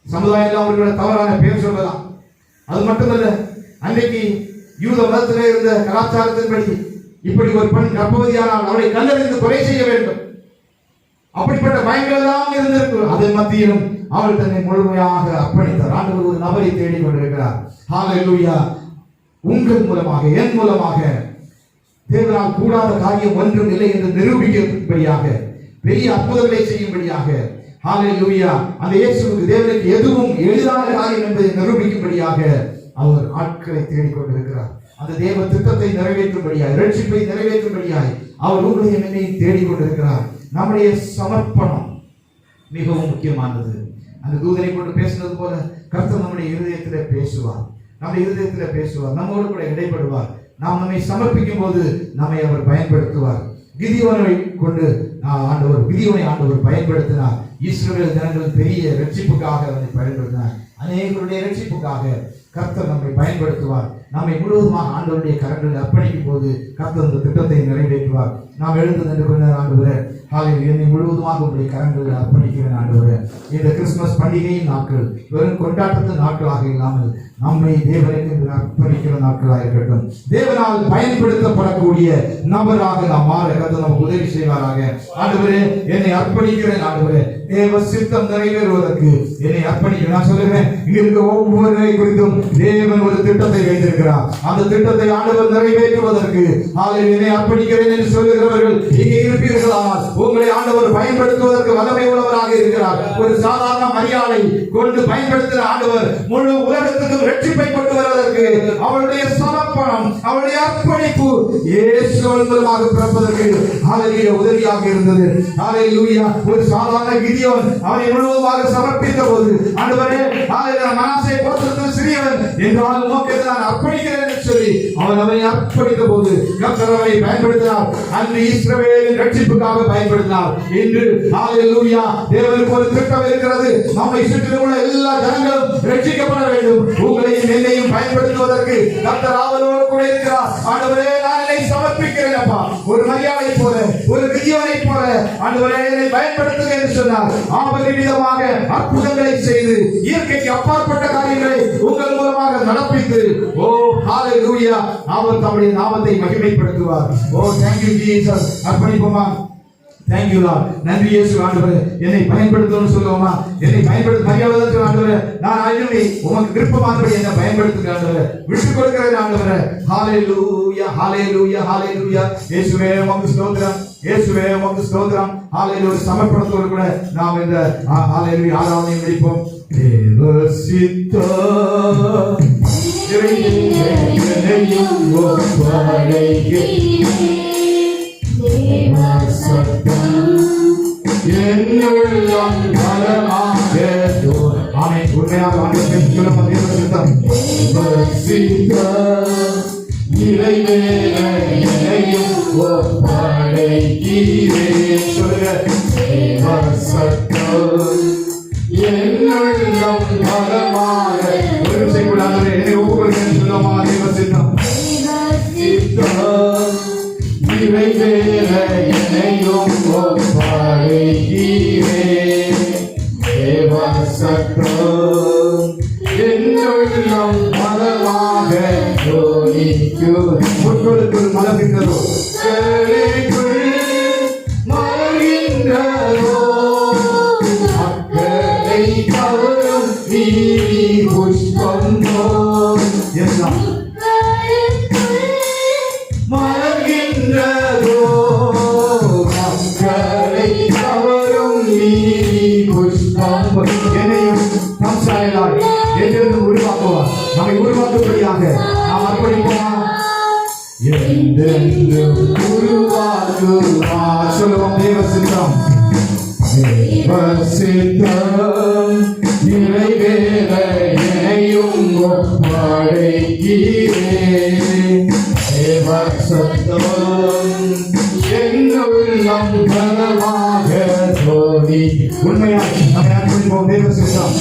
சமுதாயம் அவர்களோட தவறான பேர் சொல்லலாம். அது மட்டுமல்ல, அன்றைக்கு யூத மதத்திலே இருந்த கலாச்சாரத்தின்படி இப்படி ஒரு பெண் கர்ப்பவதியானால் அவளை கல்லறிந்து கொலை செய்ய வேண்டும், அப்படிப்பட்ட பயங்கள் எல்லாம் இருந்திருக்கு. அதன் மத்தியிலும் அவள் தன்னை முழுமையாக அர்ப்பணித்தார். ஆண்டவர் ஒரு நபரை தேடிக் கொண்டிருக்கிறார். ஹல்லேலூயா. உங்கள் மூலமாக, என் மூலமாக தேவனால் கூடாத காரியம் ஒன்றும் இல்லை என்று நிரூபிக்கும்படியாக, பெரிய அற்புதங்களை செய்யும்படியாக, ஹல்லேலூயா, அந்த இயேசுவுக்கு தேவனுக்கு எதுவும் எளிதான காரியம் என்பதை நிரூபிக்கும்படியாக அவர் ஆட்களை தேடிக்கொண்டிருக்கிறார். அந்த தேவ திட்டத்தை நிறைவேற்றும்படியாய், ரட்சிப்பை நிறைவேற்றும்படியாய் அவர் உங்களையும் என்னையும் தேடிக்கொண்டிருக்கிறார். நம்முடைய சமர்ப்பணம் மிகவும் முக்கியமானது. அந்த தூதனை கொண்டு பேசினது போல கர்த்தர் நம்முடைய இருதயத்தில் பேசுவார். நம்முடைய இருதயத்தில் பேசுவார், நம்மோடு கூட இடைப்படுவார். நாம் நம்மை சமர்ப்பிக்கும் போது நம்மை அவர் பயன்படுத்துவார். கிதியோனை கொண்டு கிதியோனை ஆண்டவர் பயன்படுத்தினார். இஸ்ரவேல் ஜனங்கள் பெரிய ரட்சிப்புக்காக அவனை பயன்படுத்தினார். அநேகருடைய ரட்சிப்புக்காக கர்த்தர் நம்மை பயன்படுத்துவார். நம்மை முழுவதுமாக ஆண்டவருடைய கரங்களில் அர்ப்பணிக்கும் போது கர்த்தர் அந்த திட்டத்தை நிறைவேற்றுவார். நாம் எழுந்து நின்று கொண்ட ஆண்டவரே, ஹல்லேலூயா, என்னை முழுவதுமாக உங்களுடைய கரங்களில் அர்ப்பணிக்கிறேன் ஆண்டவரே. இந்த கிறிஸ்துமஸ் பண்டிகையின் நாட்கள் வெறும் கொண்டாட்டத்தின் நாட்களாக இல்லாமல் நம்மை தேவனுக்கு அர்ப்பணிக்கிற நாட்களாக இருக்கட்டும். தேவனால் பயன்படுத்தப்படக்கூடிய நபராக நாம் மாற கர்த்தர் நமக்கு உதவி செய்வாராக. ஆண்டவரே, என்னை அர்ப்பணிக்கிறேன் ஆண்டவரே, தேவ சித்தம் நிறைவேறுவதற்கு என்னை அர்ப்பணிக்கிறேன். நான் சொல்லுகிறேன், இங்க இருக்க ஒவ்வொருவரை குறித்தும் தேவன் ஒரு திட்டத்தை வைத்திருக்கிறார். அந்த திட்டத்தை ஆண்டவர் நிறைவேற்றுவதற்கு என்னை அர்ப்பணிக்கிறேன் என்று சொல்லுகிறவர்கள் இங்கே இருப்பீர்களா? உங்களை ஆண்டவர் பயன்படுத்துவதற்கு வல்லமை உள்ளவராக இருக்கிறார். ஒரு சாதாரண மரியாதை கொண்டு பயன்படுத்துகிற ஆண்டவர் முழு உலகத்துக்கும் ரட்சிப்பை கொண்டு வருவதற்கு அவருடைய சமர்ப்பணம், அவருடைய அர்ப்பணிப்பு இயேசு மூலமாக பிறப்பதற்கு ஹல்லேலூயா உதவியாக இருந்தது. ஹல்லேலூயா. ஒரு சாதாரண கிதியோன் அவனை முழுவதுமாக சமர்ப்பித்த போது, ஆண்டவரே, ஹல்லேலூயா, மனாசே கோத்திரத்தில் சிறியவன் என்றாலும் உமக்கு நான் அர்ப்பணிக்கிறேன் என்று சொல்லி அவன் அவனை அர்ப்பணித்த போது கர்த்தர் அவனை பயன்படுத்தினார். அன்று இஸ்ரவேலின் ரட்சிப்புக்காக பயன்படுத்தினார். இன்று ஹல்லேலூயா, தேவனுக்கு ஒரு திட்டம் இருக்கிறது. நம்மை சுற்றியுள்ள எல்லா ஜனங்களும் ரட்சிக்கப்பட வேண்டும். உங்களையும் என்னையும் பயன்படுத்துவதற்கு கர்த்தர் ஆவலோடு கூட இருக்கிறார். ஆண்டவரே, நான் என்னை சமர்ப்பிக்கிறேன் அப்பா. ஒரு மரியாதை போல, ஒரு கிதியோனை போல ஆண்டவரே என்னை பயன்படுத்துங்க என்று சொன்னார். ஆபரிவிதமாக அற்புதங்களை செய்து இயற்கைக்கு அப்பாற்பட்ட காரியங்களை உங்கள் மூலமாக நடப்பித்து, ஓ ஹல்லேலூயா, அவர் தம்முடைய நாமத்தை மகிமைப்படுத்துவார். ஓ thank you Jesus. அர்ப்பணிப்போமா? Thank you Lord. நன்றி இயேசு. ஆண்டவரே, என்னை பயன்படுத்தணும்னு சொல்லுவோமா? என்னை பயன்படுத்த மரியாதை ஆண்டவரே, நான் அழிவை உமக்கு விருப்பமானபடி என்னை பயன்படுத்துங்க ஆண்டவரே. விட்டுக் கொடுக்கிறேன் ஆண்டவரே. ஹல்லேலூயா, ஹல்லேலூயா, ஹல்லேலூயா. இயேசுவே உமக்கு ஸ்தோத்திரம், இயேசுவே உமக்கு ஸ்தோத்திரம். ஹல்லேலூயா. சமர்ப்பணத்தோடு கூட நாம் இந்த ஹல்லேலூயா ஆராதனை முடிப்போம். தேவ சித்தம் என்னையும் ஒப்படைக்கிறேன். தேவ சத்தம் என்னுள்ளம் பலமாக ஆமென். உண்மையாக ஆண்டவரின் மூலம் தேவ சித்தம், தேவ சித்தம் நிறைவேற என்னையும் ஒப்படைக்கிறேன். சொல்லுங்க, தேவ சத்தம் முட்களுக்குள் மலர்கின்றதோ மலர்கின்றதோ மக்களை கவரும் நீதி புஷ்பம் போல் எல்லாம் மலர்கின்றதோ மக்களை கவரும் நீதி புஷ்பம் போல். என்னையும் நம் சாயலாய் என்றென்று உருவாக்குவார். நம்மை உருவாக்கும்படியாக நாம் அர்ப்பணிப்போமா? என்றென்றும் உருவாக்குவார். சொல்லுவோம், தேவ சித்தம் நிறைவேற என்னையும் ஒப்படைக்கிறேன். தேவ சத்தம் என்னுள்ளம் பலமாக தோணி. உண்மையாக நம்மை அர்ப்பணிப்போம். தேவ சித்தம்